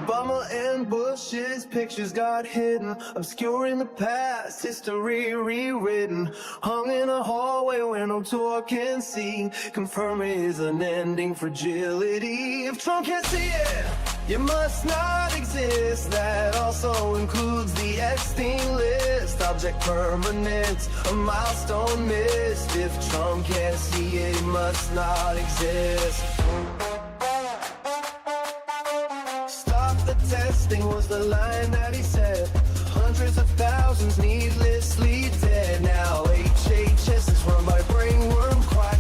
Obama and Bush's pictures got hidden, obscuring the past, history rewritten. Hung in a hallway where no door can see, confirming his unending fragility. If Trump can't see it, you must not exist. That also includes the Epstein list. Object permanent, a milestone missed. If Trump can't see it, he must not exist. Stop the testing was the line that he said. Hundreds of thousands needlessly dead. Now HHS is run by brainworm quack,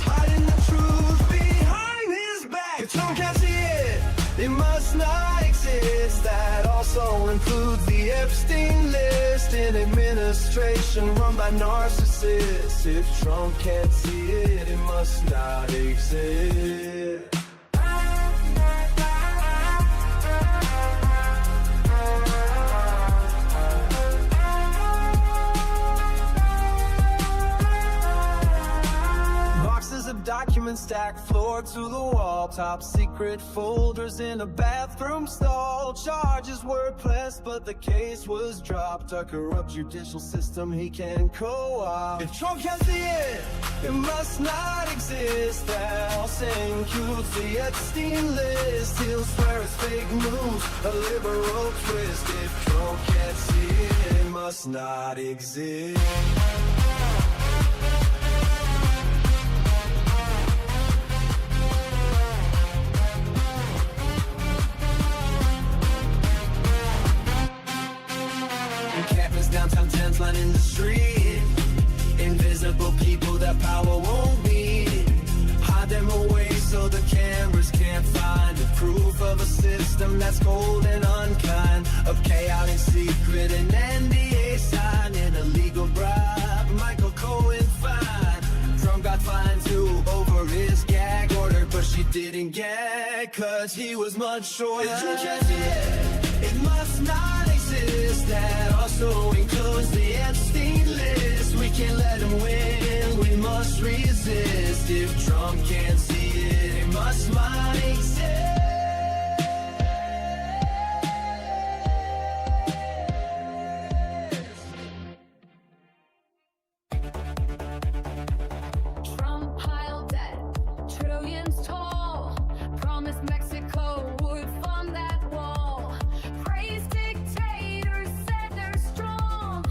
hiding the truth behind his back. If Trump can't see it, it must not exist. That also includes the Epstein list. An administration run by narcissists. If Trump can't see it, it must not exist. Documents stacked floor to the wall, top secret folders in a bathroom stall. Charges were pressed but the case was dropped. A corrupt judicial system he can co-opt. If Trump can't see it, it must not exist. That also includes the Epstein list. He'll swear it's fake news, a liberal twist. If Trump can't see it, it must not exist. Downtown tents lining the street. Invisible people that power won't meet. Hide them away so the cameras can't find the proof of a system that's cold and unkind. Of chaotic secret and NDA sign. An illegal bribe, Michael Cohen fine. Trump got fined too over his gag order, but she didn't gag cause he was much shorter. If you can't see it, it must not exist. That also includes the Epstein list. We can't let him win, we must resist. If Trump can't see it, it must not exist. Trump piled debt, trillions tall. Promised Mexico would fund that wall. Praised dictators, said they're strong.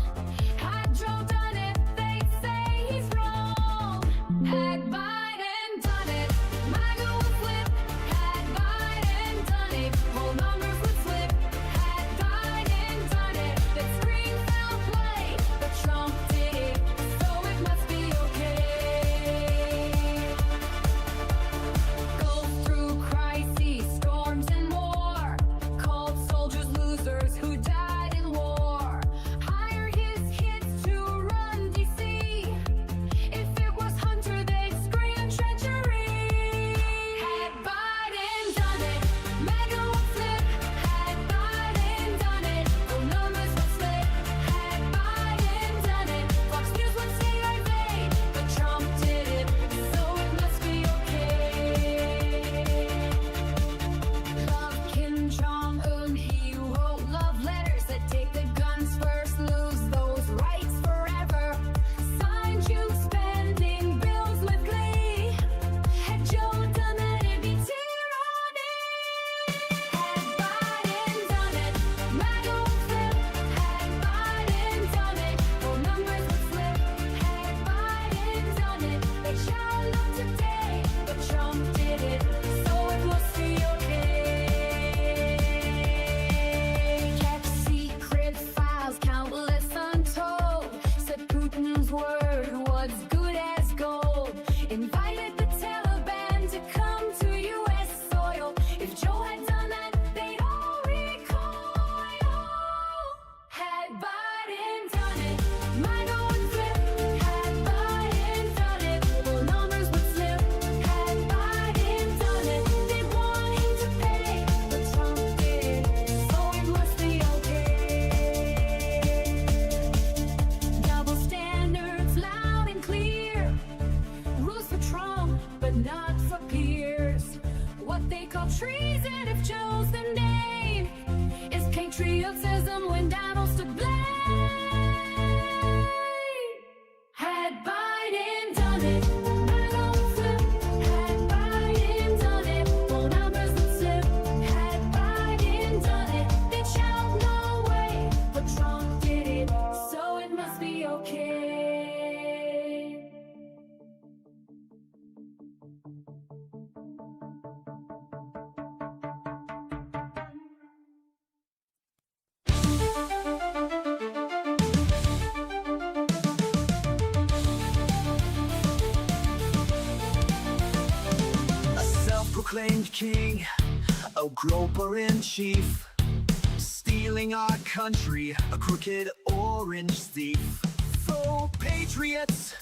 Had Joe done it, they'd say he's wrong. Had Biden done it, MAGA would flip. Had Biden done it, whole numbers would slip. Had Biden done it, that screen fell play. But Trump did it, so it must be okay. Goes through crises, storms and war. Called soldiers losers who died in war. Hire his kids to run DC. If it was Hunter, they'd scream treachery. Had Biden done it, MAGA would flip. Had Biden done it, the numbers would slip. Had Biden done it, Fox News would say evade. But Trump did it, so it must be okay. Love Kim Jong-un, he wrote love letters that take the guns first, lose those rights forever. Signed you spending bills with glee. Had Joe done that, it'd be tyranny. Had Biden done it, MAGA would flip. Had Biden done it, whole numbers would slip. Had Biden done it, they shout love today. But Trump did it, so it must be okay. Kept secret files, countless untold. Said Putin's word was good as gold. Invited the Taliban to come to U.S. soil. If Joe had done that, they'd all recoil. Had Biden done it, MAGA would flip. Had Biden done it, whole numbers would slip. Had Biden done it, they'd want him to pay. But Trump did it, so it must be okay. Double standards loud and clear. Rules for Trump, but not for peers. What they call treason if Joe's the name. self-proclaimed king, a groper in chief, stealing our country, a crooked orange thief. Faux patriots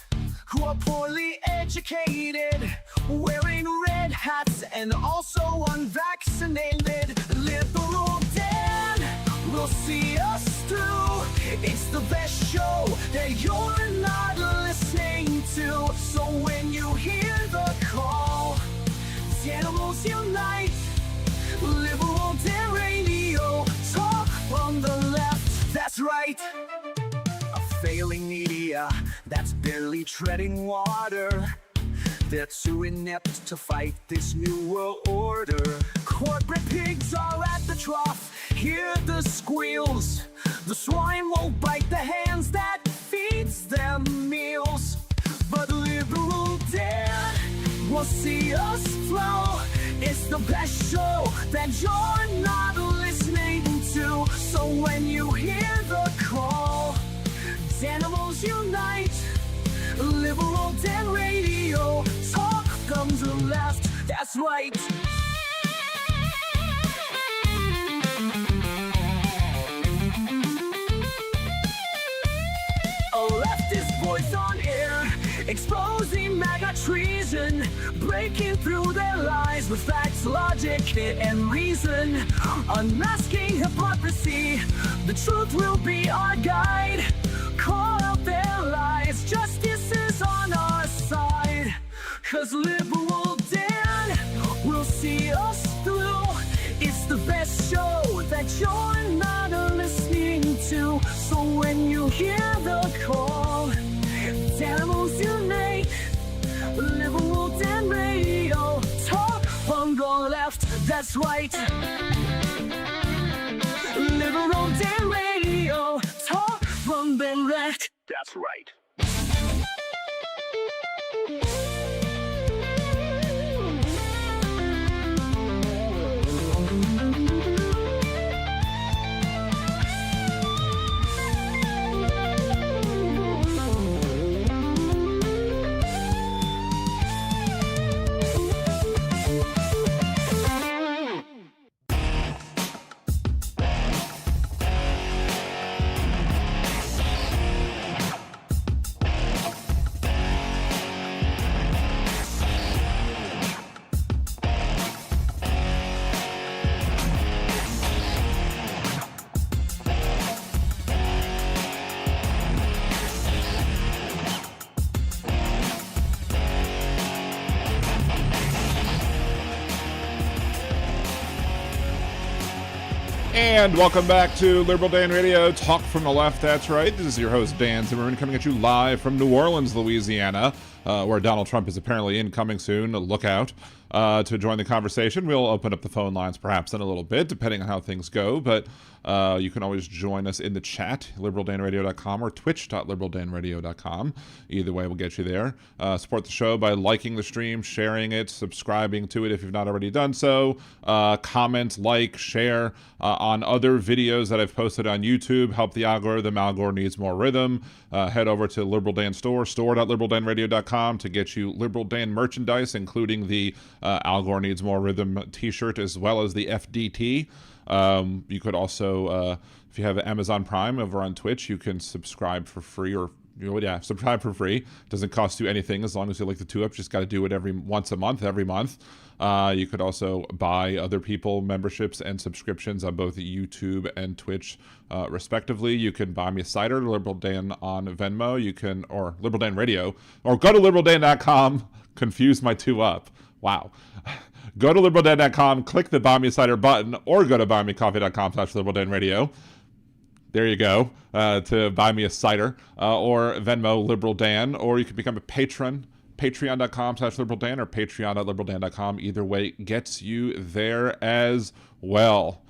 who are poorly educated, wearing red hats and also unvaccinated. Liberal Dan will see us through. It's the best show that you're not listening to. So when you hear the call, the animals unite. Liberal Dan Radio, talk on the left, that's right. A failing media that's barely treading water. They're too inept to fight this new world order. Corporate pigs are at the trough, hear the squeals. The swine won't bite the hands that feeds them meals. But Liberal Dan will see us flow. It's the best show that you're not listening to. So when you hear the call, the animals unite. Liberal Dan Radio, talk comes to left, that's right. A leftist voice on air, exposing MAGA treason, breaking through their lies with facts, logic, and reason. Unmasking hypocrisy, the truth will be our guide. Call out their lies, justice is on our side. 'Cause Liberal Dan will see us through. It's the best show that you're not listening to. So when you hear the call, the animals unite. Liberal Dan Radio, talk on the left, that's right. Liberal Dan Radio, talk from the left, that's right. And welcome back to Liberal Dan Radio, Talk from the Left, that's right. This is your host, Dan Zimmerman, coming at you live from New Orleans, Louisiana, where Donald Trump is apparently incoming soon. Look out to join the conversation. We'll open up the phone lines perhaps in a little bit, depending on how things go, but you can always join us in the chat, liberaldanradio.com or twitch.liberaldanradio.com. Either way, we'll get you there. Support the show by liking the stream, sharing it, subscribing to it if you've not already done so. Comment, like, share on other videos that I've posted on YouTube. Help the algorithm. Algor needs more rhythm. Head over to Liberal Dan store, store.liberaldanradio.com to get you Liberal Dan merchandise, including the Algor Needs More Rhythm t-shirt, as well as the FDT. You could also, if you have Amazon Prime over on Twitch, you can subscribe for free, or subscribe for free. Doesn't cost you anything as long as you like the two-up. Just got to do it every month. You could also buy other people memberships and subscriptions on both YouTube and Twitch, respectively. You can buy me a cider, Liberal Dan on Venmo. You can, or Liberal Dan Radio, or go to liberaldan.com. Confuse my two up. Wow. Go to liberaldan.com, click the Buy Me a Cider button, or go to buymecoffee.com/liberaldanradio. There you go, to buy me a cider, or Venmo Liberal Dan, or you can become a patron, patreon.com/liberaldan or patreon.liberaldan.com. Either way gets you there as well.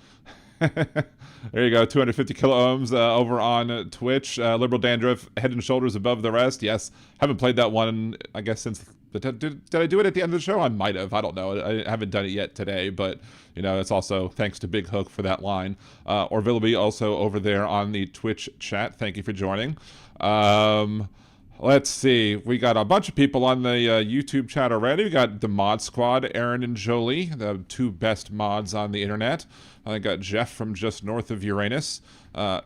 There you go, 250 kilo ohms over on Twitch. Liberal Dandruff, head and shoulders above the rest. Yes, haven't played that one, I guess, since... Did I do it at the end of the show? I might have. I don't know. I haven't done it yet today, but, you know, it's also thanks to Big Hook for that line. Orville also over there on the Twitch chat. Thank you for joining. Let's see. We got a bunch of people on the YouTube chat already. We got the Mod Squad, Aaron and Jolie, the two best mods on the internet. I got Jeff from just north of Uranus.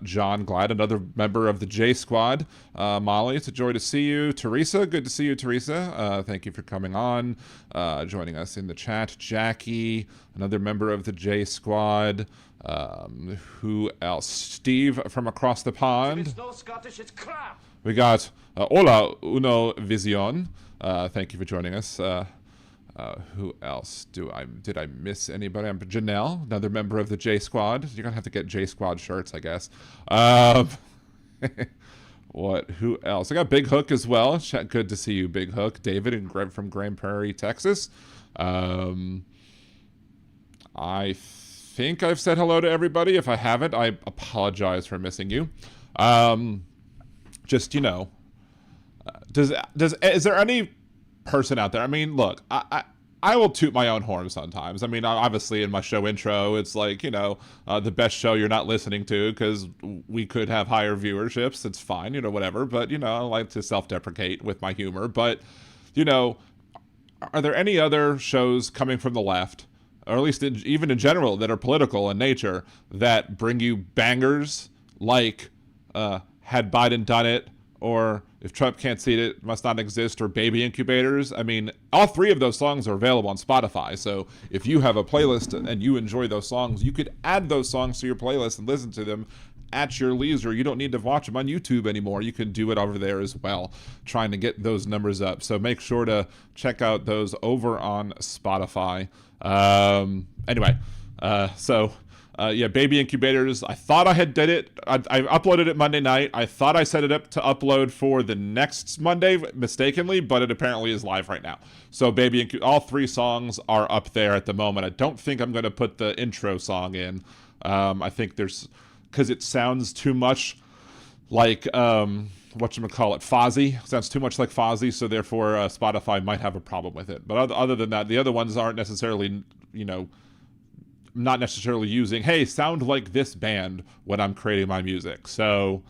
John Glad, another member of the J Squad. Molly, it's a joy to see you. Teresa, good to see you, Teresa. Thank you for coming on, joining us in the chat. Jackie, another member of the J Squad. Who else? Steve from across the pond. It's no Scottish, it's crap. We got Hola Uno Vision. Thank you for joining us. Who else did I miss anybody? Janelle, another member of the J Squad. You're gonna have to get J Squad shirts, I guess. Who else? I got Big Hook as well. Good to see you, Big Hook. David and Greg from Grand Prairie, Texas. I think I've said hello to everybody. If I haven't, I apologize for missing you. Just, is there any person out there? I mean, look, I will toot my own horn sometimes. I mean, obviously in my show intro, it's like, the best show you're not listening to because we could have higher viewerships. It's fine, whatever. But, I like to self-deprecate with my humor. But, are there any other shows coming from the left, or at least even in general, that are political in nature, that bring you bangers like Had Biden Done It, or If Trump Can't See It, It Must Not Exist, or Baby Incubators? I mean, all three of those songs are available on Spotify, so if you have a playlist and you enjoy those songs, you could add those songs to your playlist and listen to them at your leisure. You don't need to watch them on YouTube anymore. You can do it over there as well, trying to get those numbers up. So make sure to check out those over on Spotify. Baby Incubators. I thought I had did it. I uploaded it Monday night. I thought I set it up to upload for the next Monday mistakenly, but it apparently is live right now. So all three songs are up there at the moment. I don't think I'm going to put the intro song in. I think because it sounds too much like Fozzy. Sounds too much like Fozzy, so therefore Spotify might have a problem with it. But other than that, the other ones aren't necessarily, not necessarily using, hey, sound like this band when I'm creating my music. So,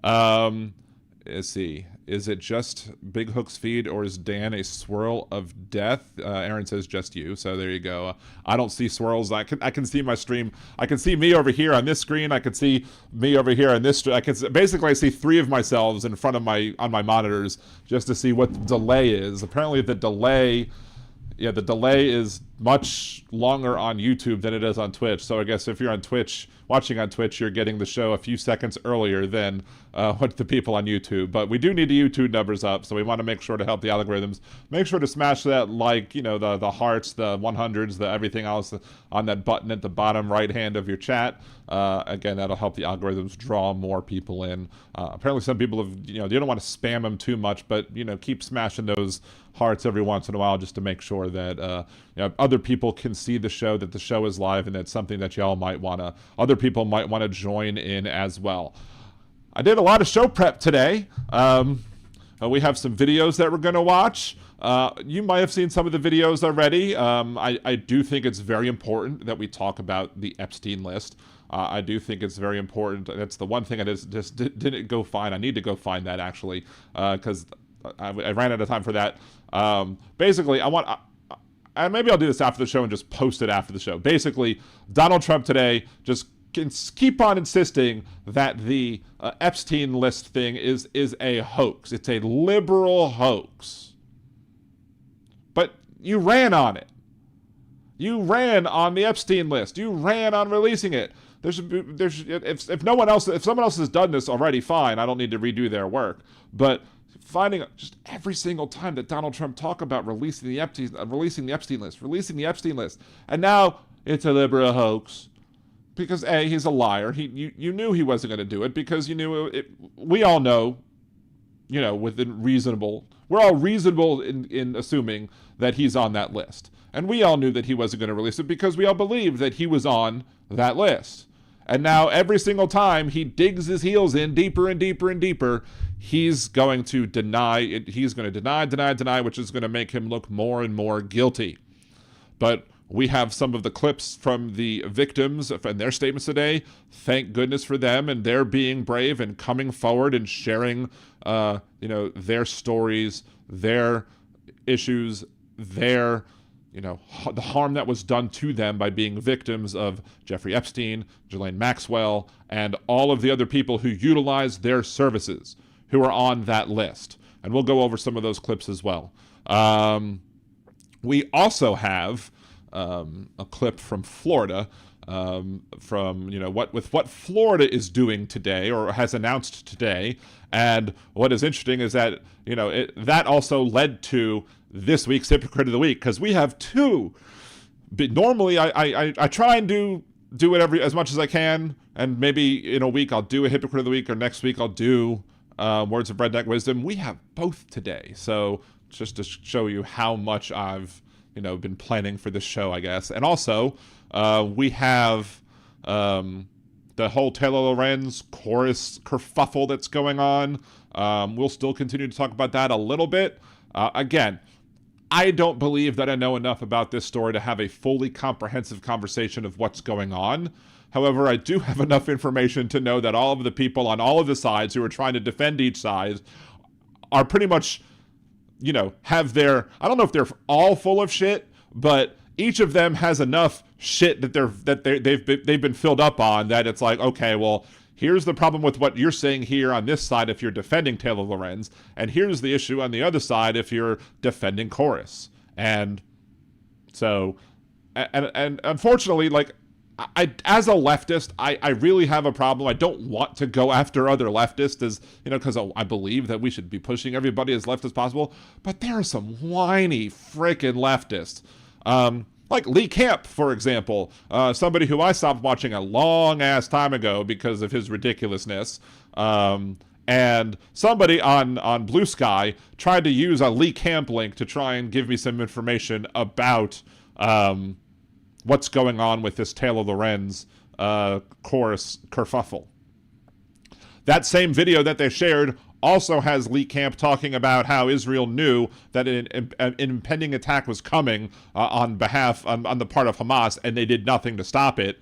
let's see. Is it just Big Hook's feed, or is Dan a swirl of death? Aaron says just you. So there you go. I don't see swirls. I can see my stream. I can see me over here on this screen. I can see me over here on this. I see three of myselves in front of on my monitors just to see what the delay is. Apparently the delay is much longer on YouTube than it is on Twitch. So I guess if you're watching on Twitch, you're getting the show a few seconds earlier than what the people on YouTube. But we do need the YouTube numbers up, so we want to make sure to help the algorithms. Make sure to smash that the hearts, the 100s, the everything else on that button at the bottom right hand of your chat. Again, that'll help the algorithms draw more people in. Apparently some people have, you don't want to spam them too much, but, keep smashing those hearts every once in a while just to make sure that other people can see the show, that the show is live, and that's something that other people might want to join in as well. I did a lot of show prep today. We have some videos that we're going to watch. You might have seen some of the videos already. I do think it's very important that we talk about the Epstein list. I do think it's very important. That's the one thing I just didn't go find. I need to go find that, actually, because I ran out of time for that. Basically, maybe I'll do this after the show and just post it after the show. Basically, Donald Trump today just can keep on insisting that the Epstein list thing is a hoax. It's a liberal hoax. But you ran on it. You ran on the Epstein list. You ran on releasing it. If someone else has done this already, fine. I don't need to redo their work. But finding just every single time that Donald Trump talked about releasing the Epstein list, and now it's a liberal hoax. Because A, he's a liar. You knew he wasn't going to do it because you knew it. We all know, within reasonable. We're all reasonable in assuming that he's on that list, and we all knew that he wasn't going to release it because we all believed that he was on that list. And now every single time he digs his heels in deeper and deeper and deeper, he's going to deny it. He's going to deny, which is going to make him look more and more guilty. But We have some of the clips from the victims and their statements today. Thank goodness for them, and they're being brave and coming forward and sharing, their stories, their issues, their, the harm that was done to them by being victims of Jeffrey Epstein, Ghislaine Maxwell, and all of the other people who utilized their services, who are on that list. And we'll go over some of those clips as well. We also have a clip from Florida, from what Florida is doing today or has announced today. And what is interesting is that that also led to this week's Hypocrite of the Week, because we have two. But normally I try and do it as much as I can, and maybe in a week I'll do a Hypocrite of the Week, or next week I'll do Words of Redneck Wisdom. We have both today, so just to show you how much I've been planning for this show, I guess. And also, we have the whole Taylor Lorenz chorus kerfuffle that's going on. We'll still continue to talk about that a little bit. Again, I don't believe that I know enough about this story to have a fully comprehensive conversation of what's going on. However, I do have enough information to know that all of the people on all of the sides who are trying to defend each side are pretty much have their, I don't know if they're all full of shit, but each of them has enough shit that they've been filled up on, that it's like, okay, well, here's the problem with what you're saying here on this side if you're defending Taylor Lorenz, and here's the issue on the other side if you're defending Chorus. And so, and unfortunately, like, I as a leftist, I really have a problem. I don't want to go after other leftists, because I believe that we should be pushing everybody as left as possible. But there are some whiny freaking leftists, like Lee Camp, for example, somebody who I stopped watching a long ass time ago because of his ridiculousness. And somebody on Blue Sky tried to use a Lee Camp link to try and give me some information about what's going on with this Taylor Lorenz chorus kerfuffle. That same video that they shared also has Lee Camp talking about how Israel knew that an impending attack was coming on the part of Hamas, and they did nothing to stop it.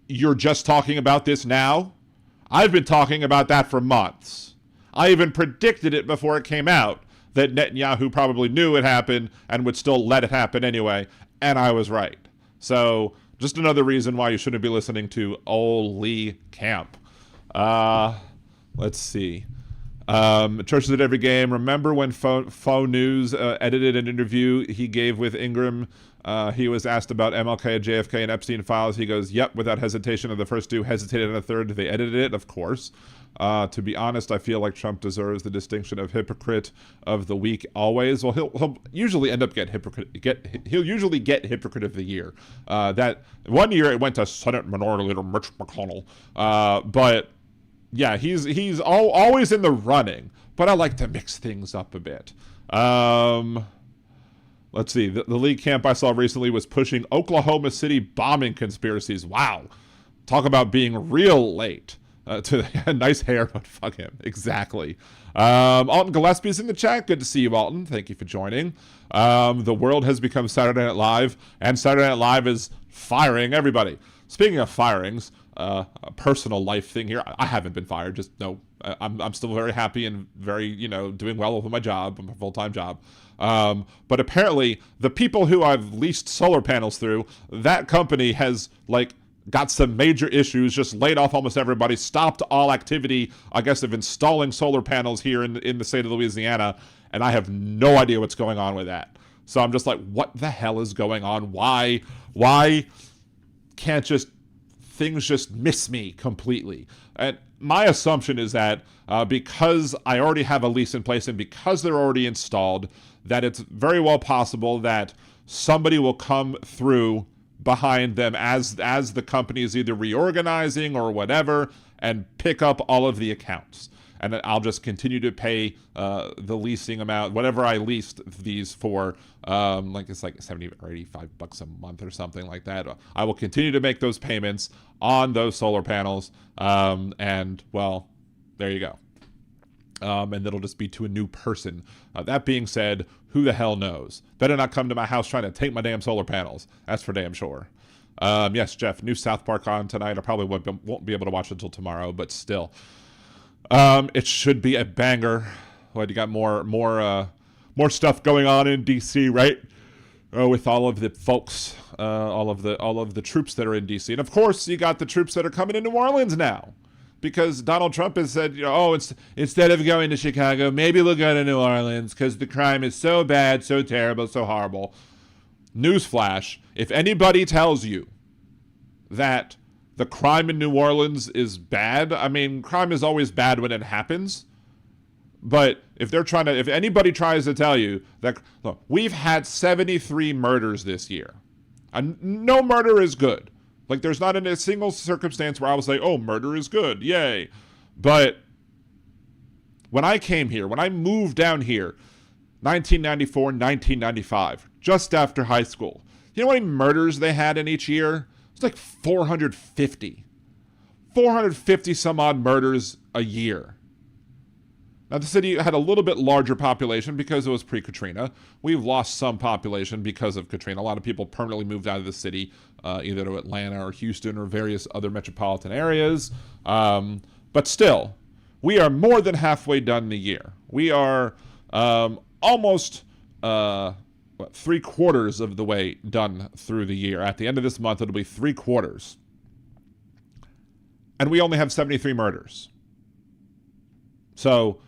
You're just talking about this now? I've been talking about that for months. I even predicted it before it came out, that Netanyahu probably knew it happened and would still let it happen anyway, and I was right. So, just another reason why you shouldn't be listening to old Lee Camp. Let's see. Churches at Every Game. Remember when Faux News edited an interview he gave with Ingram? He was asked about MLK, JFK, and Epstein Files. He goes, yep, without hesitation. Of the first two, hesitated on the third. They edited it, of course. To be honest, I feel like Trump deserves the distinction of Hypocrite of the Week always. Well, he'll usually end up he'll usually get Hypocrite of the Year. That one year it went to Senate Minority Leader Mitch McConnell. But yeah, he's always in the running. But I like to mix things up a bit. Let's see. The Lee Camp I saw recently was pushing Oklahoma City bombing conspiracies. Wow. Talk about being real late. Nice hair, but fuck him. Exactly. Alton Gillespie's in the chat. Good to see you, Alton. Thank you for joining. The world has become Saturday Night Live, and Saturday Night Live is firing everybody. Speaking of firings, a personal life thing here. I haven't been fired. Just no. I'm still very happy and very, doing well with my job, my full-time job. But apparently, the people who I've leased solar panels through, that company has, got some major issues, just laid off almost everybody, stopped all activity, I guess, of installing solar panels here in the state of Louisiana, and I have no idea what's going on with that. So I'm just like, what the hell is going on? Why can't things just miss me completely? And my assumption is that because I already have a lease in place and because they're already installed, that it's very well possible that somebody will come through behind them as the company is either reorganizing or whatever, and pick up all of the accounts. And I'll just continue to pay the leasing amount, whatever I leased these for, it's like $70 or $85 a month or something like that. I will continue to make those payments on those solar panels, and, well, there you go. and it'll just be to a new person. That being said, who the hell knows? Better not come to my house trying to take my damn solar panels. That's for damn sure. Yes, Jeff, new South Park on tonight. I probably won't be able to watch it until tomorrow, but still. It should be a banger. What, you got more stuff going on in DC, right? With all of the folks, all of the troops that are in DC, and of course you got the troops that are coming to New Orleans now, because Donald Trump has said, instead of going to Chicago, maybe we'll go to New Orleans because the crime is so bad, so terrible, so horrible. Newsflash: if anybody tells you that the crime in New Orleans is bad, I mean, crime is always bad when it happens. But if anybody tries to tell you that, look, we've had 73 murders this year. And no murder is good. Like, there's not a single circumstance where I will say, oh, murder is good, yay. But when I came here, when I moved down here, 1994, 1995, just after high school, you know how many murders they had in each year? It's like 450. 450 some odd murders a year. Now, the city had a little bit larger population because it was pre-Katrina. We've lost some population because of Katrina. A lot of people permanently moved out of the city, either to Atlanta or Houston or various other metropolitan areas. But still, we are more than halfway done the year. We are almost 3/4 of the way done through the year. At the end of this month, it'll be 3/4. And we only have 73 murders. So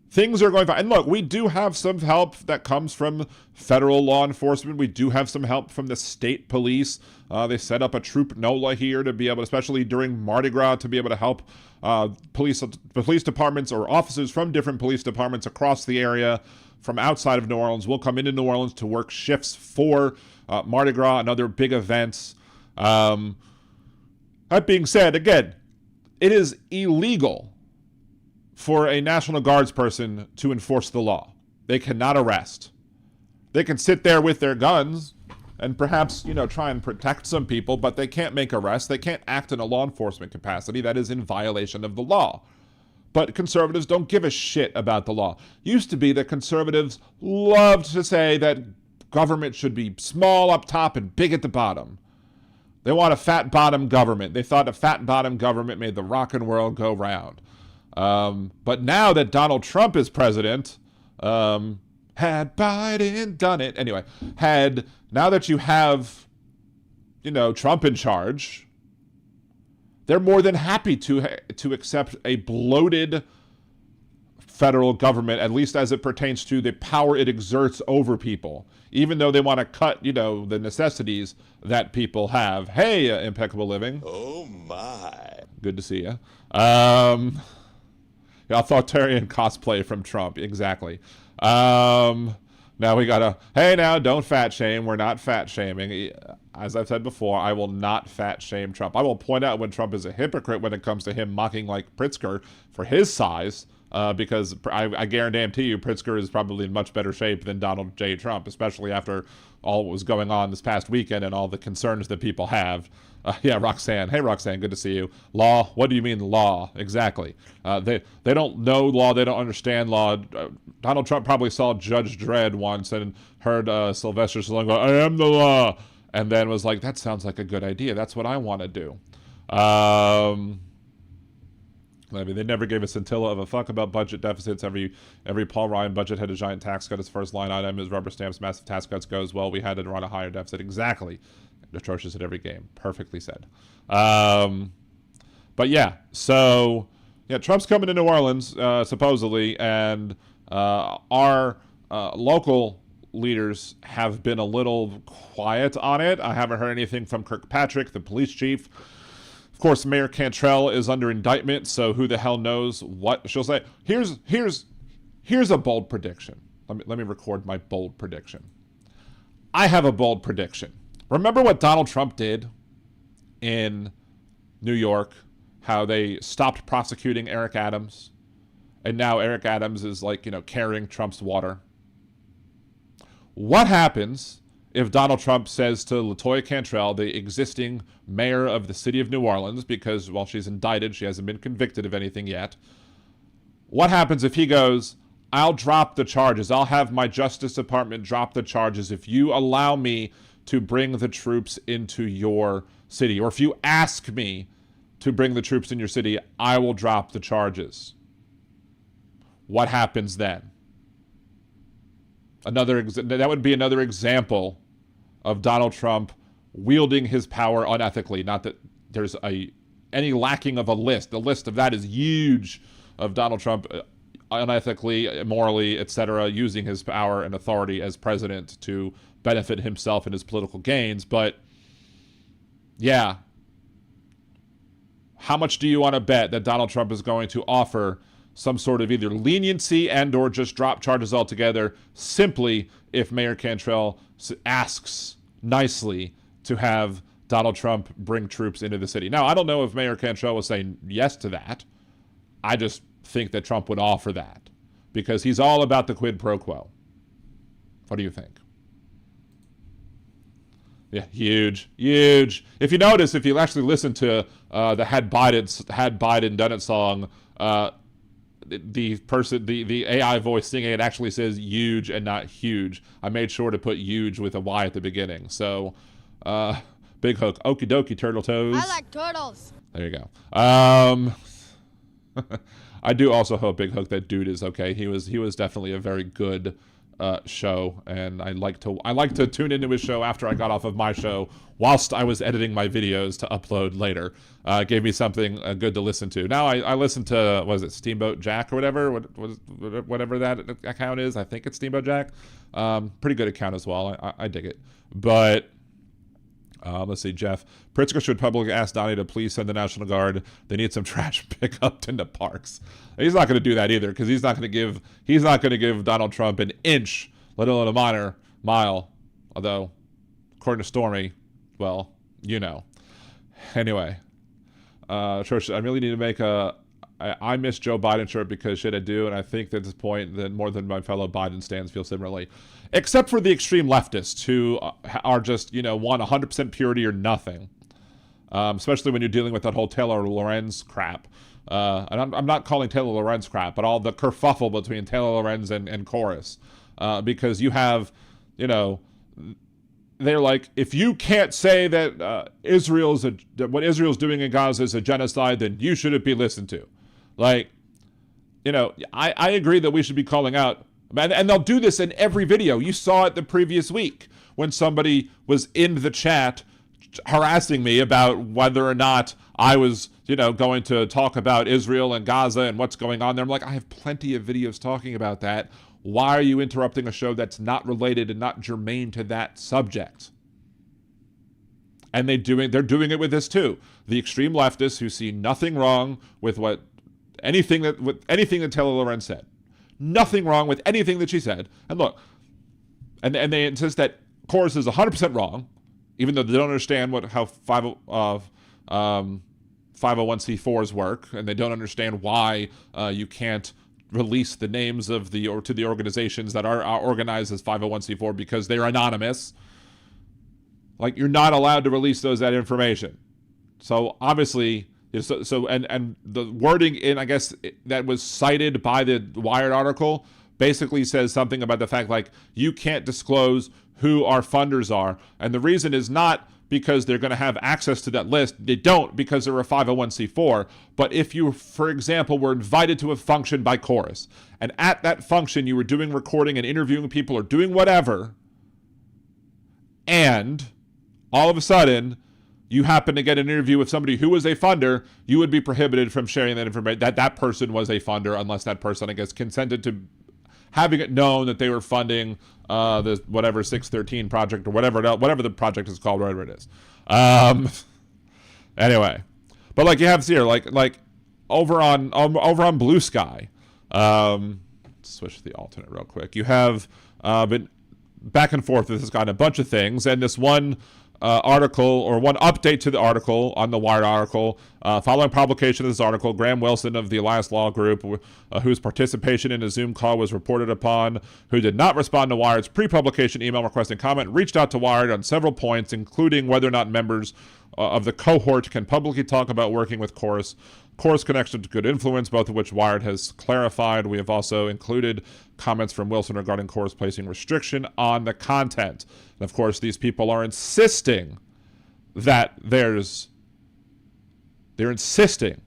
things are going fine. And look, we do have some help that comes from federal law enforcement. We do have some help from the state police. They set up a troop NOLA here to be able, especially during Mardi Gras, to be able to help police departments or officers from different police departments across the area from outside of New Orleans will come into New Orleans to work shifts for Mardi Gras and other big events. That being said, again, it is illegal for a National Guards person to enforce the law. They cannot arrest. They can sit there with their guns and perhaps, try and protect some people, but they can't make arrests. They can't act in a law enforcement capacity. That is in violation of the law. But conservatives don't give a shit about the law. Used to be that conservatives loved to say that government should be small up top and big at the bottom. They want a fat bottom government. They thought a fat bottom government made the rockin' world go round. But now that Donald Trump is president, had Biden done it? Anyway, now that you have, Trump in charge, they're more than happy to accept a bloated federal government, at least as it pertains to the power it exerts over people, even though they want to cut, the necessities that people have. Hey, Impeccable Living. Oh, my. Good to see you. Authoritarian cosplay from Trump, exactly. Now we gotta, hey now, don't fat shame. We're not fat shaming. As I've said before, I will not fat shame Trump. I will point out when Trump is a hypocrite when it comes to him mocking like Pritzker for his size, because I guarantee you Pritzker is probably in much better shape than Donald J. Trump, especially after all what was going on this past weekend and all the concerns that people have. Yeah, Roxanne. Hey, Roxanne, good to see you. Law? What do you mean law? Exactly. They don't know law. They don't understand law. Donald Trump probably saw Judge Dredd once and heard Sylvester Stallone go, "I am the law," and then was like, "That sounds like a good idea. That's what I want to do." I mean, they never gave a scintilla of a fuck about budget deficits. Every Paul Ryan budget had a giant tax cut. His first line item is rubber stamps, massive tax cuts goes, well, we had to run a higher deficit. Exactly. Atrocious at every game. Perfectly said. But yeah, so yeah, Trump's coming to New Orleans, supposedly, and our local leaders have been a little quiet on it. I haven't heard anything from Kirkpatrick, the police chief. Of course, Mayor Cantrell is under indictment, so who the hell knows what she'll say. Here's a bold prediction. Let me record my bold prediction. I have a bold prediction. Remember what Donald Trump did in New York? How they stopped prosecuting Eric Adams, and now Eric Adams is carrying Trump's water. What happens if Donald Trump says to LaToya Cantrell, the existing mayor of the city of New Orleans, because while she's indicted, she hasn't been convicted of anything yet, What happens if he goes, I'll drop the charges. I'll have my Justice Department drop the charges if you allow me to bring the troops into your city. Or if you ask me to bring the troops in your city, I will drop the charges. What happens then? That would be another example of Donald Trump wielding his power unethically. Not that there's any lacking of a list. The list of that is huge of Donald Trump unethically, immorally, etc., using his power and authority as president to benefit himself and his political gains. But yeah, how much do you want to bet that Donald Trump is going to offer some sort of either leniency and or just drop charges altogether simply if Mayor Cantrell asks nicely to have Donald Trump bring troops into the city? Now, I don't know if Mayor Cantrell was saying yes to that. I just think that Trump would offer that because he's all about the quid pro quo. What do you think? Yeah, huge. If you notice, if you actually listen to the Had Biden Done It song, the AI voice singing it actually says huge and not huge. I made sure to put huge with a Y at the beginning. So, big hook. Okie dokie, turtle toes. I like turtles. There you go. I do also hope, big hook, that dude is okay. He was definitely a very good show, and I like to tune into his show after I got off of my show whilst I was editing my videos to upload later. It gave me something good to listen to. Now I listen to, what is it, Steamboat Jack or whatever that account is. I think it's Steamboat Jack. Pretty good account as well. I dig it. But let's see, Jeff. Pritzker should publicly ask Donnie to please send the National Guard. They need some trash pickup into parks. He's not going to do that either because he's not going to give Donald Trump an inch, let alone a mile. Although, according to Stormy, well, you know. Anyway, Trish, I really need to make I miss Joe Biden shirt because shit I do, and I think at this point that more than my fellow Biden stands feel similarly. Except for the extreme leftists who are just, want 100% purity or nothing. Especially when you're dealing with that whole Taylor Lorenz crap. And I'm not calling Taylor Lorenz crap, but all the kerfuffle between Taylor Lorenz and Chorus. Because you have, they're like, if you can't say that what Israel's doing in Gaza is a genocide, then you shouldn't be listened to. Like, I agree that we should be calling out, and they'll do this in every video. You saw it the previous week when somebody was in the chat harassing me about whether or not I was, going to talk about Israel and Gaza and what's going on there. I'm like, I have plenty of videos talking about that. Why are you interrupting a show that's not related and not germane to that subject? And they're doing it with this too. The extreme leftists who see nothing wrong with anything that Taylor Lorenz said. Nothing wrong with anything that she said. And look, and they insist that Chorus is 100% wrong, even though they don't understand how 501c4s work, and they don't understand why you can't release the names of the organizations that are organized as 501c4 because they're anonymous. Like, you're not allowed to release that information. So obviously, and the wording in, I guess, that was cited by the Wired article basically says something about the fact, like, you can't disclose who our funders are. And the reason is not because they're going to have access to that list. They don't, because they're a 501c4. But if you, for example, were invited to a function by Chorus, and at that function you were doing recording and interviewing people or doing whatever, and all of a sudden you happen to get an interview with somebody who was a funder, you would be prohibited from sharing that information, that person was a funder, unless that person, I guess, consented to having it known that they were funding the whatever 613 project or whatever the project is called, whatever it is. Anyway, but like you have here, like over on Blue Sky, switch to the alternate real quick. You have been back and forth with this guy on a bunch of things, and this one article, or one update to the article on the Wired article. Following publication of this article, Graham Wilson of the Elias Law Group, whose participation in a Zoom call was reported upon, who did not respond to Wired's pre-publication email requesting comment, reached out to Wired on several points, including whether or not members of the cohort can publicly talk about working with Chorus connection to good influence, both of which Wired has clarified. We have also included comments from Wilson regarding Chorus placing restriction on the content. And of course, these people are insisting that they're insisting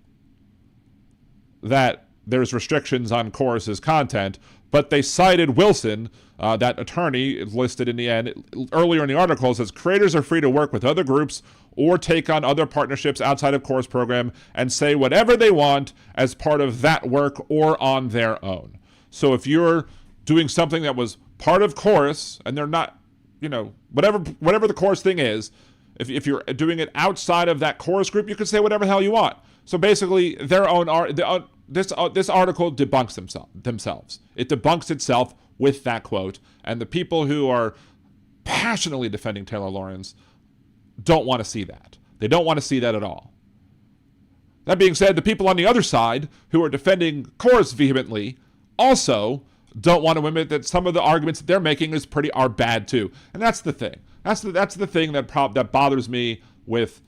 that there's restrictions on Chorus's content, but they cited Wilson, that attorney listed in the end earlier in the article, says creators are free to work with other groups or take on other partnerships outside of Chorus program and say whatever they want as part of that work or on their own. So if you're doing something that was part of Chorus and they're not, whatever the Chorus thing is, if you're doing it outside of that Chorus group, you can say whatever the hell you want. So basically, this article debunks themselves. It debunks itself with that quote, and the people who are passionately defending Taylor Lorenz don't want to see that. They don't want to see that at all. That being said, the people on the other side who are defending Chorus vehemently also don't want to admit that some of the arguments that they're making are bad too. And that's the thing. That's the thing that bothers me with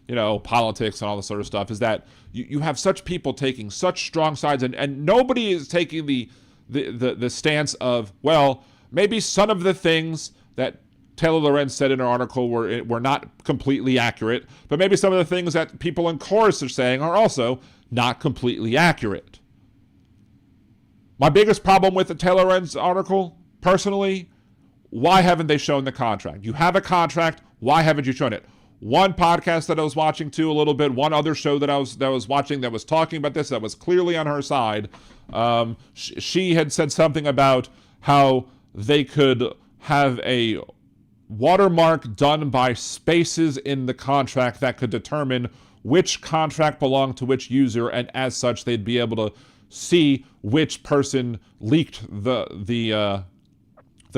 politics and all this sort of stuff, is that you have such people taking such strong sides, and nobody is taking the stance of, well, maybe some of the things that Taylor Lorenz said in her article were not completely accurate, but maybe some of the things that people in Chorus are saying are also not completely accurate. My biggest problem with the Taylor Lorenz article, personally, why haven't they shown the contract? You have a contract, why haven't you shown it? One podcast that I was watching too a little bit, one other show that I was watching that was talking about this, that was clearly on her side. She had said something about how they could have a watermark done by spaces in the contract that could determine which contract belonged to which user, and as such, they'd be able to see which person leaked the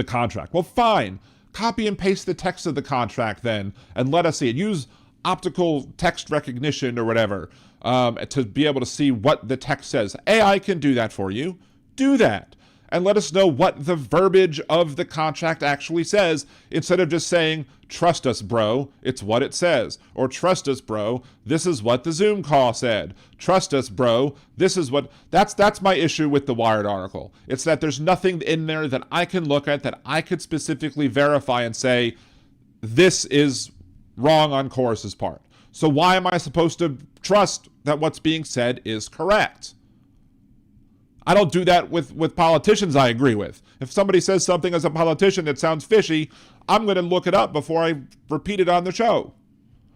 contract. Well, fine. Copy and paste the text of the contract then, and let us see it. Use optical text recognition or whatever to be able to see what the text says. AI can do that for you. Do that. And let us know what the verbiage of the contract actually says, instead of just saying, trust us, bro, it's what it says. Or trust us, bro, this is what the Zoom call said. Trust us, bro, this is what... That's my issue with the Wired article. It's that there's nothing in there that I can look at that I could specifically verify and say, this is wrong on Chorus's part. So why am I supposed to trust that what's being said is correct? I don't do that with politicians I agree with. If somebody says something as a politician that sounds fishy, I'm going to look it up before I repeat it on the show,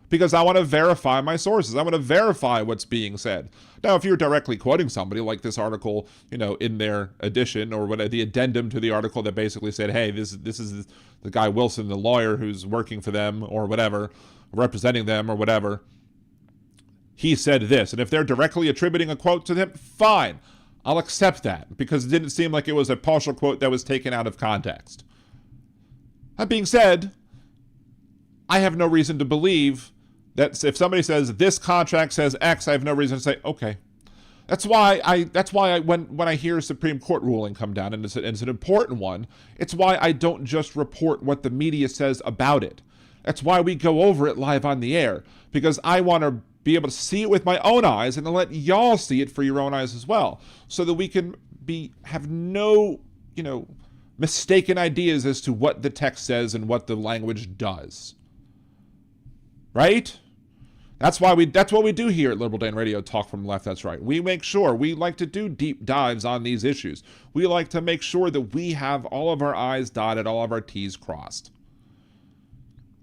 because I want to verify my sources. I want to verify what's being said. Now, if you're directly quoting somebody, like this article, in their edition, or what the addendum to the article that basically said, hey, this is the guy Wilson, the lawyer who's working for them or whatever, representing them or whatever, he said this. And if they're directly attributing a quote to them, fine. I'll accept that, because it didn't seem like it was a partial quote that was taken out of context. That being said, I have no reason to believe that if somebody says this contract says X, I have no reason to say, okay. That's why when I hear a Supreme Court ruling come down, and it's an important one, it's why I don't just report what the media says about it. That's why we go over it live on the air, because I want to be able to see it with my own eyes and to let y'all see it for your own eyes as well, so that we can have no, mistaken ideas as to what the text says and what the language does. Right? That's what we do here at Liberal Dan Radio, Talk from the Left. That's right. We make sure, we like to do deep dives on these issues. We like to make sure that we have all of our I's dotted, all of our T's crossed.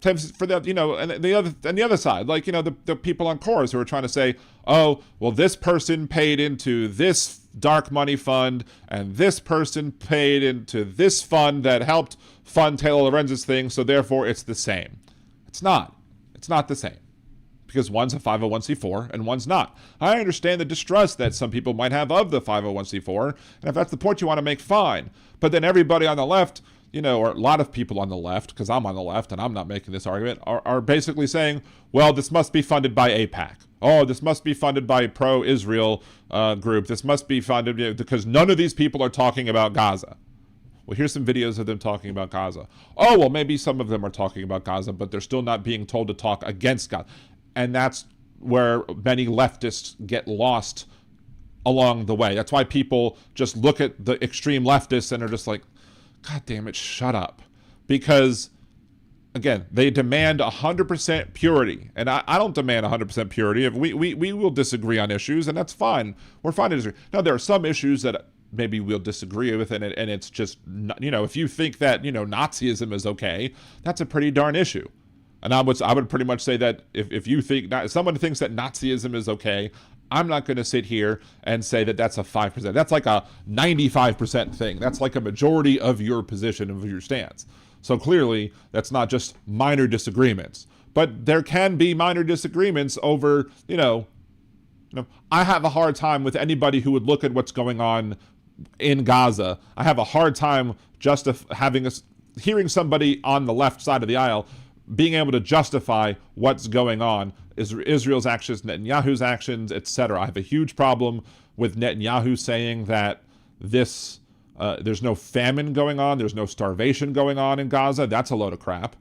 For that, and the other side, like, the people on Chorus who are trying to say, oh, well, this person paid into this dark money fund, and this person paid into this fund that helped fund Taylor Lorenz's thing, so therefore it's the same. It's not. It's not the same, because one's a 501c4 and one's not. I understand the distrust that some people might have of the 501c4, and if that's the point you want to make, fine. But then everybody on the left, or a lot of people on the left, because I'm on the left and I'm not making this argument, are basically saying, well, this must be funded by AIPAC. Oh, this must be funded by pro-Israel group. This must be funded because none of these people are talking about Gaza. Well, here's some videos of them talking about Gaza. Oh, well, maybe some of them are talking about Gaza, but they're still not being told to talk against Gaza. And that's where many leftists get lost along the way. That's why people just look at the extreme leftists and are just like, God damn it, shut up. Because, again, they demand 100% purity. And I don't demand 100% purity. We will disagree on issues, and that's fine. We're fine to disagree. Now, there are some issues that maybe we'll disagree with, and it's just, if you think that, Nazism is okay, that's a pretty darn issue. And I would pretty much say that if you think, if someone thinks that Nazism is okay, I'm not going to sit here and say that that's a 5%. That's like a 95% thing. That's like a majority of your position, of your stance. So clearly, that's not just minor disagreements. But there can be minor disagreements over, I have a hard time with anybody who would look at what's going on in Gaza. I have a hard time just hearing somebody on the left side of the aisle being able to justify what's going on, Israel's actions, Netanyahu's actions, etc. I have a huge problem with Netanyahu saying that there's no famine going on, there's no starvation going on in Gaza. That's a load of crap.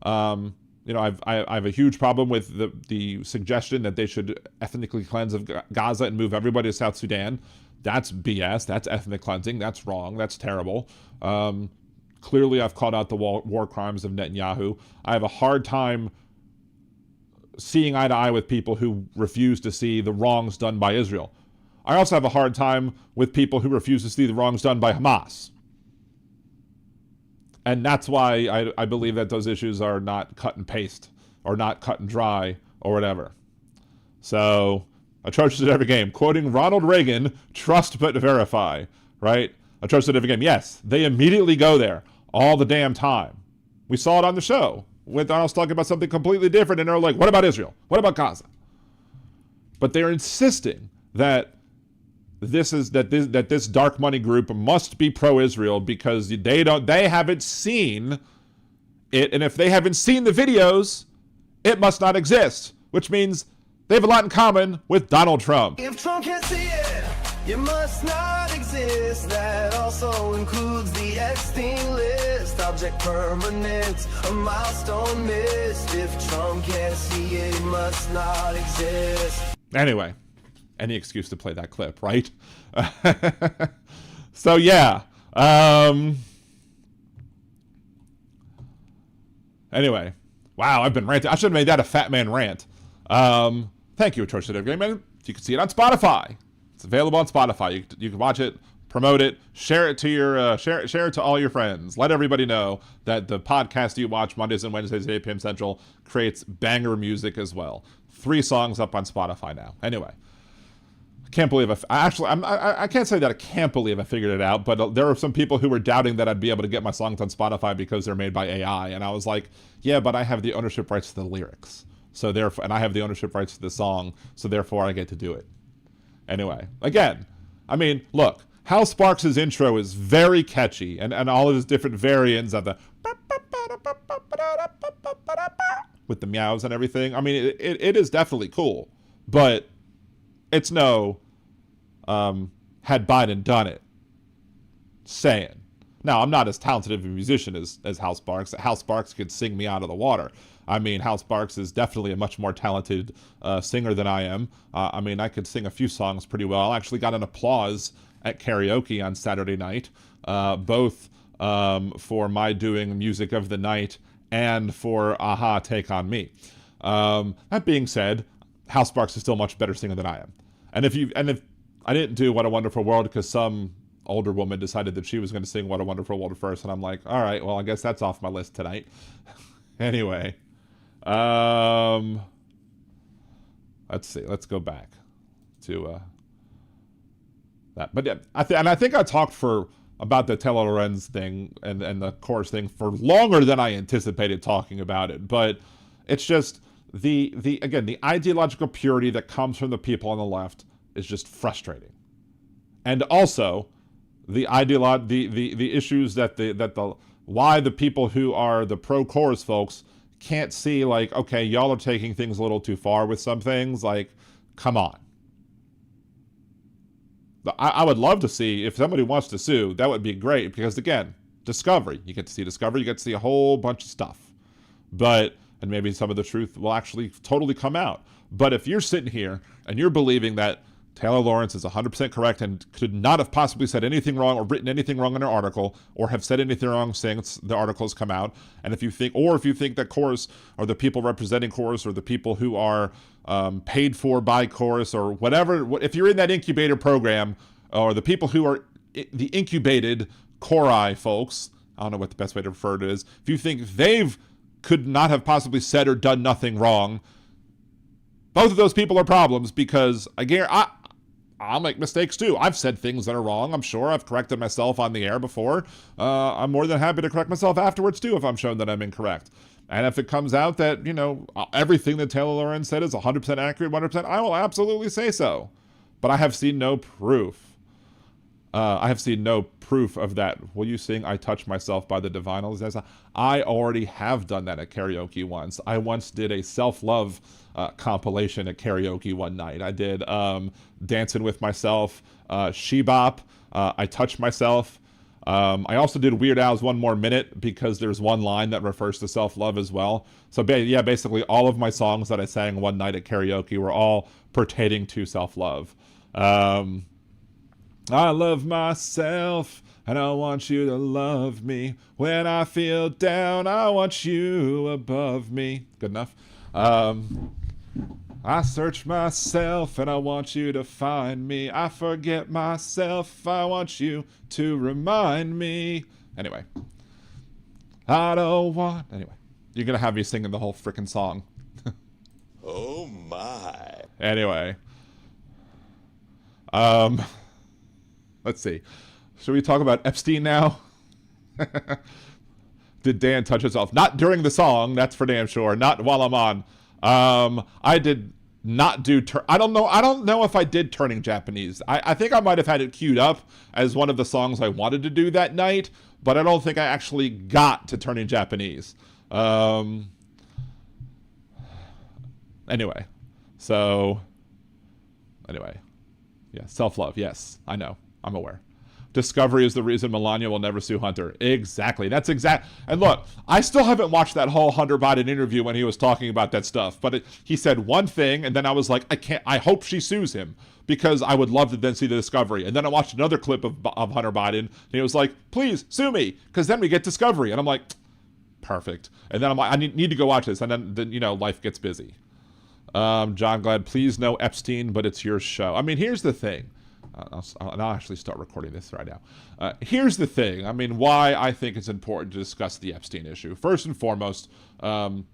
I have a huge problem with the suggestion that they should ethnically cleanse of Gaza and move everybody to South Sudan. That's BS. That's ethnic cleansing. That's wrong. That's terrible. Clearly, I've called out the war crimes of Netanyahu. I have a hard time seeing eye to eye with people who refuse to see the wrongs done by Israel. I also have a hard time with people who refuse to see the wrongs done by Hamas. And that's why I believe that those issues are not cut and paste, or not cut and dry, or whatever. So, atrocious at every game. Quoting Ronald Reagan, trust but verify, right? Atrocious at every game. Yes, they immediately go there all the damn time. We saw it on the show with us talking about something completely different, and they're like, what about Israel? What about Gaza? But they're insisting that this dark money group must be pro-Israel because they haven't seen it, and if they haven't seen the videos, it must not exist, which means they have a lot in common with Donald Trump. If Trump can't see it, you must not exist. That also includes the Epstein list. Object permanent, a milestone missed. If Trump can't see it, it must not exist. Anyway, any excuse to play that clip, right? So yeah. Anyway, wow, I've been ranting. I should have made that a fat man rant. Thank you, Atrocious Game Man. You can see it on Spotify. It's available on Spotify. You can watch it, promote it, share it to your share it to all your friends. Let everybody know that the podcast you watch Mondays and Wednesdays at 8 p.m. Central creates banger music as well. 3 songs up on Spotify now. Anyway, I can't believe I can't say that I can't believe I figured it out, but there are some people who were doubting that I'd be able to get my songs on Spotify because they're made by AI, and I was like, yeah, but I have the ownership rights to the lyrics. So therefore, and I have the ownership rights to the song, so therefore I get to do it. Anyway, again, I mean, look, Hal Sparks' intro is very catchy, and all of his different variants of the with the meows and everything. I mean, it is definitely cool, but it's no had Biden done it saying. Now, I'm not as talented of a musician as Hal Sparks. Hal Sparks could sing me out of the water. I mean, Hal Sparks is definitely a much more talented singer than I am. I mean, I could sing a few songs pretty well. I actually got an applause at karaoke on Saturday night, both for my doing music of the night and for Aha Take On Me. That being said, Hal Sparks is still a much better singer than I am. And if I didn't do What a Wonderful World because some older woman decided that she was going to sing What a Wonderful World first, and I'm like, all right, well, I guess that's off my list tonight. Anyway, let's see. Let's go back to that. But yeah, I think I talked about the Taylor Lorenz thing and the chorus thing for longer than I anticipated talking about it. But it's just the ideological purity that comes from the people on the left is just frustrating, and also the issues that why the people who are the pro-chorus folks can't see, like, okay, y'all are taking things a little too far with some things. Like, come on. I would love to see, if somebody wants to sue, that would be great, because again, Discovery. You get to see Discovery, you get to see a whole bunch of stuff. But and maybe some of the truth will actually totally come out. But if you're sitting here and you're believing that Taylor Lorenz is 100% correct and could not have possibly said anything wrong or written anything wrong in her article or have said anything wrong since the article has come out, and if you think that Chorus or the people representing Chorus or the people who are paid for by Chorus or whatever, if you're in that incubator program or the people who are the incubated Chori folks, I don't know what the best way to refer to it is, if you think could not have possibly said or done nothing wrong, both of those people are problems, because I'll make mistakes too. I've said things that are wrong. I'm sure I've corrected myself on the air before. I'm more than happy to correct myself afterwards too if I'm shown that I'm incorrect. And if it comes out that, everything that Taylor Lorenz said is 100% accurate, 100%, I will absolutely say so. But I have seen no proof. I have seen no proof of that. Will you sing I Touch Myself by the Divinals? I already have done that at karaoke once. I once did a self-love compilation at karaoke one night. I did Dancing with Myself, She Bop, I Touch Myself. I also did Weird Al's One More Minute, because there's one line that refers to self-love as well. So basically all of my songs that I sang one night at karaoke were all pertaining to self-love. I love myself, and I want you to love me. When I feel down, I want you above me. Good enough. I search myself, and I want you to find me. I forget myself, I want you to remind me. Anyway. Anyway. You're going to have me singing the whole frickin' song. Oh, my. Anyway. Let's see. Should we talk about Epstein now? Did Dan touch himself? Not during the song, that's for damn sure. Not while I'm on. I did not do... I don't know if I did Turning Japanese. I think I might have had it queued up as one of the songs I wanted to do that night, but I don't think I actually got to Turning Japanese. Anyway. Yeah, self-love. Yes, I know. I'm aware. Discovery is the reason Melania will never sue Hunter. Exactly. That's exact. And look, I still haven't watched that whole Hunter Biden interview when he was talking about that stuff. But he said one thing, and then I was like, I hope she sues him, because I would love to then see the discovery. And then I watched another clip of Hunter Biden, and he was like, please sue me, because then we get discovery. And I'm like, perfect. And then I'm like, I need to go watch this. And then life gets busy. John Glad, please no Epstein, but it's your show. I mean, here's the thing. I'll actually start recording this right now. Here's the thing. I mean, why I think it's important to discuss the Epstein issue. First and foremost, Donald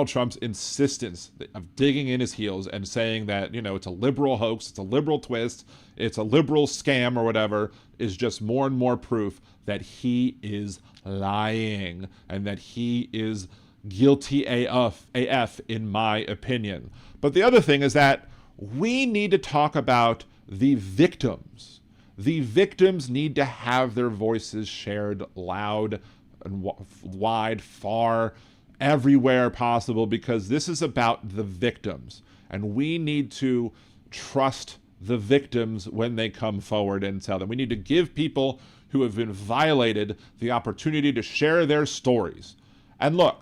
Trump's insistence of digging in his heels and saying that, it's a liberal hoax, it's a liberal twist, it's a liberal scam or whatever, is just more and more proof that he is lying and that he is guilty AF in my opinion. But the other thing is that we need to talk about the victims. The victims need to have their voices shared loud and wide, far, everywhere possible, because this is about the victims. And we need to trust the victims when they come forward and tell them. We need to give people who have been violated the opportunity to share their stories. And look,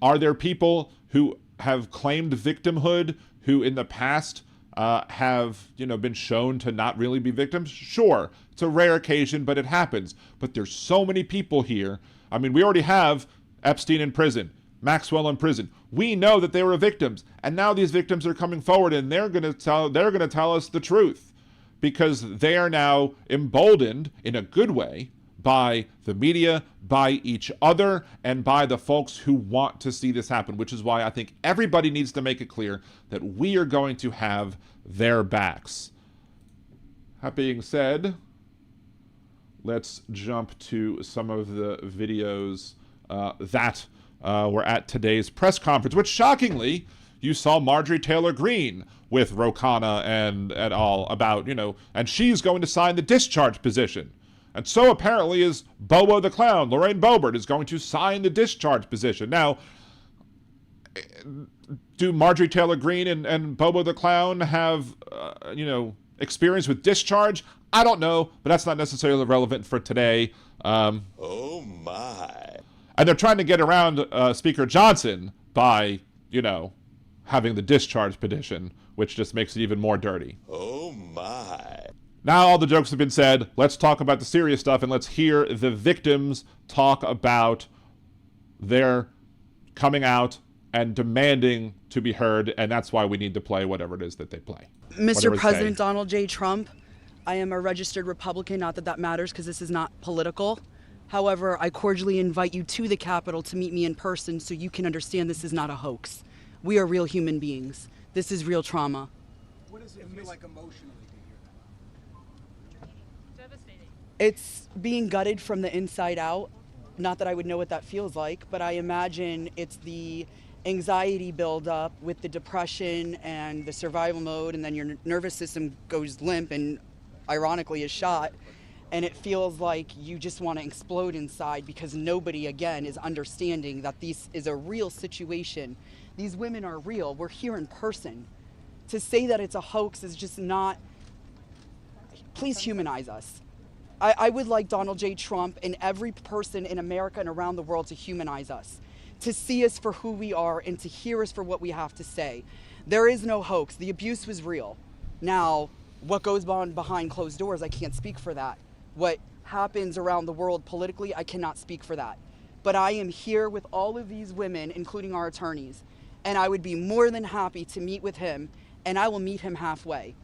are there people who have claimed victimhood who in the past have, been shown to not really be victims? Sure, it's a rare occasion, but it happens. But there's so many people here. I mean, we already have Epstein in prison, Maxwell in prison. We know that they were victims, and now these victims are coming forward, and they're going to tell us the truth, because they are now emboldened in a good way by the media, by each other, and by the folks who want to see this happen, which is why I think everybody needs to make it clear that we are going to have their backs. That being said, let's jump to some of the videos that were at today's press conference, which shockingly, you saw Marjorie Taylor Greene with Ro Khanna and all about, and she's going to sign the discharge position. And so apparently is Bobo the Clown. Lorraine Boebert is going to sign the discharge position. Now, do Marjorie Taylor Greene and Bobo the Clown have, experience with discharge? I don't know, but that's not necessarily relevant for today. Oh, my. And they're trying to get around Speaker Johnson by, having the discharge petition, which just makes it even more dirty. Oh my. Now all the jokes have been said. Let's talk about the serious stuff, and let's hear the victims talk about their coming out and demanding to be heard, and that's why we need to play whatever it is that they play. Mr. President Donald J. Trump, I am a registered Republican, not that that matters because this is not political. However, I cordially invite you to the Capitol to meet me in person so you can understand this is not a hoax. We are real human beings. This is real trauma. What does it feel like emotionally to hear that? Devastating. It's being gutted from the inside out. Not that I would know what that feels like, but I imagine it's the anxiety buildup with the depression and the survival mode, and then your nervous system goes limp and ironically is shot. And it feels like you just want to explode inside because nobody, again, is understanding that this is a real situation. These women are real. We're here in person. To say that it's a hoax is just not... Please humanize us. I would like Donald J. Trump and every person in America and around the world to humanize us, to see us for who we are and to hear us for what we have to say. There is no hoax. The abuse was real. Now, what goes on behind closed doors, I can't speak for that. What happens around the world politically, I cannot speak for that. But I am here with all of these women, including our attorneys, and I would be more than happy to meet with him, and I will meet him halfway.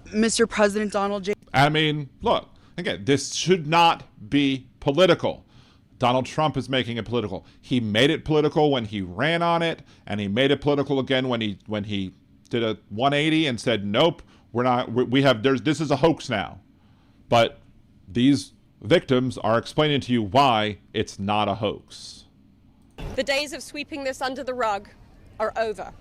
Mr. President Donald J. I mean, look, again, this should not be political. Donald Trump is making it political. He made it political when he ran on it, and he made it political again when he did a 180 and said, nope, this is a hoax now. But these victims are explaining to you why it's not a hoax. The days of sweeping this under the rug are over.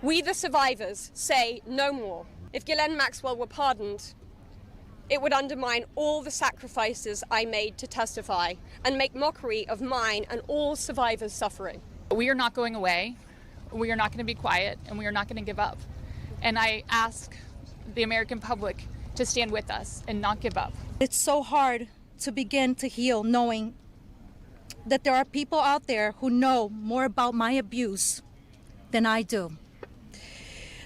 We, the survivors, say no more. If Ghislaine Maxwell were pardoned, it would undermine all the sacrifices I made to testify and make mockery of mine and all survivors' suffering. We are not going away. We are not going to be quiet, and we are not going to give up. And I ask the American public to stand with us and not give up. It's so hard to begin to heal knowing that there are people out there who know more about my abuse than I do.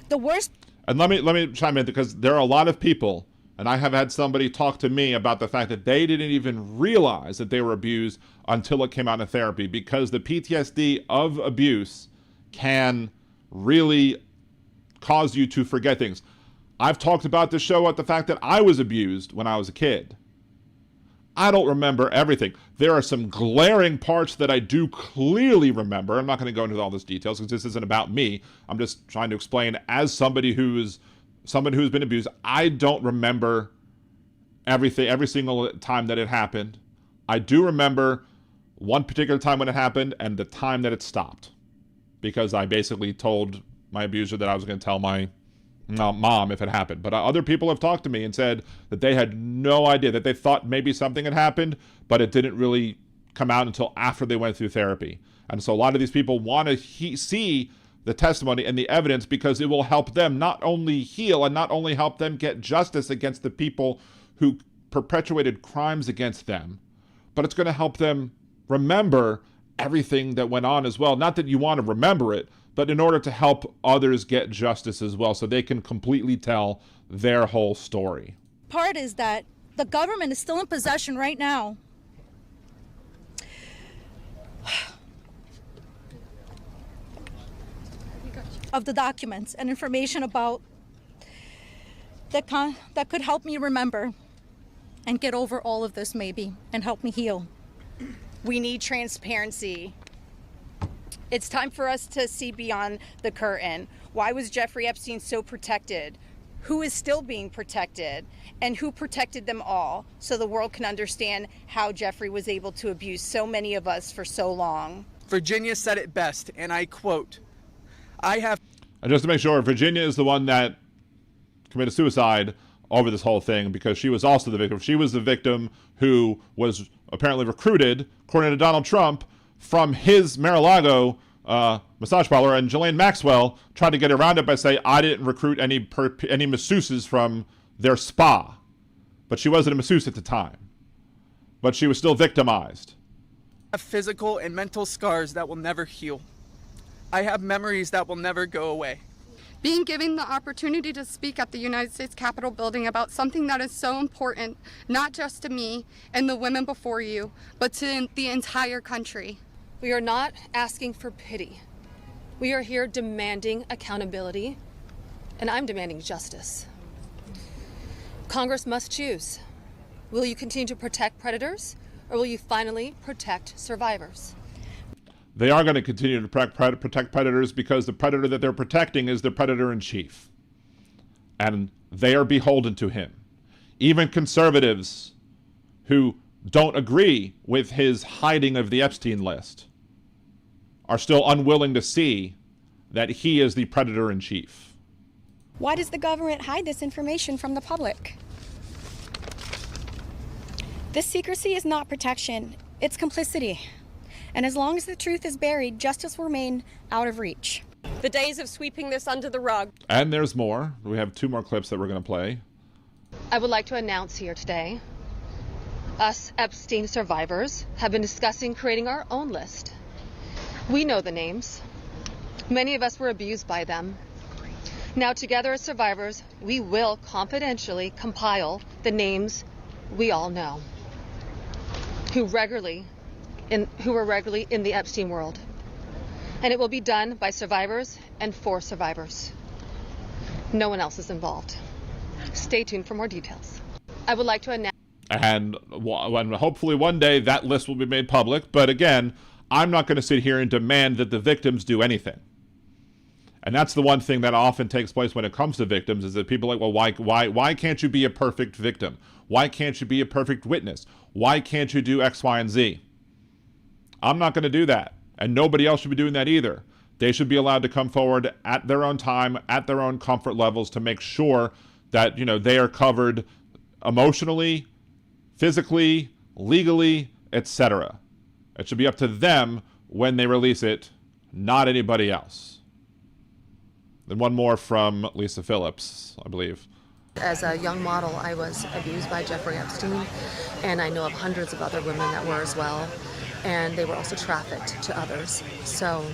The worst... And let me chime in, because there are a lot of people, and I have had somebody talk to me about the fact that they didn't even realize that they were abused until it came out in therapy, because the PTSD of abuse can really cause you to forget things. I've talked about this show about the fact that I was abused when I was a kid. I don't remember everything. There are some glaring parts that I do clearly remember. I'm not going to go into all these details because this isn't about me. I'm just trying to explain, as somebody who's been abused, I don't remember everything, every single time that it happened. I do remember one particular time when it happened and the time that it stopped, because I basically told my abuser that I was going to tell my mom if it happened. But other people have talked to me and said that they had no idea, that they thought maybe something had happened, but it didn't really come out until after they went through therapy. And so a lot of these people want to see the testimony and the evidence, because it will help them not only heal and not only help them get justice against the people who perpetuated crimes against them, but it's going to help them remember everything that went on as well. Not that you want to remember it, but in order to help others get justice as well, so they can completely tell their whole story. Part is that the government is still in possession right now of the documents and information about that could help me remember and get over all of this, maybe, and help me heal. We need transparency. It's time for us to see beyond the curtain. Why was Jeffrey Epstein so protected? Who is still being protected? And who protected them all, so the world can understand how Jeffrey was able to abuse so many of us for so long? Virginia said it best, and I quote, And just to make sure, Virginia is the one that committed suicide over this whole thing, because she was also the victim. She was the victim who was apparently recruited, according to Donald Trump, from his Mar-a-Lago massage parlor, and Ghislaine Maxwell tried to get around it by saying, I didn't recruit any masseuses from their spa. But she wasn't a masseuse at the time. But she was still victimized. I have physical and mental scars that will never heal. I have memories that will never go away. Being given the opportunity to speak at the United States Capitol building about something that is so important, not just to me and the women before you, but to the entire country. We are not asking for pity. We are here demanding accountability, and I'm demanding justice. Congress must choose. Will you continue to protect predators, or will you finally protect survivors? They are going to continue to protect predators because the predator that they're protecting is the predator in chief. And they are beholden to him. Even conservatives who don't agree with his hiding of the Epstein list are still unwilling to see that he is the predator in chief. Why does the government hide this information from the public? This secrecy is not protection, it's complicity. And as long as the truth is buried, justice will remain out of reach. The days of sweeping this under the rug. And there's more. We have 2 more clips that we're going to play. I would like to announce here today, us Epstein survivors have been discussing creating our own list. We know the names. Many of us were abused by them. Now together as survivors, we will confidentially compile the names we all know, who were regularly in the Epstein world. And it will be done by survivors and for survivors. No one else is involved. Stay tuned for more details. I would like to announce... And hopefully one day that list will be made public. But again, I'm not going to sit here and demand that the victims do anything. And that's the one thing that often takes place when it comes to victims, is that people are like, well, why can't you be a perfect victim? Why can't you be a perfect witness? Why can't you do X, Y, and Z? I'm not going to do that. And nobody else should be doing that either. They should be allowed to come forward at their own time, at their own comfort levels, to make sure that, they are covered emotionally, physically, legally, etc. It should be up to them when they release it, not anybody else. Then one more from Lisa Phillips, I believe. As a young model, I was abused by Jeffrey Epstein, and I know of hundreds of other women that were as well, and they were also trafficked to others. So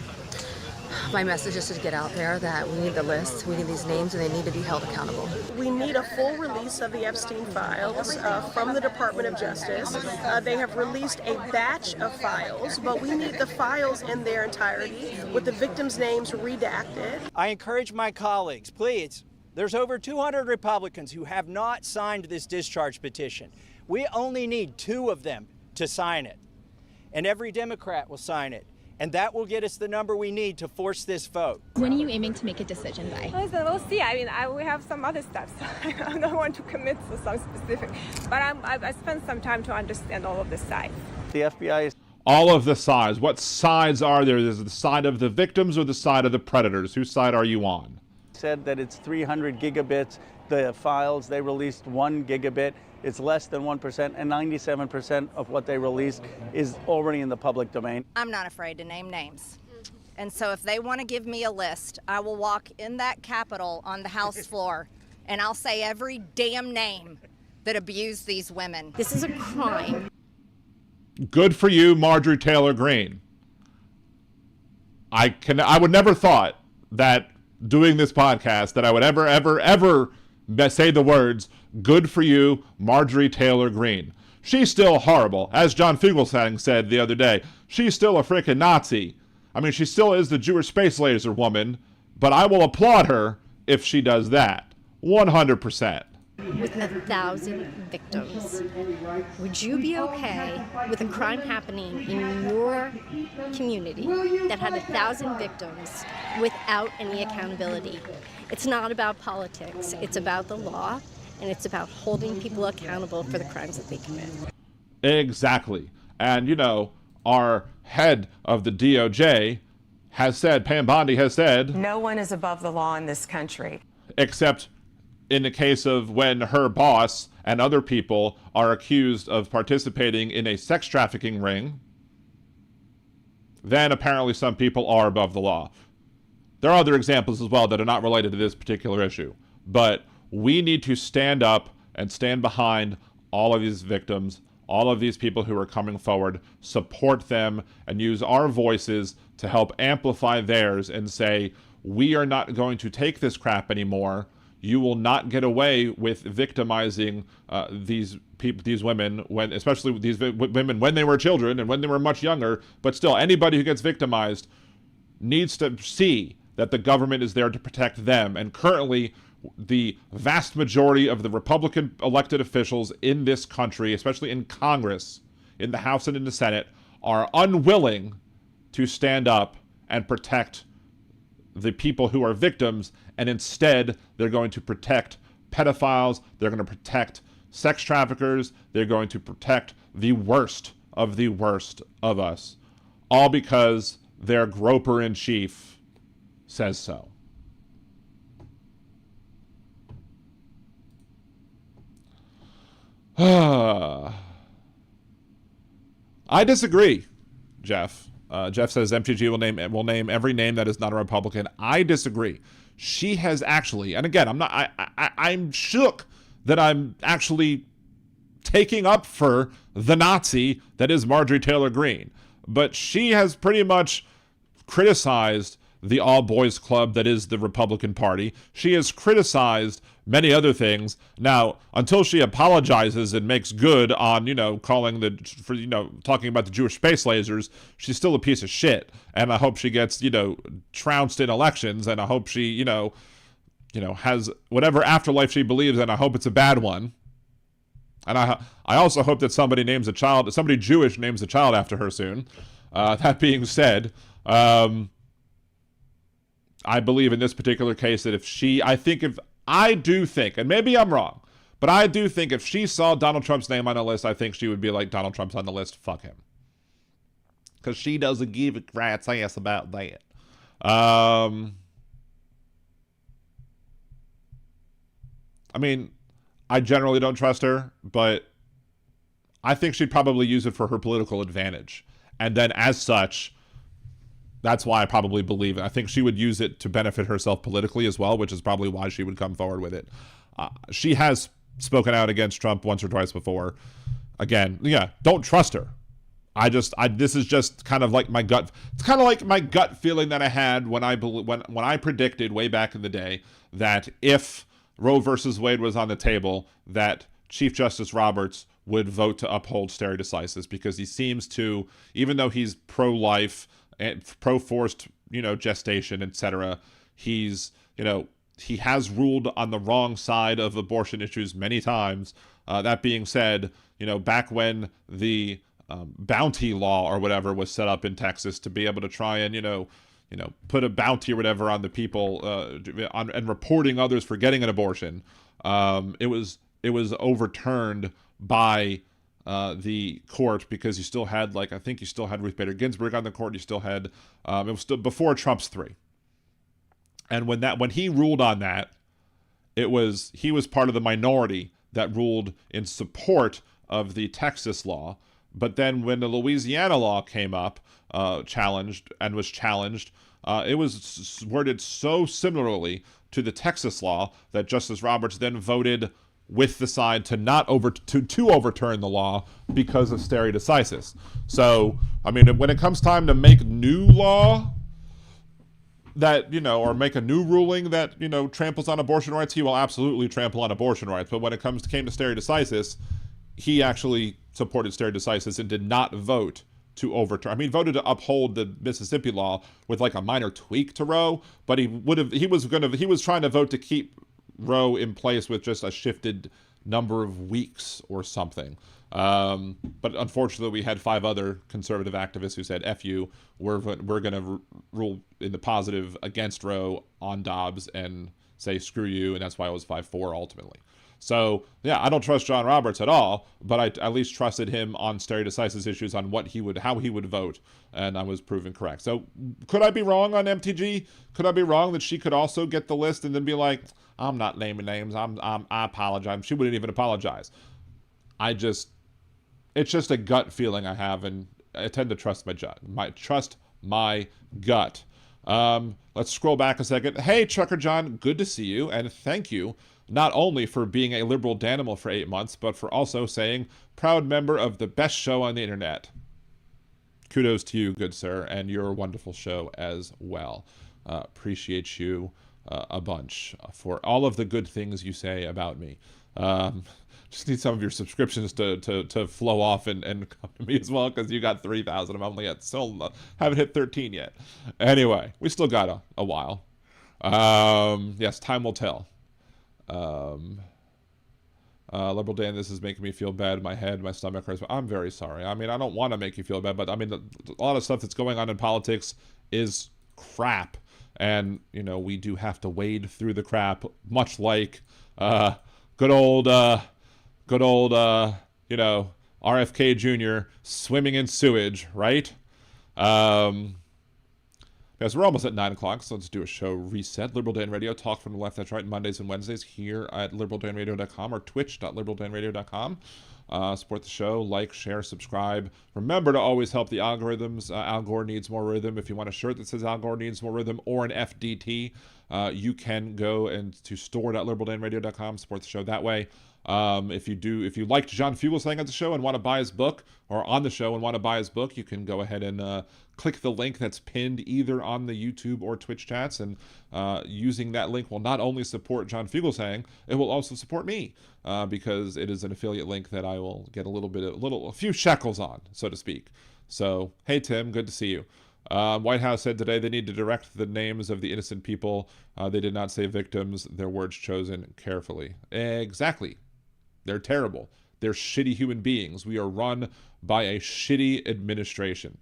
my message is to get out there that we need the list, we need these names, and they need to be held accountable. We need a full release of the Epstein Files from the Department of Justice. They have released a batch of files, but we need the files in their entirety with the victims' names redacted. I encourage my colleagues, please, there's over 200 Republicans who have not signed this discharge petition. We only need 2 of them to sign it, and every Democrat will sign it. And that will get us the number we need to force this vote. When are you aiming to make a decision by? We'll see. I mean, we have some other steps. I don't want to commit to some specific, but I spent some time to understand all of the sides. The FBI is... All of the sides. What sides are there? Is it the side of the victims or the side of the predators? Whose side are you on? Said that it's 300 gigabits. The files, they released 1 gigabit. It's less than 1%, and 97% of what they released is already in the public domain. I'm not afraid to name names. And so if they want to give me a list, I will walk in that Capitol on the House floor, and I'll say every damn name that abused these women. This is a crime. Good for you, Marjorie Taylor Greene. I would never thought that doing this podcast that I would ever say the words, good for you, Marjorie Taylor Greene. She's still horrible. As John Fugelsang said the other day, she's still a freaking Nazi. I mean, she still is the Jewish space laser woman, but I will applaud her if she does that. 100%. With 1,000 victims, would you be okay with a crime happening in your community that had 1,000 victims without any accountability? It's not about politics. It's about the law, and it's about holding people accountable for the crimes that they commit. Exactly. And, our head of the DOJ has said, Pam Bondi has said, no one is above the law in this country. Except in the case of when her boss and other people are accused of participating in a sex trafficking ring, then apparently some people are above the law. There are other examples as well that are not related to this particular issue. But we need to stand up and stand behind all of these victims, all of these people who are coming forward, support them, and use our voices to help amplify theirs and say, we are not going to take this crap anymore. You will not get away with victimizing these people, these women, when, especially these women when they were children and when they were much younger. But still, anybody who gets victimized needs to see that the government is there to protect them. And currently, the vast majority of the Republican elected officials in this country, especially in Congress, in the House and in the Senate, are unwilling to stand up and protect the people who are victims, and instead they're going to protect pedophiles, they're going to protect sex traffickers, they're going to protect the worst of us, all because their groper-in-chief says so. I disagree, Jeff. Jeff says EmptyGee will name every name that is not a Republican. I disagree. She has actually, and again, I'm shook that I'm actually taking up for the Nazi that is Marjorie Taylor Greene. But she has pretty much criticized the all-boys club that is the Republican Party. She has criticized many other things. Now, until she apologizes and makes good on, talking about the Jewish space lasers, she's still a piece of shit. And I hope she gets, trounced in elections, and I hope she, has whatever afterlife she believes in. I hope it's a bad one. And I also hope that somebody Jewish names a child after her soon. That being said, I believe in this particular case that I do think, and maybe I'm wrong, but I do think if she saw Donald Trump's name on a list, I think she would be like, Donald Trump's on the list, fuck him. Because she doesn't give a rat's ass about that. I generally don't trust her, but I think she'd probably use it for her political advantage. And then as such, that's why I probably believe it. I think she would use it to benefit herself politically as well, which is probably why she would come forward with it. She has spoken out against Trump once or twice before. Again, don't trust her. This is just kind of like my gut. It's kind of like my gut feeling that I had when I predicted way back in the day that if Roe versus Wade was on the table, that Chief Justice Roberts would vote to uphold stare decisis, because he seems to, even though he's pro-life and pro-forced, gestation, etc., he has ruled on the wrong side of abortion issues many times. That being said, back when the bounty law or whatever was set up in Texas to be able to try and, put a bounty or whatever on the people and reporting others for getting an abortion, it was overturned by the court, because you still had, I think you still had Ruth Bader Ginsburg on the court. You still had, it was still before Trump's 3. And when he ruled on that, he was part of the minority that ruled in support of the Texas law. But then when the Louisiana law came up, was challenged, it was worded so similarly to the Texas law that Justice Roberts then voted with the side to to overturn the law because of stare decisis. So, when it comes time to make new law that, or make a new ruling that, tramples on abortion rights, he will absolutely trample on abortion rights. But when it came to stare decisis, he actually supported stare decisis and did not vote to overturn. He voted to uphold the Mississippi law with a minor tweak to Roe, but he was trying to vote to keep Roe in place with just a shifted number of weeks or something. But unfortunately, we had 5 other conservative activists who said, F you, we're going to rule in the positive against Roe on Dobbs and say screw you, and that's why it was 5-4 ultimately. So, yeah, I don't trust John Roberts at all, but I at least trusted him on stare decisis issues on how he would vote, and I was proven correct. So, could I be wrong on EmptyGee? Could I be wrong that she could also get the list and then be like, I'm not naming names, I apologize. She wouldn't even apologize. It's just a gut feeling I have, and I tend to trust my gut. Let's scroll back a second. Hey, Trucker John, good to see you, and thank you not only for being a liberal Danimal for 8 months, but for also saying, proud member of the best show on the internet. Kudos to you, good sir, and your wonderful show as well. Appreciate you a bunch for all of the good things you say about me. Just need some of your subscriptions to flow off and come to me as well, because you got 3,000. I'm only at still haven't hit 13 yet. Anyway, we still got a while. Yes, time will tell. Liberal Dan, this is making me feel bad. My head, my stomach hurts. I'm very sorry. I mean, I don't want to make you feel bad, but I mean, a lot of stuff that's going on in politics is crap. And, you know, we do have to wade through the crap, much like good old, you know, RFK Jr. swimming in sewage, right? Guys, we're almost at 9 o'clock, so let's do a show reset. Liberal Dan Radio, talk from the left, that's right, Mondays and Wednesdays here at liberaldanradio.com or twitch.liberaldanradio.com. Support the show, like, share, subscribe. Remember to always help the algorithms. Al Gore needs more rhythm. If you want a shirt that says Al Gore needs more rhythm or an FDT, you can go and to store.liberaldanradio.com, support the show that way. If you liked John Fugelsang at the show and want to buy his book, or on the show and want to buy his book, you can go ahead and click the link that's pinned either on the YouTube or Twitch chats, and using that link will not only support John Fugelsang, it will also support me, because it is an affiliate link that I will get a few shekels on, so to speak. So, hey Tim, good to see you. White House said today they need to direct the names of the innocent people. They did not say victims, their words chosen carefully. Exactly. They're terrible. They're shitty human beings. We are run by a shitty administration.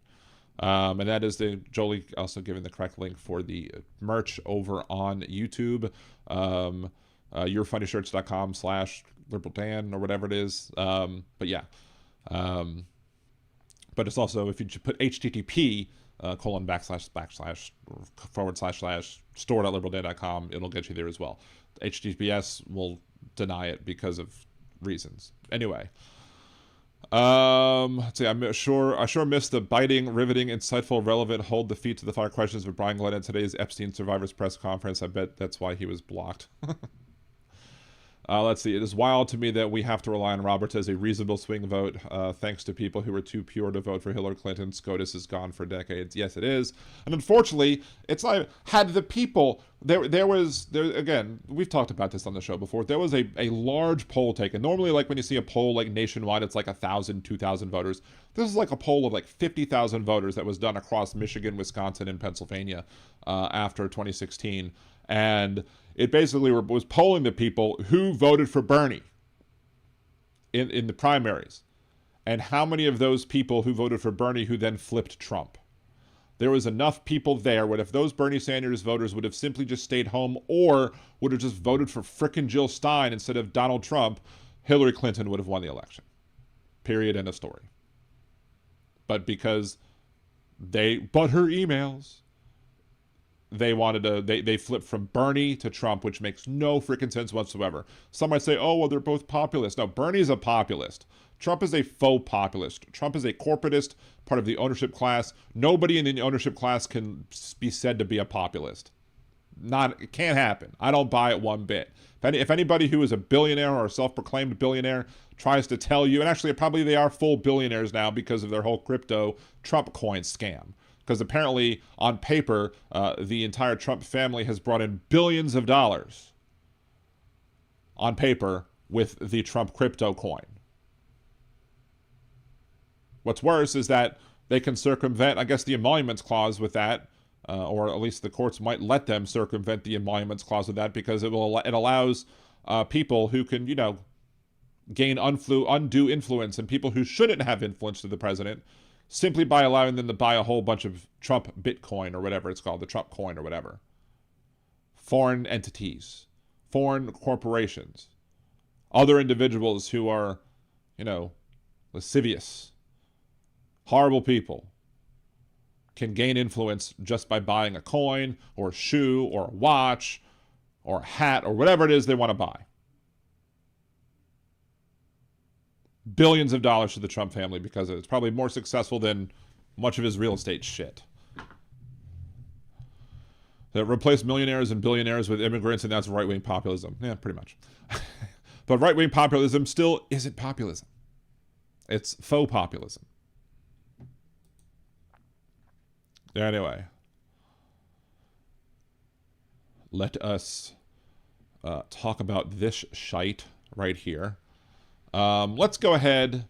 And that is Jolie also giving the correct link for the merch over on YouTube. YourFunnyShirts.com/LiberalDan or whatever it is. But yeah. But it's also, if you put HTTP //store.liberaldan.com, it'll get you there as well. HTTPS will deny it because of reasons. Anyway, let's see. I sure missed the biting, riveting, insightful, relevant, hold the feet to the fire questions with Brian Glenn at today's Epstein Survivors press conference. I bet that's why he was blocked. Let's see. It is wild to me that we have to rely on Roberts as a reasonable swing vote, thanks to people who were too pure to vote for Hillary Clinton. SCOTUS is gone for decades. Yes, it is. And unfortunately, it's like, had the people, there again, we've talked about this on the show before, there was a large poll taken. Normally, like when you see a poll like nationwide, it's like 1,000, 2,000 voters. This is like a poll of like 50,000 voters that was done across Michigan, Wisconsin, and Pennsylvania after 2016. And it basically was polling the people who voted for Bernie in the primaries, and how many of those people who voted for Bernie who then flipped Trump. There was enough people there where if those Bernie Sanders voters would have simply just stayed home or would have just voted for frickin' Jill Stein instead of Donald Trump, Hillary Clinton would have won the election. Period. End of story. But because her emails, they wanted to, they flipped from Bernie to Trump, which makes no freaking sense whatsoever. Some might say, oh, well, they're both populist. No, Bernie's a populist. Trump is a faux populist. Trump is a corporatist, part of the ownership class. Nobody in the ownership class can be said to be a populist. It can't happen. I don't buy it one bit. If anybody who is a billionaire or a self-proclaimed billionaire tries to tell you, and actually probably they are full billionaires now because of their whole crypto Trump coin scam. Because apparently, on paper, the entire Trump family has brought in billions of dollars on paper with the Trump crypto coin. What's worse is that they can circumvent, I guess, the emoluments clause with that, or at least the courts might let them circumvent the emoluments clause with that, because it allows people who can, gain undue influence, and people who shouldn't have influence to the president, simply by allowing them to buy a whole bunch of Trump Bitcoin or whatever it's called, the Trump coin or whatever. Foreign entities, foreign corporations, other individuals who are, lascivious, horrible people, can gain influence just by buying a coin or a shoe or a watch or a hat or whatever it is they want to buy. Billions of dollars to the Trump family because it's probably more successful than much of his real estate shit. That replace millionaires and billionaires with immigrants, and that's right-wing populism. Yeah, pretty much. But right-wing populism still isn't populism. It's faux populism. Anyway. Let us talk about this shite right here. Let's go ahead.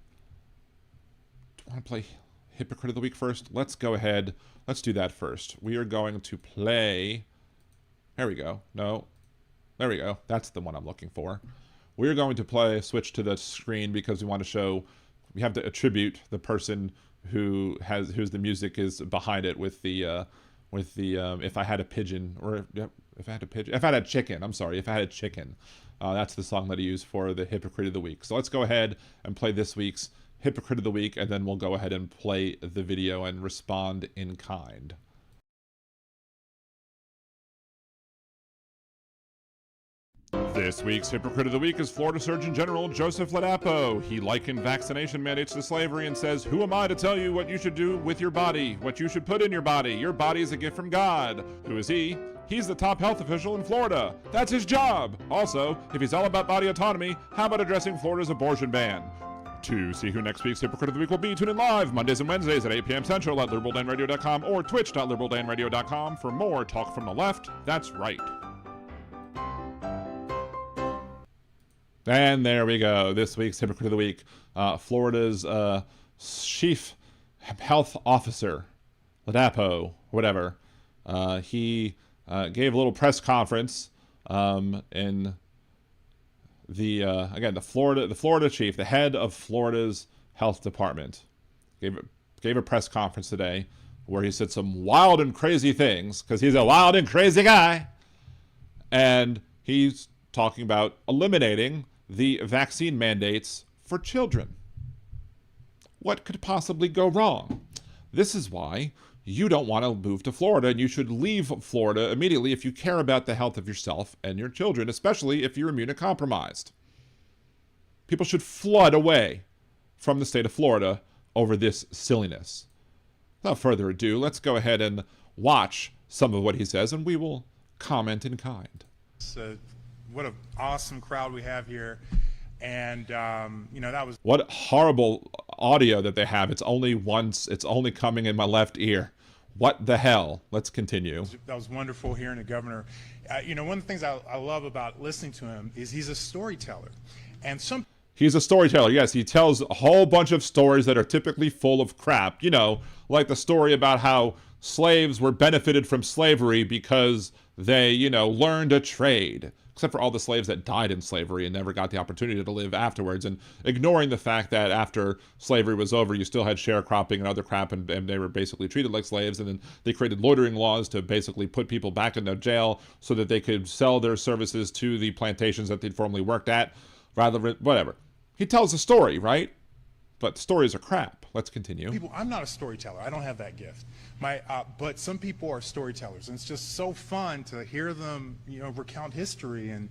Do I want to play Hypocrite of the Week first? Let's go ahead. Let's do that first. We are going to play... There we go. No. There we go. That's the one I'm looking for. We're going to switch to the screen because we want to show... We have to attribute the person whose the music is behind it with the if I had a pigeon, or if I had a pigeon, if I had a chicken, I'm sorry, if I had a chicken. That's the song that I used for the Hypocrite of the Week. So let's go ahead and play this week's Hypocrite of the Week, and then we'll go ahead and play the video and respond in kind. This week's Hypocrite of the Week is Florida Surgeon General Joseph Ladapo. He likened vaccination mandates to slavery and says, "Who am I to tell you what you should do with your body, what you should put in your body? Your body is a gift from God." Who is he? He's the top health official in Florida. That's his job. Also, if he's all about body autonomy, how about addressing Florida's abortion ban? To see who next week's Hypocrite of the Week will be, tune in live Mondays and Wednesdays at 8 p.m. Central at liberaldanradio.com or twitch.liberaldanradio.com for more talk from the left. That's right. And there we go. This week's Hypocrite of the Week. Florida's chief health officer, Ladapo, whatever. He gave a little press conference in the Florida chief, the head of Florida's health department, gave a press conference today where he said some wild and crazy things, because he's a wild and crazy guy. And he's talking about eliminating the vaccine mandates for children. What could possibly go wrong? This is why you don't want to move to Florida, and you should leave Florida immediately if you care about the health of yourself and your children, especially if you're immunocompromised. People should flood away from the state of Florida over this silliness. Without further ado, let's go ahead and watch some of what he says, and we will comment in kind. So, what an awesome crowd we have here. And, that was... What horrible audio that they have. It's only coming in my left ear. What the hell? Let's continue. That was wonderful hearing the governor. One of the things I love about listening to him is he's a storyteller. And He's a storyteller, yes. He tells a whole bunch of stories that are typically full of crap. Like the story about how slaves were benefited from slavery because they, learned a trade. Except for all the slaves that died in slavery and never got the opportunity to live afterwards, and ignoring the fact that after slavery was over, you still had sharecropping and other crap, and they were basically treated like slaves, and then they created loitering laws to basically put people back into jail so that they could sell their services to the plantations that they'd formerly worked at, whatever. He tells a story, right? But stories are crap. Let's continue. I'm not a storyteller. I don't have that gift. But some people are storytellers, and it's just so fun to hear them, recount history and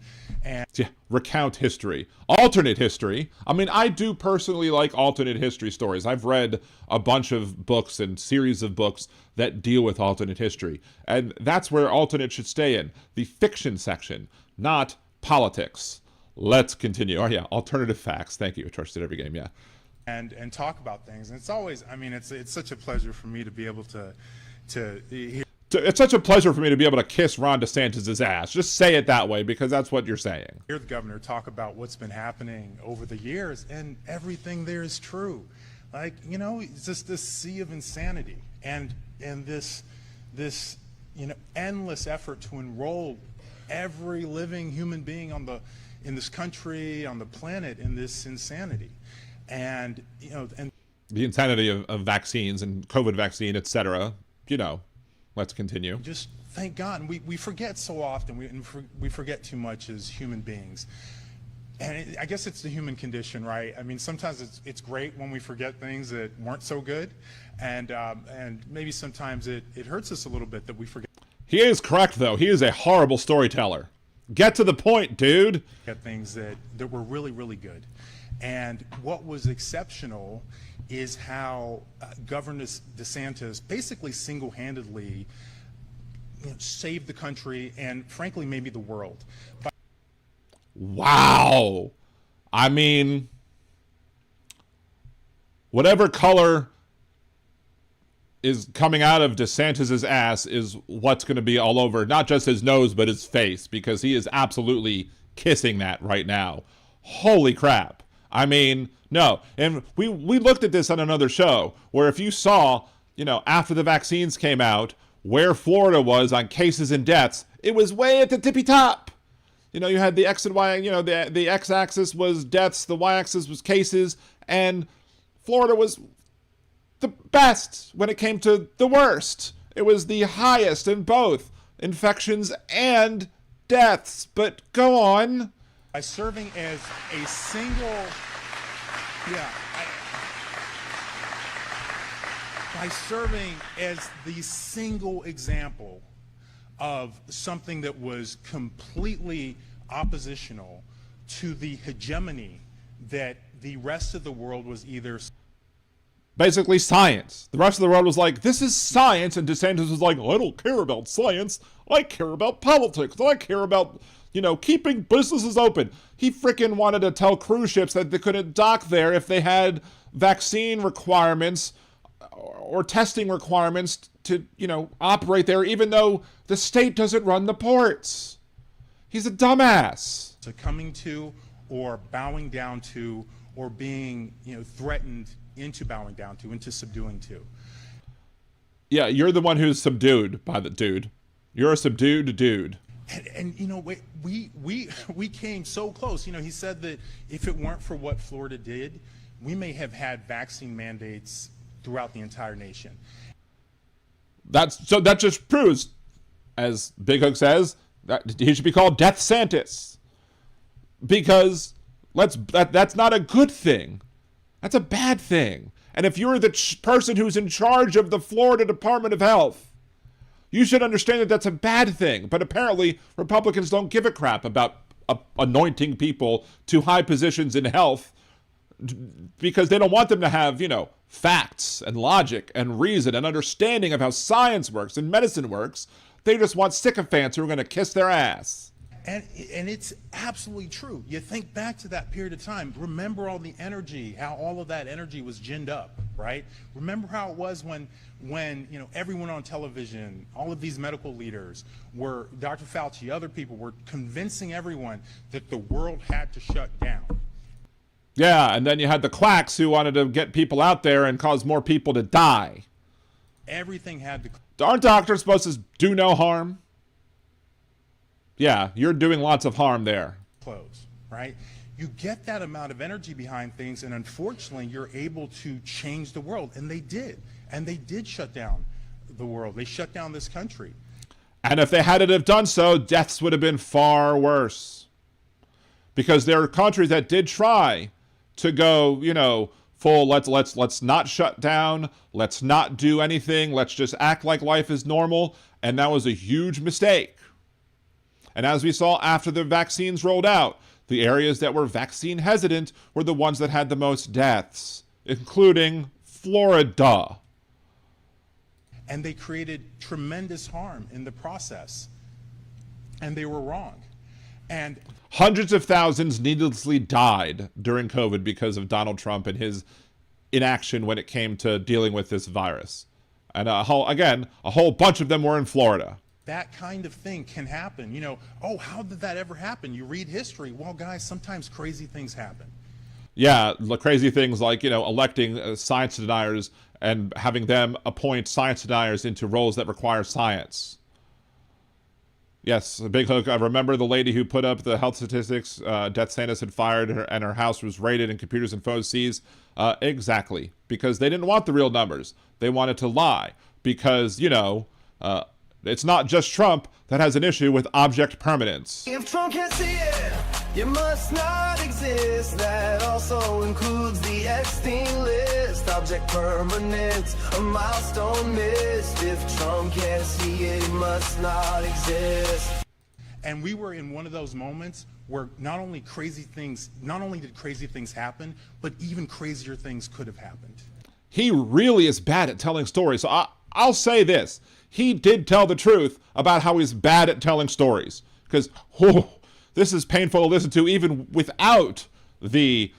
yeah, recount history, alternate history. I mean, I do personally like alternate history stories. I've read a bunch of books and series of books that deal with alternate history, and that's where alternate should stay in the fiction section, not politics. Let's continue. Oh yeah, alternative facts. Thank you. I trusted every game. Yeah. And talk about things. And it's always, it's such a pleasure for me to be able to hear. It's such a pleasure for me to be able to kiss Ron DeSantis' ass. Just say it that way, because that's what you're saying. Hear the governor talk about what's been happening over the years, and everything there is true. It's just this sea of insanity and this endless effort to enroll every living human being in this country, on the planet, in this insanity. And the insanity of vaccines and COVID vaccine, etc. Let's continue. Just thank God. And we forget so often. We forget too much as human beings. And I guess it's the human condition, right? Sometimes it's great when we forget things that weren't so good, and maybe sometimes it hurts us a little bit that we forget. He is correct, though. He is a horrible storyteller. Get to the point, dude. Forget things that were really, really good. And what was exceptional is how Governor DeSantis basically single-handedly save the country and, frankly, maybe the world. Wow. I mean, whatever color is coming out of DeSantis's ass is what's going to be all over, not just his nose, but his face, because he is absolutely kissing that right now. Holy crap. I mean, no. And we looked at this on another show, where if you saw, after the vaccines came out, where Florida was on cases and deaths, it was way at the tippy top. You had the X and Y, the X-axis was deaths, the Y-axis was cases, and Florida was the best when it came to the worst. It was the highest in both infections and deaths. But go on. By serving as a single, by serving as the single example of something that was completely oppositional to the hegemony that the rest of the world was either... Basically science. The rest of the world was like, this is science, and DeSantis was like, I don't care about science. I care about politics. I care about, keeping businesses open. He freaking wanted to tell cruise ships that they couldn't dock there if they had vaccine requirements or testing requirements to, operate there, even though the state doesn't run the ports. He's a dumbass. Succumbing to or bowing down to or being, threatened into bowing down to, into subduing to. Yeah, you're the one who's subdued by the dude. You're a subdued dude. And we came so close. He said that if it weren't for what Florida did, we may have had vaccine mandates throughout the entire nation. That just proves, as Big Hook says, that he should be called Death Santis. Because that's not a good thing. That's a bad thing. And if you're the person who's in charge of the Florida Department of Health, you should understand that that's a bad thing. But apparently, Republicans don't give a crap about anointing people to high positions in health because they don't want them to have, facts and logic and reason and understanding of how science works and medicine works. They just want sycophants who are going to kiss their ass. And it's absolutely true. You think back to that period of time, remember all the energy, how all of that energy was ginned up, right? Remember how it was when everyone on television, all of these medical leaders were, Dr. Fauci, other people were convincing everyone that the world had to shut down. Yeah, and then you had the quacks who wanted to get people out there and cause more people to die. Everything had to... Aren't doctors supposed to do no harm? Yeah, you're doing lots of harm there. Close, right? You get that amount of energy behind things, and unfortunately, you're able to change the world. And they did. And they did shut down the world. They shut down this country. And if they hadn't have done so, deaths would have been far worse. Because there are countries that did try to go, full, let's not shut down, let's not do anything, let's just act like life is normal. And that was a huge mistake. And as we saw after the vaccines rolled out, the areas that were vaccine hesitant were the ones that had the most deaths, including Florida. And they created tremendous harm in the process. And they were wrong. And hundreds of thousands needlessly died during COVID because of Donald Trump and his inaction when it came to dealing with this virus. And a whole bunch of them were in Florida. That kind of thing can happen. How did that ever happen? You read history. Well, guys, sometimes crazy things happen. Yeah, the crazy things like, electing science deniers and having them appoint science deniers into roles that require science. Yes, a Big Hook. I remember the lady who put up the health statistics. Death Santis had fired her, and her house was raided and computers and phones seized. Exactly, because they didn't want the real numbers. They wanted to lie because, it's not just Trump that has an issue with object permanence. If Trump can't see it, you must not exist. That also includes the Epstein list. Object permanence, a milestone missed. If Trump can't see it, he must not exist. And we were in one of those moments where not only did crazy things happen, but even crazier things could have happened. He really is bad at telling stories. So I'll say this. He did tell the truth about how he's bad at telling stories. Because, this is painful to listen to even without the,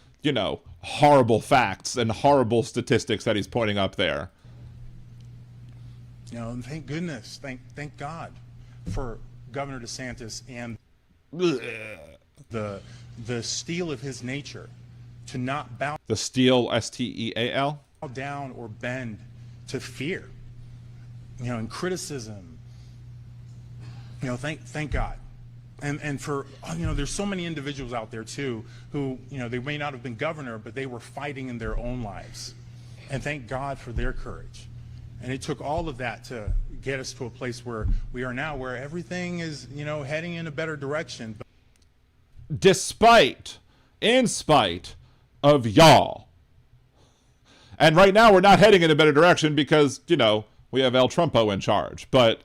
horrible facts and horrible statistics that he's pointing up there. And thank goodness, thank God for Governor DeSantis and the steel of his nature to not bow. The steel, S-T-E-A-L? Down or bend to fear, and criticism. Thank God. And for, there's so many individuals out there too who, they may not have been governor, but they were fighting in their own lives. And thank God for their courage. And it took all of that to get us to a place where we are now, where everything is, heading in a better direction. In spite of y'all. And right now we're not heading in a better direction because, we have El Trumpo in charge. But,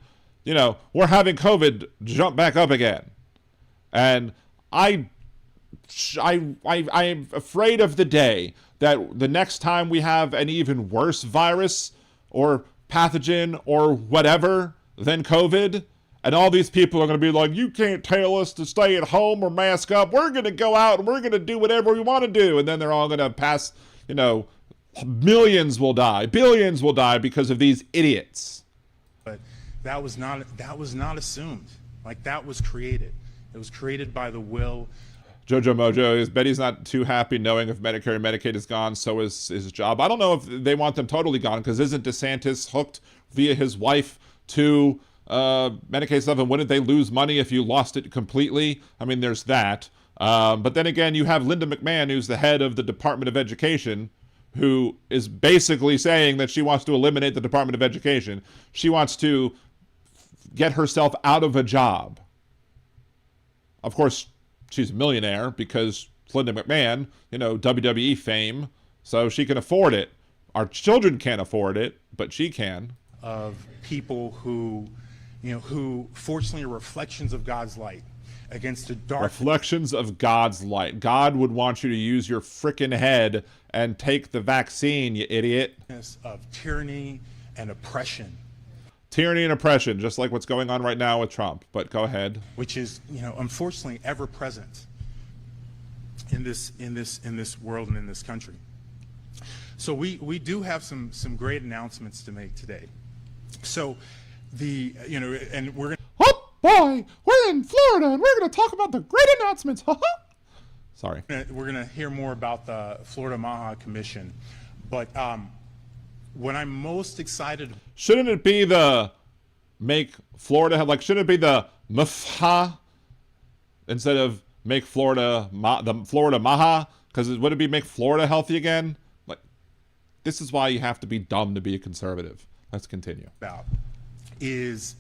we're having COVID jump back up again. And I'm afraid of the day that the next time we have an even worse virus or pathogen or whatever than COVID, and all these people are going to be like, you can't tell us to stay at home or mask up. We're going to go out and we're going to do whatever we want to do. And then they're all going to pass, millions will die, billions will die because of these idiots. But that was not assumed. Like, that was created. It was created by the will. Jojo Mojo is Betty's not too happy knowing if Medicare and Medicaid is gone, so is his job. I don't know if they want them totally gone, because isn't DeSantis hooked via his wife to Medicaid stuff, and wouldn't they lose money if you lost it completely? I mean, there's that. But then again, you have Linda McMahon, who's the head of the Department of Education, who is basically saying that she wants to eliminate the Department of Education. She wants to get herself out of a job. Of course, she's a millionaire because Linda McMahon, WWE fame, so she can afford it. Our children can't afford it, but she can. Of people who, who fortunately are reflections of God's light against the dark. Reflections of God's light. God would want you to use your frickin' head and take the vaccine, you idiot. Of tyranny and oppression. Tyranny and oppression, just like what's going on right now with Trump. But go ahead. Which is, unfortunately ever present in this world and in this country. So we do have some great announcements to make today. So and we're gonna. Oh boy, we're in Florida and we're going to talk about the great announcements. Sorry. We're going to hear more about the Florida Maha Commission, but what I'm most excited. Shouldn't it be the make Florida shouldn't it be the MFHA instead of make Florida the Florida Maha? Because would it be make Florida healthy again? This is why you have to be dumb to be a conservative. Let's continue. About is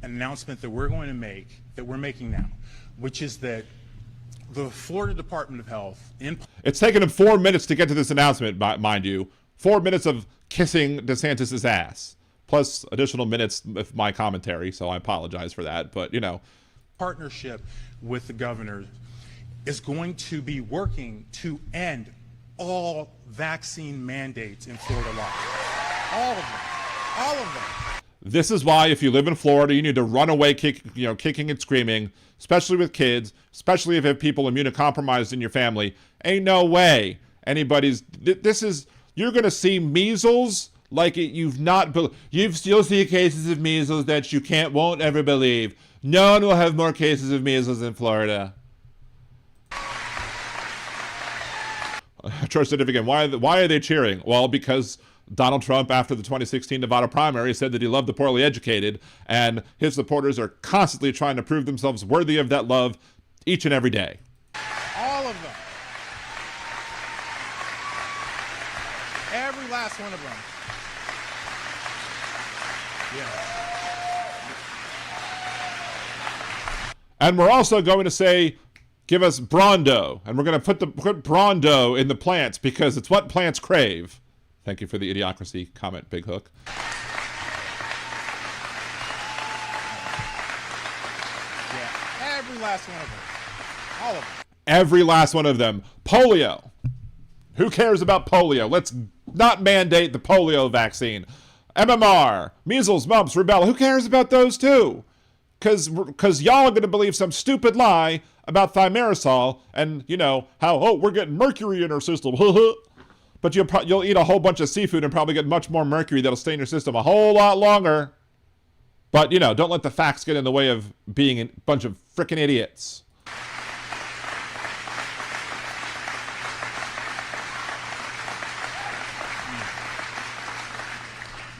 an announcement that we're going to make, that we're making now, which is that the Florida Department of Health It's taken him 4 minutes to get to this announcement, mind you. 4 minutes of kissing DeSantis' ass, plus additional minutes of my commentary, so I apologize for that. But, partnership with the governor is going to be working to end all vaccine mandates in Florida law. All of them. All of them. This is why, if you live in Florida, you need to run away kicking and screaming, especially with kids, especially if you have people immunocompromised in your family. Ain't no way anybody's... You're going to see measles like you've not... You'll see cases of measles that you won't ever believe. No one will have more cases of measles in Florida. Troy said it again. Why are they cheering? Well, because Donald Trump, after the 2016 Nevada primary, said that he loved the poorly educated, and his supporters are constantly trying to prove themselves worthy of that love each and every day. All of them. Every last one of them. Yeah. And we're also going to say, give us Brawndo, and we're going to put Brawndo in the plants because it's what plants crave. Thank you for the idiocracy comment, Big Hook. Yeah, every last one of them. All of them. Every last one of them. Polio. Who cares about polio? Let's not mandate the polio vaccine. MMR, measles, mumps, rubella. Who cares about those too? Because y'all are going to believe some stupid lie about thimerosal and, you know, how, oh, we're getting mercury in our system. But you'll eat a whole bunch of seafood and probably get much more mercury that'll stay in your system a whole lot longer. But, you know, don't let the facts get in the way of being a bunch of frickin' idiots.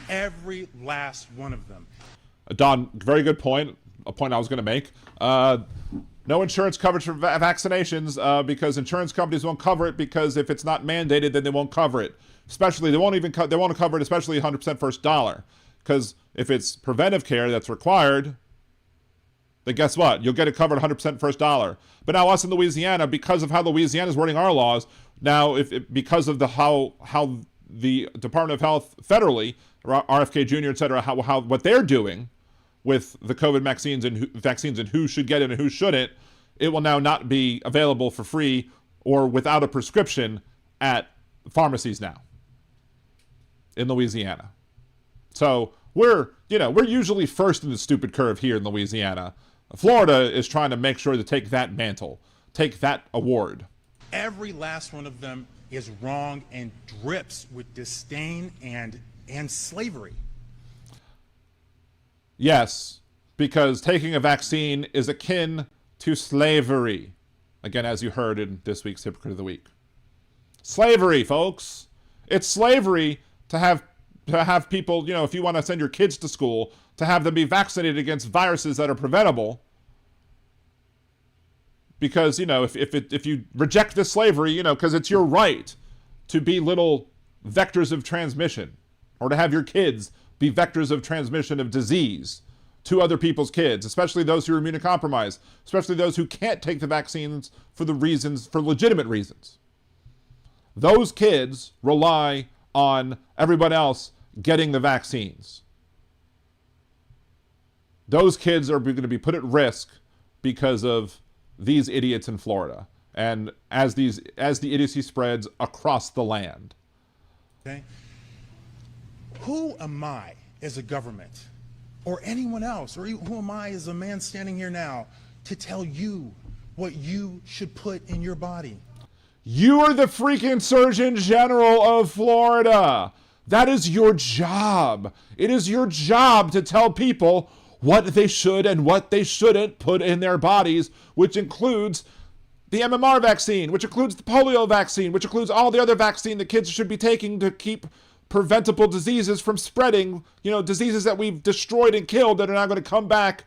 Every last one of them. Don, very good point. A point I was going to make. No insurance coverage for vaccinations because insurance companies won't cover it because if it's not mandated, then they won't cover it. Especially, they won't cover it, especially 100% first dollar. Because if it's preventive care that's required, then guess what? You'll get it covered 100% first dollar. But now us in Louisiana, because of how Louisiana is wording our laws, now because of how the Department of Health federally, RFK Jr., et cetera, what they're doing with the COVID vaccines and who should get it and who shouldn't, it will now not be available for free or without a prescription at pharmacies now in Louisiana. So we're usually first in the stupid curve here in Louisiana. Florida is trying to make sure to take that mantle, take that award. Every last one of them is wrong and drips with disdain and slavery. Yes, because taking a vaccine is akin to slavery. Again, as you heard in this week's Hypocrite of the Week. Slavery, folks. It's slavery to have people, you know, if you want to send your kids to school, to have them be vaccinated against viruses that are preventable. Because, you know, if you reject this slavery, you know, because it's your right to be little vectors of transmission, or to have your kids be vectors of transmission of disease to other people's kids, especially those who are immunocompromised, especially those who can't take the vaccines for legitimate reasons. Those kids rely on everybody else getting the vaccines. Those kids are going to be put at risk because of these idiots in Florida, and as the idiocy spreads across the land. Okay. Who am I as a government, or anyone else, or who am I as a man standing here now to tell you what you should put in your body? You are the freaking Surgeon General of Florida. That is your job. It is your job to tell people what they should and what they shouldn't put in their bodies, which includes the MMR vaccine, which includes the polio vaccine, which includes all the other vaccine that kids should be taking to keep preventable diseases from spreading, you know, diseases that we've destroyed and killed that are now going to come back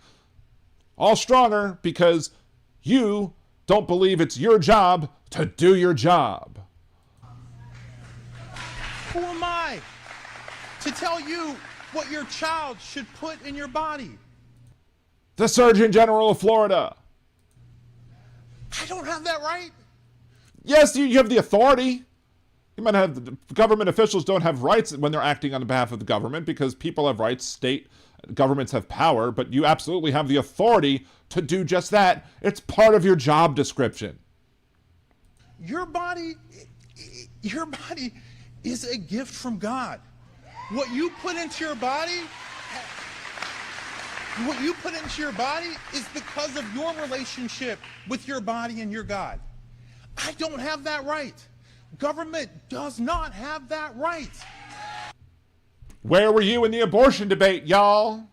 all stronger because you don't believe it's your job to do your job. Who am I to tell you what your child should put in your body? The Surgeon General of Florida. I don't have that right. Yes, you have the authority. You might have the government officials don't have rights when they're acting on behalf of the government because people have rights, state governments have power, but you absolutely have the authority to do just that. It's part of your job description. Your body is a gift from God. What you put into your body is because of your relationship with your body and your God. I don't have that right. Government does not have that right. Where were you in the abortion debate, y'all?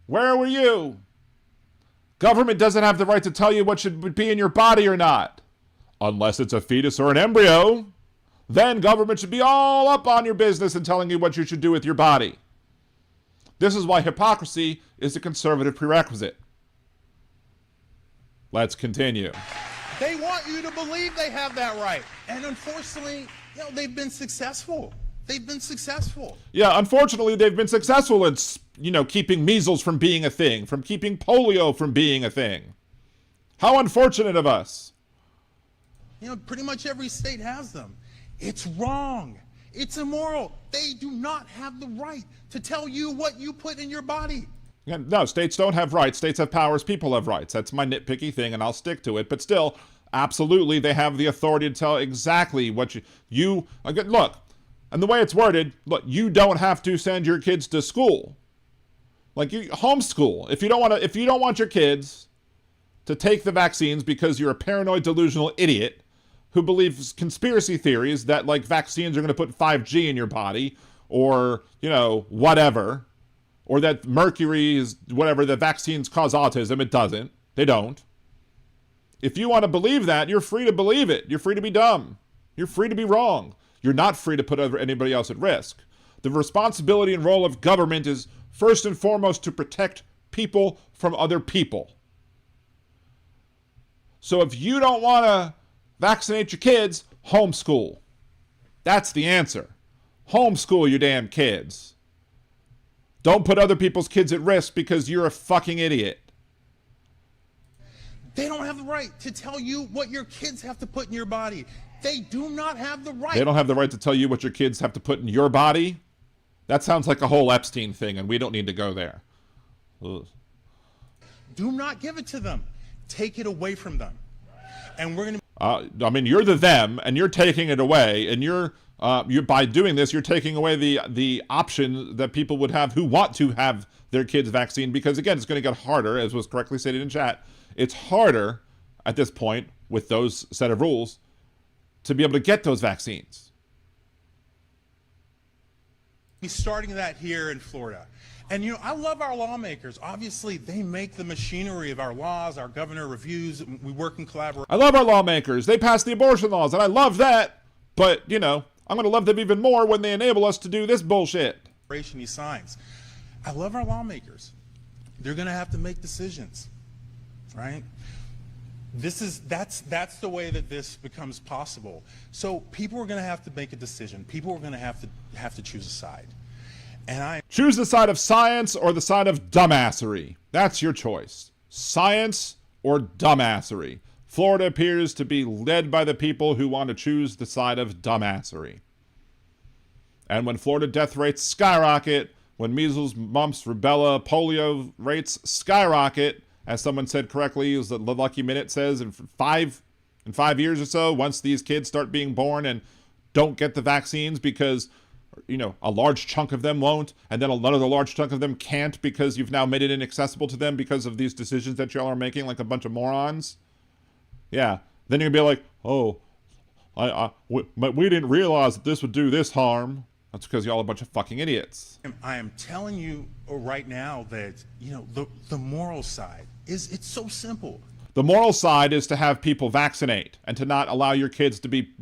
Where were you? Government doesn't have the right to tell you what should be in your body or not. Unless it's a fetus or an embryo. Then government should be all up on your business and telling you what you should do with your body. This is why hypocrisy is a conservative prerequisite. Let's continue. They want you to believe they have that right. And unfortunately, you know, they've been successful. Yeah, unfortunately, they've been successful in, you know, keeping measles from being a thing, from keeping polio from being a thing. How unfortunate of us. You know, pretty much every state has them. It's wrong. It's immoral. They do not have the right to tell you what you put in your body. No, states don't have rights. States have powers. People have rights. That's my nitpicky thing, and I'll stick to it. But still, absolutely, they have the authority to tell exactly what you look, And the way it's worded, look, you don't have to send your kids to school. Like, you homeschool. If you don't want your kids to take the vaccines because you're a paranoid, delusional idiot who believes conspiracy theories that, like, vaccines are going to put 5G in your body, or, you know, whatever, or that mercury is whatever, that vaccines cause autism. It doesn't. They don't. If you want to believe that, you're free to believe it. You're free to be dumb. You're free to be wrong. You're not free to put anybody else at risk. The responsibility and role of government is first and foremost to protect people from other people. So if you don't want to vaccinate your kids, homeschool. That's the answer. Homeschool your damn kids. Don't put other people's kids at risk because you're a fucking idiot. They don't have the right to tell you what your kids have to put in your body. They do not have the right. They don't have the right to tell you what your kids have to put in your body? That sounds like a whole Epstein thing, and we don't need to go there. Ugh. Do not give it to them. Take it away from them. And we're going to... I mean, you're the them, and you're taking it away, and you're by doing this, you're taking away the option that people would have who want to have their kids vaccinated, because, again, it's going to get harder, as was correctly stated in chat. It's harder at this point, with those set of rules, to be able to get those vaccines. He's starting that here in Florida. And, you know, I love our lawmakers. Obviously, they make the machinery of our laws. Our governor reviews. We work in collaboration. I love our lawmakers. They pass the abortion laws, and I love that. But, you know, I'm going to love them even more when they enable us to do this bullshit. He signs. I love our lawmakers. They're going to have to make decisions, right? That's the way that this becomes possible. So people are going to have to make a decision. People are going to have to choose a side. And I choose the side of science or the side of dumbassery. That's your choice. Science or dumbassery. Florida appears to be led by the people who want to choose the side of dumbassery. And when Florida death rates skyrocket, when measles, mumps, rubella, polio rates skyrocket, as someone said correctly, as the Lucky Minute says, in 5 years or so, once these kids start being born and don't get the vaccines because, you know, a large chunk of them won't, and then another large chunk of them can't because you've now made it inaccessible to them because of these decisions that y'all are making like a bunch of morons. Yeah. Then you're going to be like, oh, we didn't realize that this would do this harm. That's because y'all are a bunch of fucking idiots. I am telling you right now that, you know, the moral side it's so simple. The moral side is to have people vaccinate and to not allow your kids to be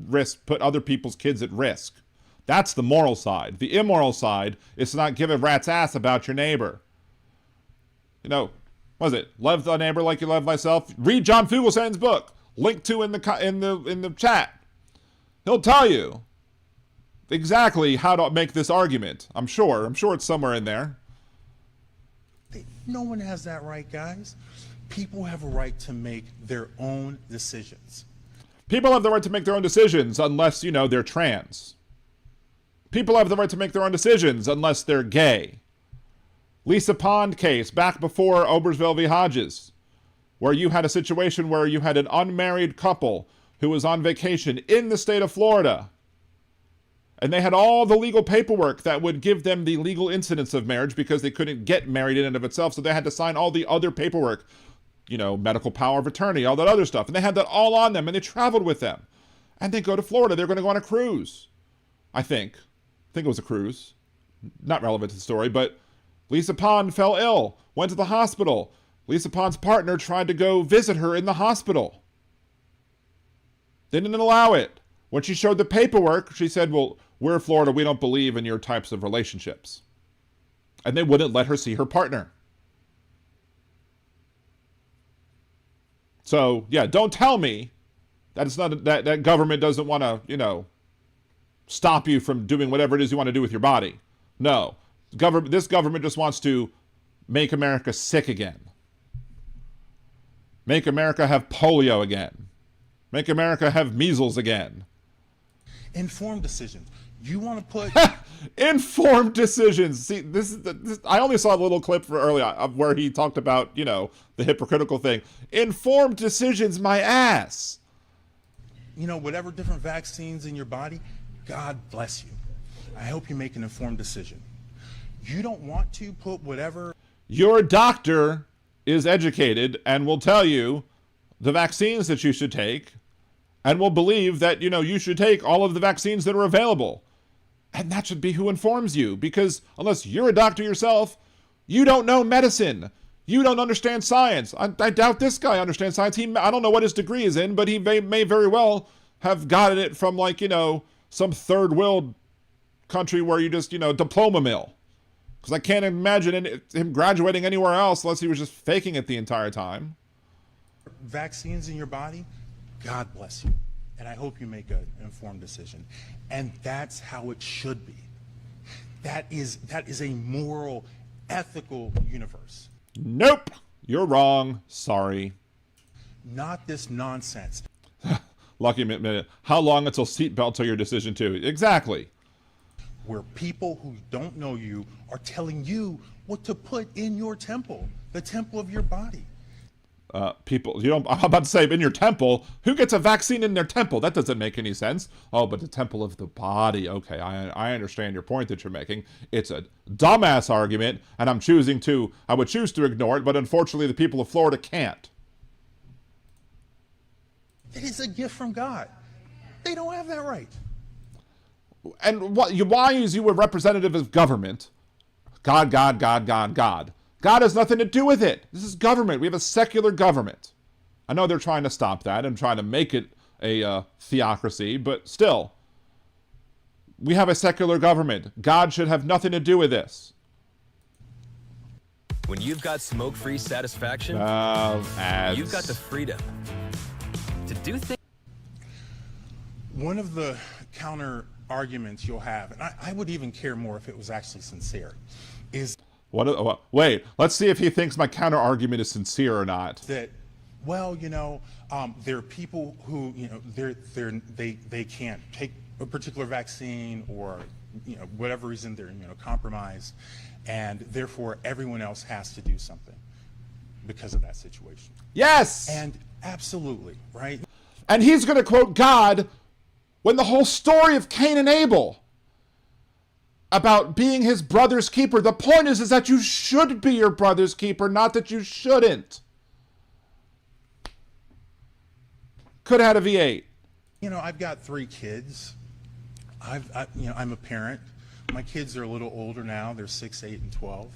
put other people's kids at risk. That's the moral side. The immoral side is to not give a rat's ass about your neighbor. You know, what is it? Love thy neighbor like you love thyself. Read John Fugelsang's book. Link to in the chat. He'll tell you exactly how to make this argument. I'm sure it's somewhere in there. No one has that right, guys. People have a right to make their own decisions. People have the right to make their own decisions unless, you know, they're trans. People have the right to make their own decisions unless they're gay. Lisa Pond case back before Obersville v. Hodges, where you had a situation where you had an unmarried couple who was on vacation in the state of Florida. And they had all the legal paperwork that would give them the legal incidence of marriage because they couldn't get married in and of itself. So they had to sign all the other paperwork, you know, medical power of attorney, all that other stuff. And they had that all on them and they traveled with them. And they go to Florida. They're going to go on a cruise. I think it was a cruise. Not relevant to the story, but Lisa Pond fell ill, went to the hospital. Lisa Pond's partner tried to go visit her in the hospital. They didn't allow it. When she showed the paperwork, she said, well, we're Florida, we don't believe in your types of relationships. And they wouldn't let her see her partner. So, yeah, don't tell me that it's not that government doesn't want to, you know, stop you from doing whatever it is you want to do with your body. No. This government just wants to make America sick again. Make America have polio again. Make America have measles again. Informed decisions. You want to put informed decisions. See, this I only saw a little clip for earlier where he talked about, you know, the hypocritical thing. Informed decisions, my ass. You know, whatever different vaccines in your body, God bless you. I hope you make an informed decision. You don't want to put whatever... Your doctor is educated and will tell you the vaccines that you should take and will believe that, you should take all of the vaccines that are available. And that should be who informs you, because unless you're a doctor yourself, you don't know medicine. You don't understand science. I doubt this guy understands science. I don't know what his degree is in, but he may very well have gotten it from some third world country where you just, diploma mill. Because I can't imagine him graduating anywhere else unless he was just faking it the entire time. Vaccines in your body, God bless you. And I hope you make an informed decision. And that's how it should be. That is a moral, ethical universe. Nope. You're wrong. Sorry. Not this nonsense. Lucky minute. How long until seatbelts are your decision too? Exactly. Where people who don't know you are telling you what to put in your temple, the temple of your body. People, I'm about to say, in your temple, who gets a vaccine in their temple? That doesn't make any sense. Oh, but the temple of the body. Okay, I understand your point that you're making. It's a dumbass argument, and I would choose to ignore it, but unfortunately the people of Florida can't. It is a gift from God. They don't have that right. And why is you a representative of government? God. God has nothing to do with it. This is government. We have a secular government. I know they're trying to stop that and trying to make it a theocracy, but still, we have a secular government. God should have nothing to do with this. When you've got smoke-free satisfaction, ads. you've got the freedom to do things. One of the counter arguments you'll have, and I would even care more if it was actually sincere, is... Wait, let's see if he thinks my counter argument is sincere or not. That, there are people who, they can't take a particular vaccine or, whatever reason they're compromised, and therefore everyone else has to do something because of that situation. Yes! And absolutely, right? And he's going to quote God when the whole story of Cain and Abel about being his brother's keeper. The point is that you should be your brother's keeper, not that you shouldn't. Could have had a V8. I've got 3 kids. I'm a parent. My kids are a little older now. They're 6, 8, and 12.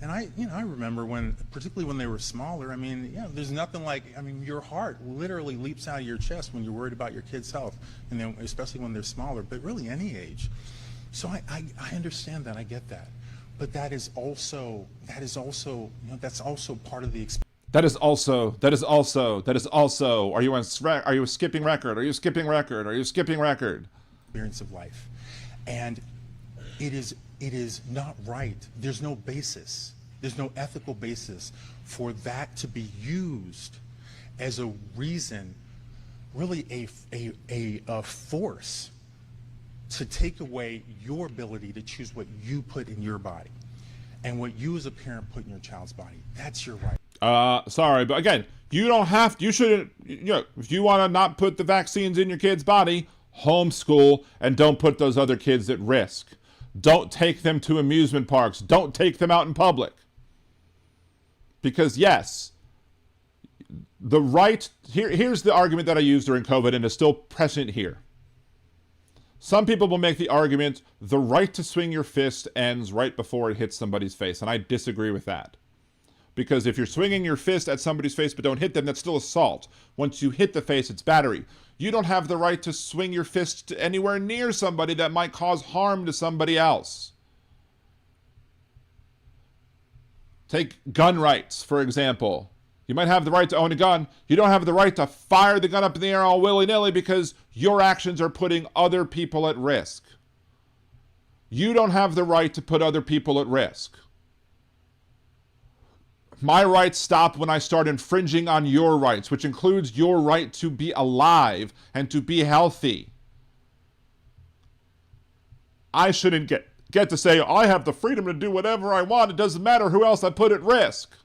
And I remember particularly when they were smaller, there's nothing like, your heart literally leaps out of your chest when you're worried about your kids' health, and then especially when they're smaller, but really any age. So I understand that, I get that, but that is also that's also part of the experience. That is also. Are you skipping record? Are you skipping record? Are you skipping record? Experience of life, and it is not right. There's no basis. There's no ethical basis for that to be used as a reason, really a force to take away your ability to choose what you put in your body and what you as a parent put in your child's body. That's your right. Sorry, but again, you shouldn't, if you want to not put the vaccines in your kid's body, homeschool and don't put those other kids at risk. Don't take them to amusement parks. Don't take them out in public. Because yes, the right, here's the argument that I used during COVID and is still present here. Some people will make the argument, the right to swing your fist ends right before it hits somebody's face, and I disagree with that. Because if you're swinging your fist at somebody's face but don't hit them, that's still assault. Once you hit the face, it's battery. You don't have the right to swing your fist anywhere near somebody that might cause harm to somebody else. Take gun rights, for example. You might have the right to own a gun. You don't have the right to fire the gun up in the air all willy-nilly because your actions are putting other people at risk. You don't have the right to put other people at risk. My rights stop when I start infringing on your rights, which includes your right to be alive and to be healthy. I shouldn't get to say, I have the freedom to do whatever I want. It doesn't matter who else I put at risk.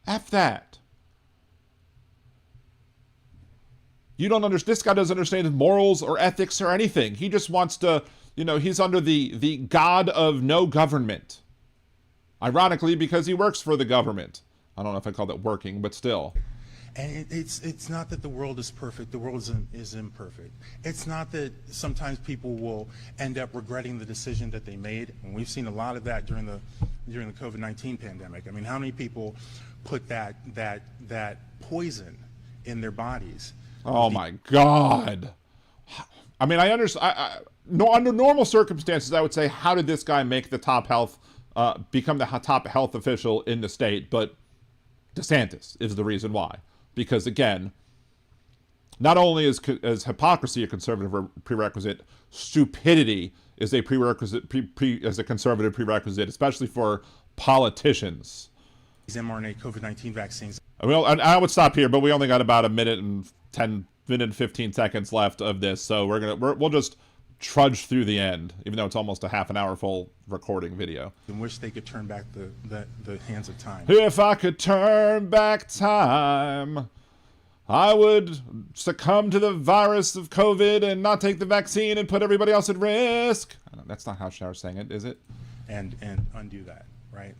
F that. You don't understand. This guy doesn't understand morals or ethics or anything. He just wants to you know, he's under the god of no government. Ironically, because he works for the government. I don't know if I call that working, but still. And it's not that the world is perfect. The world is imperfect. It's not that sometimes people will end up regretting the decision that they made. And we've seen a lot of that during the COVID-19 pandemic. I mean, how many people put that poison in their bodies? Oh my God. I mean, I understand. Under normal circumstances, I would say, how did this guy make the top health, become the top health official in the state? But DeSantis is the reason why. Because again, not only is hypocrisy a conservative prerequisite, stupidity is a prerequisite, as a conservative prerequisite, especially for politicians. These mRNA COVID-19 vaccines. Well, I would stop here, but we only got about a minute and 15 seconds left of this, so we'll just trudge through the end, even though it's almost a half an hour full recording video. I wish they could turn back the hands of time. If I could turn back time, I would succumb to the virus of COVID and not take the vaccine and put everybody else at risk. That's not how Shower sang it, is it? And undo that, right?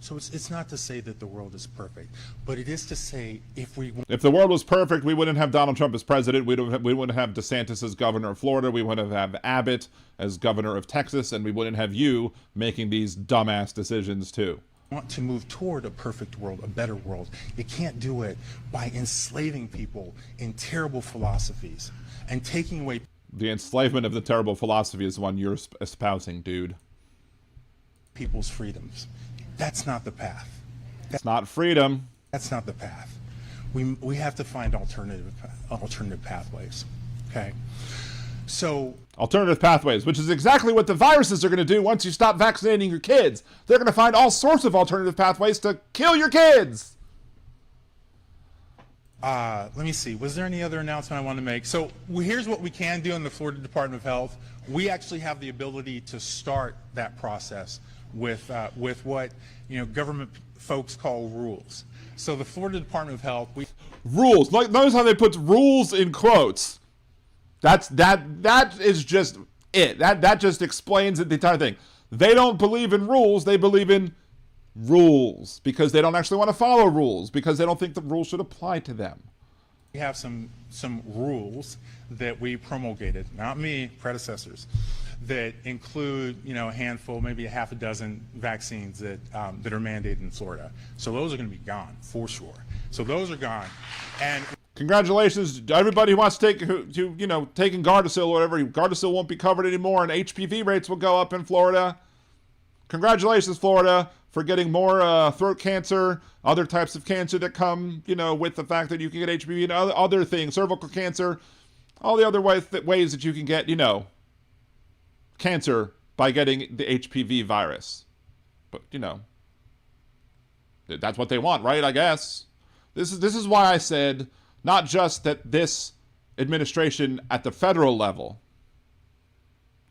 So it's not to say that the world is perfect, but it is to say if the world was perfect, we wouldn't have Donald Trump as president. We wouldn't have DeSantis as governor of Florida. We wouldn't have Abbott as governor of Texas, and we wouldn't have you making these dumbass decisions too. Want to move toward a perfect world, a better world. You can't do it by enslaving people in terrible philosophies and taking away. The enslavement of the terrible philosophy is the one you're espousing, dude. People's freedoms. That's not the path. It's not freedom. That's not the path. We have to find alternative pathways. Okay. So alternative pathways, which is exactly what the viruses are going to do once you stop vaccinating your kids. They're going to find all sorts of alternative pathways to kill your kids. Let me see. Was there any other announcement I want to make? So here's what we can do in the Florida Department of Health. We actually have the ability to start that process with what government folks call rules. So the Florida Department of Health, rules. Like, notice how they put rules in quotes. That is just it. That just explains the entire thing. They don't believe in rules. They believe in rules because they don't actually want to follow rules because they don't think the rules should apply to them. We have some rules that we promulgated, not me, predecessors, that include a handful, maybe a half a dozen vaccines that are mandated in Florida. So those are going to be gone for sure. So those are gone. And congratulations to everybody who wants to taking Gardasil or whatever. Gardasil won't be covered anymore, and HPV rates will go up in Florida. Congratulations, Florida, for getting more throat cancer, other types of cancer that come, with the fact that you can get HPV and other things, cervical cancer, all the other ways that you can get, cancer by getting the HPV virus. But, that's what they want, right? I guess. This is why I said not just that this administration at the federal level.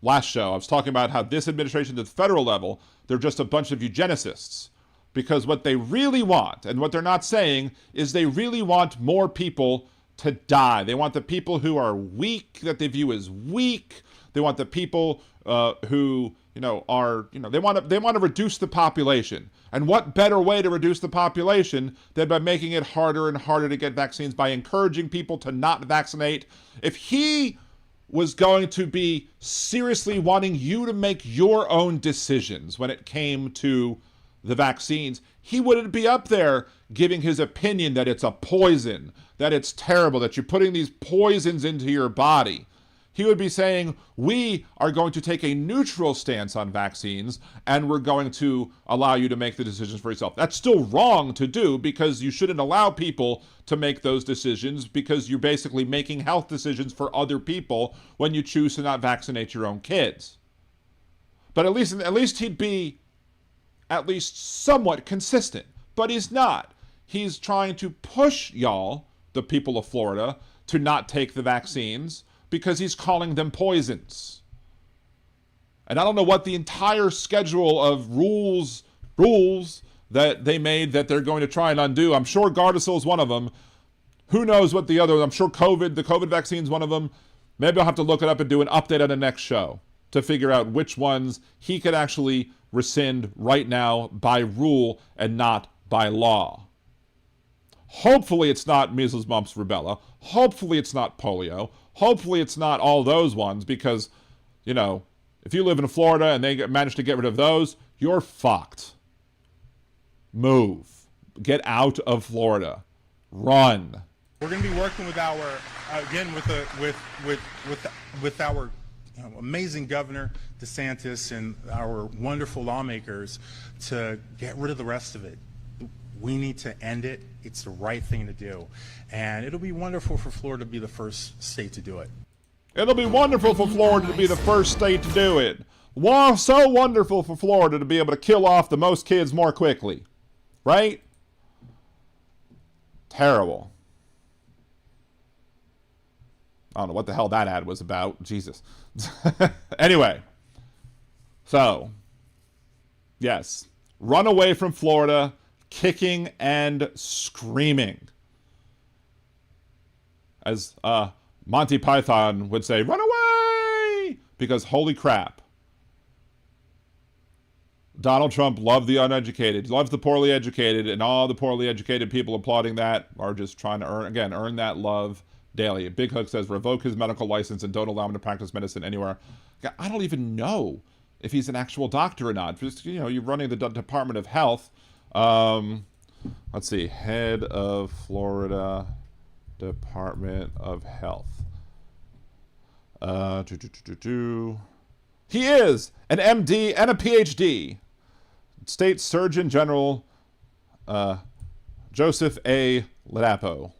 Last show, I was talking about how this administration at the federal level, they're just a bunch of eugenicists. Because what they really want, and what they're not saying, is they really want more people to die. They want the people who are weak, that they view as weak. They want the people who, they want to reduce the population. And what better way to reduce the population than by making it harder and harder to get vaccines, by encouraging people to not vaccinate? If he was going to be seriously wanting you to make your own decisions when it came to the vaccines, he wouldn't be up there giving his opinion that it's a poison, that it's terrible, that you're putting these poisons into your body. He would be saying, we are going to take a neutral stance on vaccines, and we're going to allow you to make the decisions for yourself. That's still wrong to do, because you shouldn't allow people to make those decisions, because you're basically making health decisions for other people when you choose to not vaccinate your own kids. But at least he'd be at least somewhat consistent. But he's not. He's trying to push y'all, the people of Florida, to not take the vaccines, because he's calling them poisons. And I don't know what the entire schedule of rules that they made that they're going to try and undo. I'm sure Gardasil is one of them. Who knows what the other, I'm sure the COVID vaccine is one of them. Maybe I'll have to look it up and do an update on the next show. to figure out which ones he could actually rescind right now by rule and not by law. Hopefully it's not measles, mumps, rubella. Hopefully it's not polio. Hopefully it's not all those ones, because, you know, if you live in Florida and they manage to get rid of those, you're fucked. Move. Get out of Florida. Run. We're going to be working with our, again, with our amazing Governor DeSantis and our wonderful lawmakers to get rid of the rest of it. We need to end it. It's the right thing to do. And it'll be wonderful for Florida to be the first state to do it. It'll be wonderful for Florida to be the first state to do it. Wow, so wonderful for Florida to be able to kill off the most kids more quickly. Right? Terrible. I don't know what the hell that ad was about. Jesus. Anyway. So. Yes. Run away from Florida, kicking and screaming. As Monty Python would say, run away! Because holy crap. Donald Trump loved the uneducated, loves the poorly educated, and all the poorly educated people applauding that are just trying to earn that love daily. Big Hook says, revoke his medical license and don't allow him to practice medicine anywhere. I don't even know if he's an actual doctor or not. Just, you know, you're running the Department of Health. Let's see, head of Florida Department of Health. He is an MD and a PhD. State Surgeon General Joseph A. Ladapo.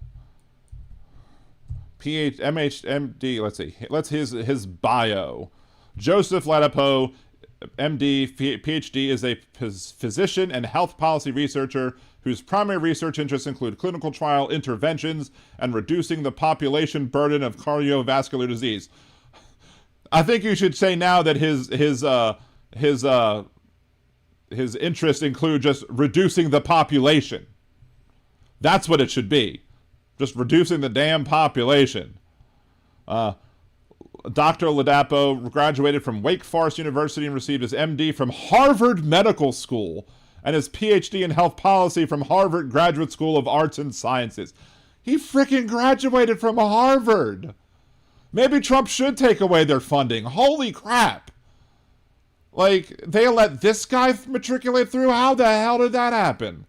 MD, let's see. Let's his bio. Joseph Ladapo, MD, PhD, is a physician and health policy researcher whose primary research interests include clinical trial interventions and reducing the population burden of cardiovascular disease. I think you should say now that his interests include just reducing the population. That's what it should be. Just reducing the damn population. Dr. Ladapo graduated from Wake Forest University and received his MD from Harvard Medical School and his PhD in health policy from Harvard Graduate School of Arts and Sciences. He freaking graduated from Harvard. Maybe Trump should take away their funding. Holy crap. Like, they let this guy matriculate through? How the hell did that happen?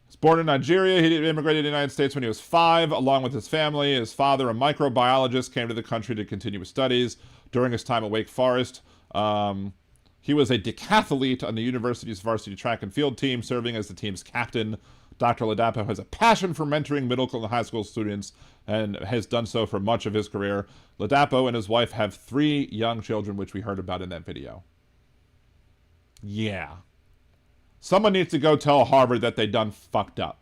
He was born in Nigeria. He immigrated to the United States when he was 5, along with his family. His father, a microbiologist, came to the country to continue his studies. During his time at Wake Forest, he was a decathlete on the university's varsity track and field team, serving as the team's captain. Dr. Ladapo has a passion for mentoring middle and high school students and has done so for much of his career. Ladapo and his wife have 3 young children, which we heard about in that video. Yeah. Someone needs to go tell Harvard that they done fucked up.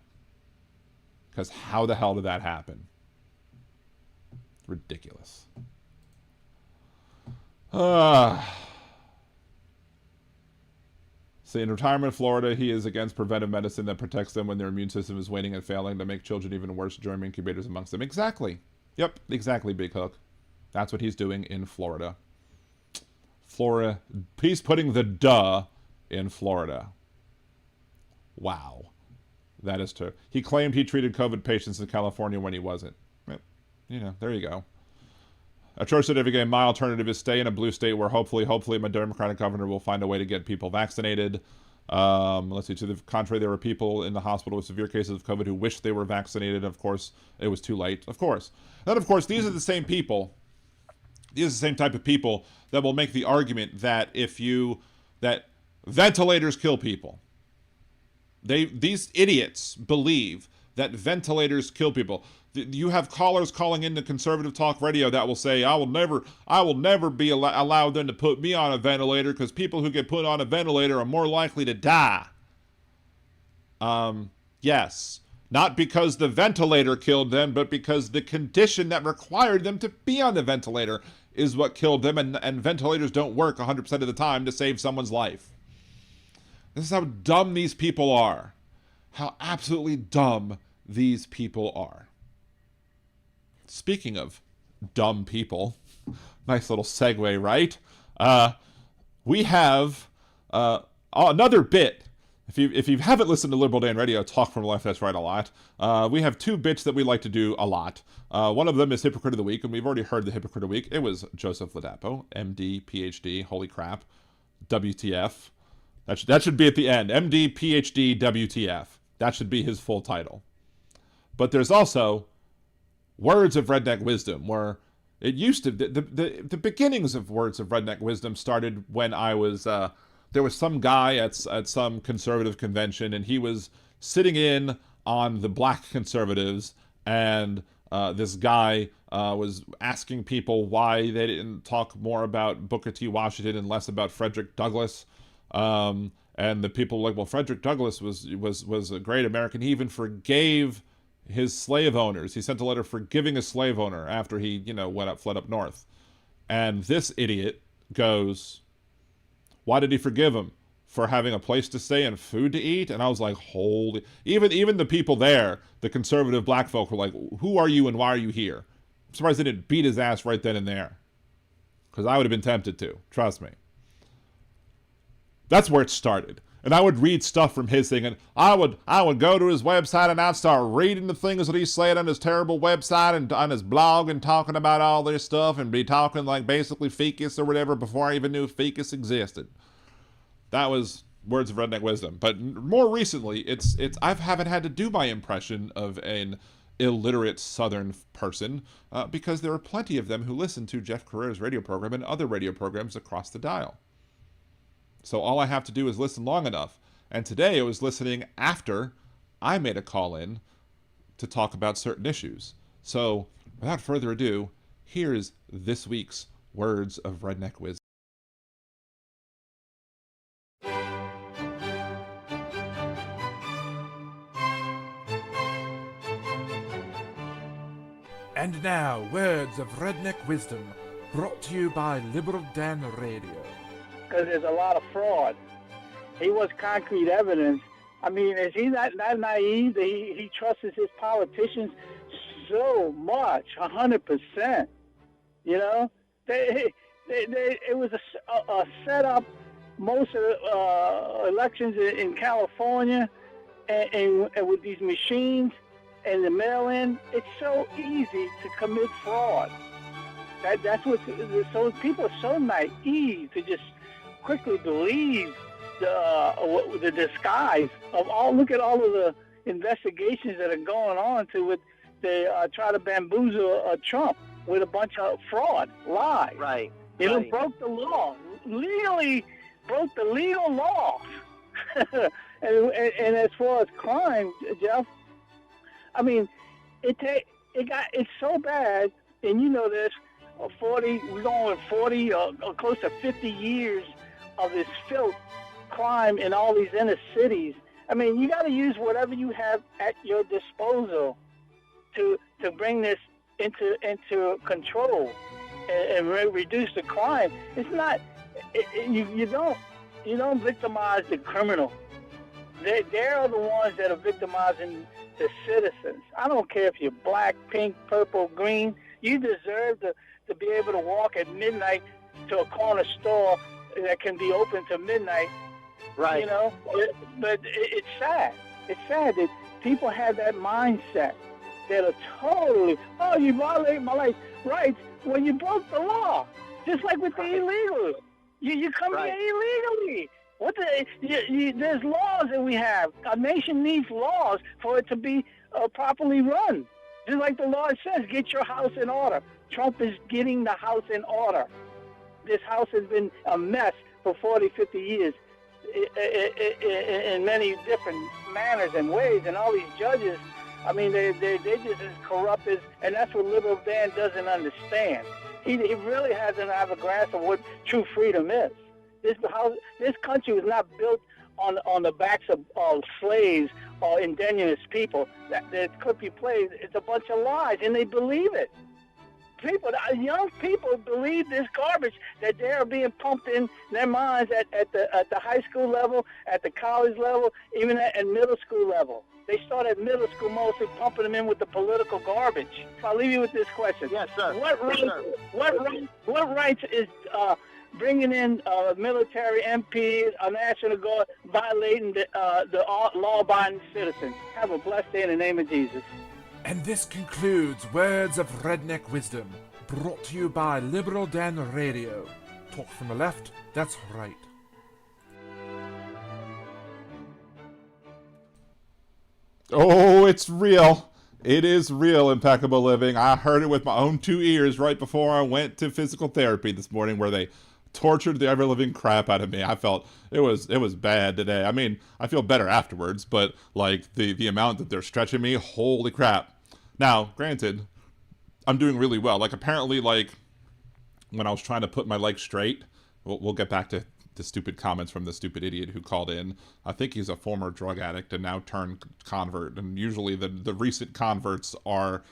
Because how the hell did that happen? Ridiculous. See, in retirement in Florida, he is against preventive medicine that protects them when their immune system is waning and failing to make children even worse, germ incubators amongst them. Exactly. Yep, exactly, Big Hook. That's what he's doing in Florida. Florida. He's putting the duh in Florida. Wow. That is true. He claimed he treated COVID patients in California when he wasn't. You know, there you go. A church certificate, my alternative is stay in a blue state where hopefully my Democratic governor will find a way to get people vaccinated. Let's see, to the contrary, there were people in the hospital with severe cases of COVID who wished they were vaccinated. Of course, it was too late. Of course. Then, of course, these are the same people. These are the same type of people that will make the argument that that ventilators kill people. These idiots believe that ventilators kill people. You have callers calling into conservative talk radio that will say, I will never be allowed them to put me on a ventilator because people who get put on a ventilator are more likely to die. Yes. Not because the ventilator killed them, but because the condition that required them to be on the ventilator is what killed them, and ventilators don't work 100% of the time to save someone's life. This is how dumb these people are. How absolutely dumb these people are. Speaking of dumb people. Nice little segue, right? We have another bit. If you haven't listened to Liberal Dan Radio talk from the left, that's right a lot, we have two bits that we like to do a lot. One of them is Hypocrite of the Week, and we've already heard the Hypocrite of the Week. It was Joseph Ladapo, MD, PhD, holy crap, WTF. That should be at the end. MD, PhD, WTF. That should be his full title. But there's also Words of Redneck Wisdom, where it used to, the beginnings of Words of Redneck Wisdom started when I was, there was some guy at some conservative convention, and he was sitting in on the black conservatives, and this guy was asking people why they didn't talk more about Booker T. Washington and less about Frederick Douglass. And the people were like, well, Frederick Douglass was a great American. He even forgave his slave owners. He sent a letter forgiving a slave owner after he, fled up north. And this idiot goes, why did he forgive him? For having a place to stay and food to eat? And I was like, holy... Even the people there, the conservative black folk, were like, who are you and why are you here? I'm surprised they didn't beat his ass right then and there. Because I would have been tempted to. Trust me. That's where it started. And I would read stuff from his thing, and I would go to his website and I'd start reading the things that he said on his terrible website and on his blog and talking about all this stuff and be talking like basically fecus or whatever before I even knew fecus existed. That was Words of Redneck Wisdom. But more recently, I haven't had to do my impression of an illiterate Southern person because there are plenty of them who listen to Jeff Carreira's radio program and other radio programs across the dial. So all I have to do is listen long enough. And today I was listening after I made a call in to talk about certain issues. So without further ado, here's this week's Words of Redneck Wisdom. And now, Words of Redneck Wisdom, brought to you by Liberal Dan Radio. Because there's a lot of fraud. He was concrete evidence. I mean, is he not naive that he trusts his politicians so much, 100%? It was a setup. Most of the elections in California, and with these machines and the mail-in, it's so easy to commit fraud. That's what. So people are so naive to just quickly believe the disguise of all. Look at all of the investigations that are going on they try to bamboozle Trump with a bunch of fraud, lies. Right. Broke the law, legally broke the legal laws. and as far as crime, Jeff, I mean, it's so bad, and you know this. We're going with 40 or close to 50 years of this filth, crime in all these inner cities. I mean, you got to use whatever you have at your disposal to bring this into control and reduce the crime. It's not you don't victimize the criminal. They are the ones that are victimizing the citizens. I don't care if you're black, pink, purple, green. You deserve to be able to walk at midnight to a corner store that can be open to midnight. Right. But it's sad. It's sad that people have that mindset that are totally, you violate my rights when you broke the law. Just like with the illegals. You come here illegally. There's laws that we have. A nation needs laws for it to be properly run. Just like the law says, get your house in order. Trump is getting the house in order. This house has been a mess for 40, 50 years in many different manners and ways. And all these judges, I mean, they're just as corrupt as, and that's what Liberal Dan doesn't understand. He really hasn't have a grasp of what true freedom is. This country was not built on the backs of slaves or indigenous people. That could be played. It's a bunch of lies, and they believe it. Young people believe this garbage that they are being pumped in their minds at the high school level, at the college level, even at middle school level. They start at middle school mostly pumping them in with the political garbage. I'll leave you with this question. Yes, sir. What rights is bringing in military MPs, a National Guard, violating the law-abiding citizens? Have a blessed day in the name of Jesus. And this concludes Words of Redneck Wisdom, brought to you by Liberal Dan Radio. Talk from the left, that's right. Oh, it's real. It is real, Impeccable Living. I heard it with my own 2 ears right before I went to physical therapy this morning, where they tortured the ever-living crap out of me. I felt it was bad today. I mean, I feel better afterwards, but like the amount that they're stretching me, holy crap. Now, granted, I'm doing really well. Like, apparently, like, when I was trying to put my leg straight, we'll get back to the stupid comments from the stupid idiot who called in. I think he's a former drug addict and now turned convert. And usually the recent converts are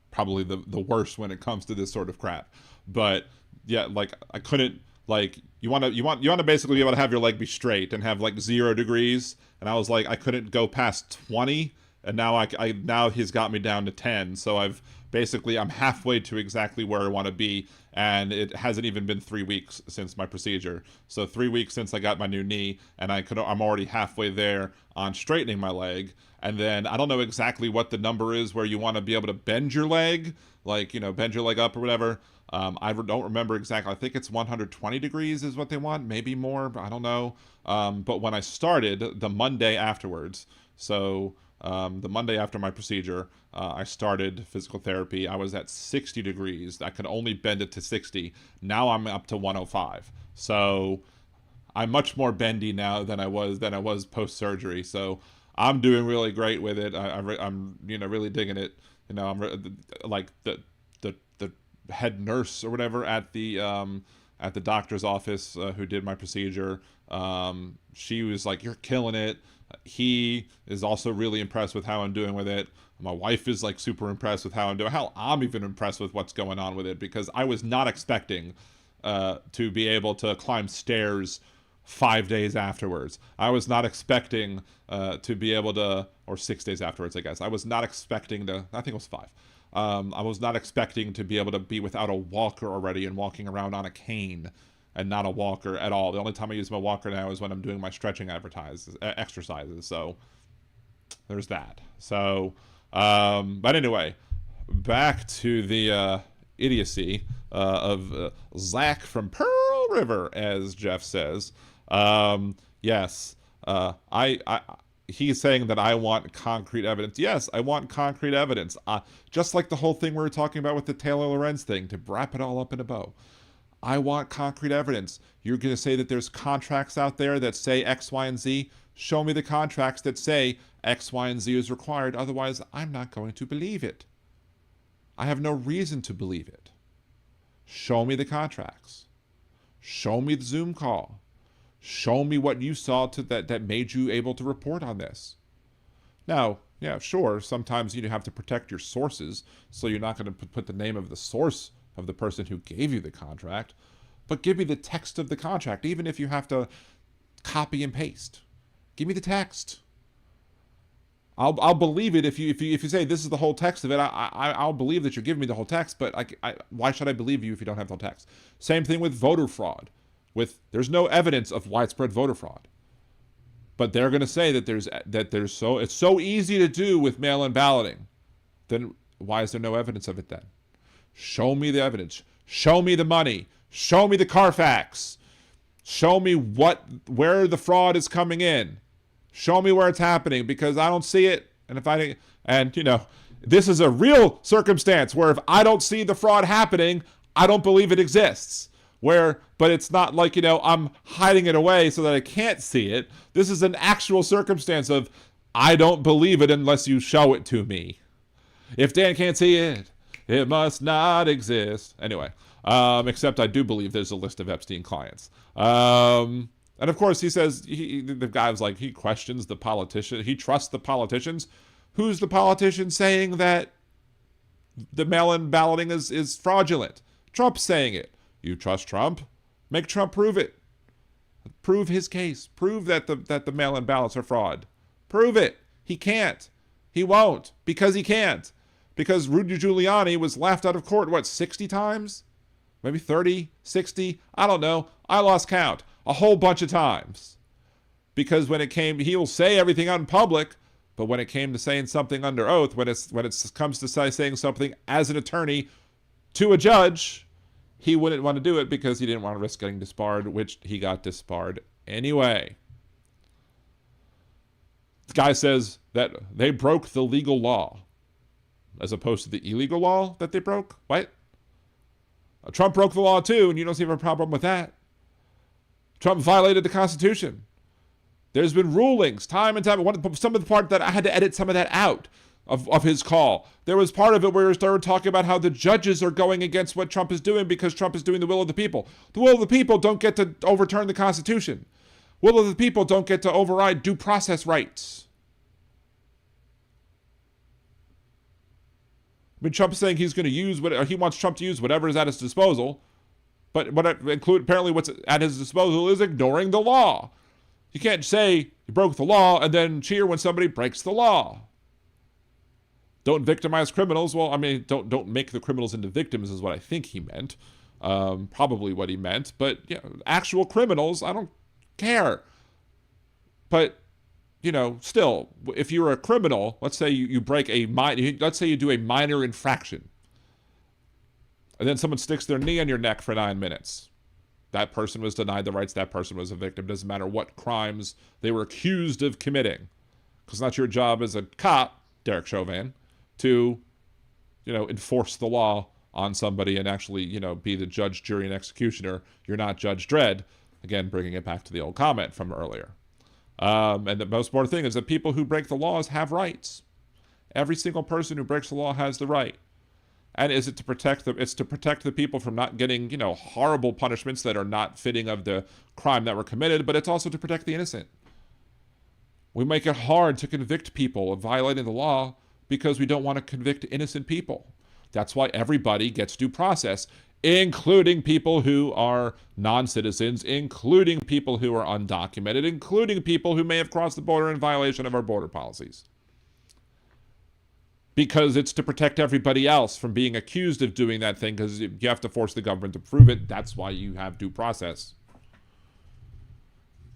probably the worst when it comes to this sort of crap. But yeah, like, I couldn't, like, you want to basically be able to have your leg be straight and have like 0 degrees. And I was like, I couldn't go past 20. And now now he's got me down to 10. So I'm halfway to exactly where I want to be. And it hasn't even been 3 weeks since my procedure. So 3 weeks since I got my new knee, and I'm already halfway there on straightening my leg. And then I don't know exactly what the number is where you want to be able to bend your leg, like, you know, bend your leg up or whatever. I don't remember exactly. I think it's 120 degrees is what they want, maybe more, but I don't know. But when I started the Monday afterwards, so the Monday after my procedure, I started physical therapy. I was at 60 degrees. I could only bend it to 60. Now I'm up to 105. So I'm much more bendy now than I was post-surgery. So I'm doing really great with it. I'm really digging it. You know, I'm like the head nurse or whatever at the doctor's office who did my procedure. She was like, "You're killing it." He is also really impressed with how I'm doing with it. My wife is like super impressed with how I'm doing. Hell, I'm even impressed with what's going on with it, because I was not expecting to be able to climb stairs 5 days afterwards. I was not expecting to be able to, or 6 days afterwards, I guess. I was not expecting to, I think it was 5. I was not expecting to be able to be without a walker already and walking around on a cane and not a walker at all. The only time I use my walker now is when I'm doing my stretching exercises. So there's that. So, but anyway, back to the idiocy of Zach from Pearl River, as Jeff says. Yes, he's saying that I want concrete evidence. Yes, I want concrete evidence. Just like the whole thing we were talking about with the Taylor Lorenz thing, to wrap it all up in a bow. I want concrete evidence. You're going to say that there's contracts out there that say X, Y, and Z? Show me the contracts that say X, Y, and Z is required. Otherwise, I'm not going to believe it. I have no reason to believe it. Show me the contracts. Show me the Zoom call. Show me what you saw that made you able to report on this. Now, yeah, sure, sometimes you have to protect your sources, so you're not going to put the name of the source of the person who gave you the contract, but give me the text of the contract, even if you have to copy and paste. Give me the text. I'll believe it if you say this is the whole text of it. I'll believe that you're giving me the whole text, but why should I believe you if you don't have the whole text? Same thing with voter fraud. There's no evidence of widespread voter fraud, but they're going to say that it's so easy to do with mail-in balloting. Then why is there no evidence of it then? Show me the evidence. Show me the money. Show me the Carfax. Show me where the fraud is coming in. Show me where it's happening, because I don't see it. And this is a real circumstance where if I don't see the fraud happening, I don't believe it exists. But it's not like, I'm hiding it away so that I can't see it. This is an actual circumstance of I don't believe it unless you show it to me. If Dan can't see it, it must not exist. Anyway, except I do believe there's a list of Epstein clients. And of course, he says, the guy was like, he questions the politician. He trusts the politicians. Who's the politician saying that the mail-in balloting is fraudulent? Trump's saying it. You trust Trump? Make Trump prove it. Prove his case. Prove that the mail-in ballots are fraud. Prove it. He can't. He won't, because he can't. Because Rudy Giuliani was laughed out of court, what, 60 times? Maybe 30, 60? I don't know. I lost count. A whole bunch of times. Because when it came, he will say everything out in public, but when it came to saying something under oath, when it comes to saying something as an attorney to a judge, he wouldn't want to do it because he didn't want to risk getting disbarred, which he got disbarred anyway. The guy says that they broke the legal law as opposed to the illegal law that they broke. What? Trump broke the law too, and you don't seem to have a problem with that. Trump violated the Constitution. There's been rulings time and time. Some of the part that I had to edit some of that out of his call. There was part of it where they were talking about how the judges are going against what Trump is doing because Trump is doing the will of the people. The will of the people don't get to overturn the Constitution. Will of the people don't get to override due process rights. I mean, Trump is saying he's going to use he wants Trump to use whatever is at his disposal, but apparently what's at his disposal is ignoring the law. You can't say you broke the law and then cheer when somebody breaks the law. Don't victimize criminals. Well, I mean, don't make the criminals into victims is what I think he meant. Probably what he meant. But actual criminals, I don't care. But still, if you're a criminal, let's say you break let's say you do a minor infraction, and then someone sticks their knee on your neck for 9 minutes. That person was denied the rights. That person was a victim. Doesn't matter what crimes they were accused of committing, because it's not your job as a cop, Derek Chauvin, to, enforce the law on somebody and actually, be the judge, jury, and executioner. You're not Judge Dredd. Again, bringing it back to the old comment from earlier. And the most important thing is that people who break the laws have rights. Every single person who breaks the law has the right. And is it to protect them? It's to protect the people from not getting, horrible punishments that are not fitting of the crime that were committed, but it's also to protect the innocent. We make it hard to convict people of violating the law because we don't want to convict innocent people. That's why everybody gets due process, including people who are non-citizens, including people who are undocumented, including people who may have crossed the border in violation of our border policies. Because it's to protect everybody else from being accused of doing that thing, because you have to force the government to prove it. That's why you have due process.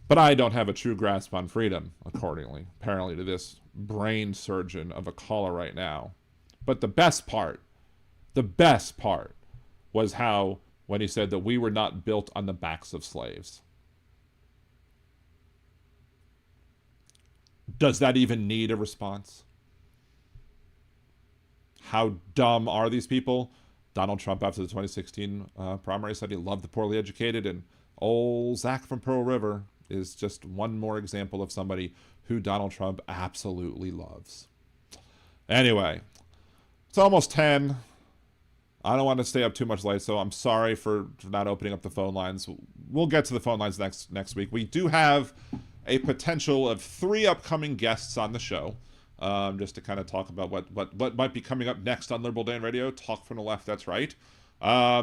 But I don't have a true grasp on freedom, apparently to this brain surgeon of a caller right now. But the best part was how, when he said that we were not built on the backs of slaves. Does that even need a response? How dumb are these people? Donald Trump, after the 2016 primary, said he loved the poorly educated, and old Zach from Pearl River is just one more example of somebody who Donald Trump absolutely loves. Anyway, it's almost 10. I don't want to stay up too much late, so I'm sorry for not opening up the phone lines. We'll get to the phone lines next week. We do have a potential of 3 upcoming guests on the show. Just to kind of talk about what might be coming up next on Liberal Dan Radio. Talk from the left, that's right.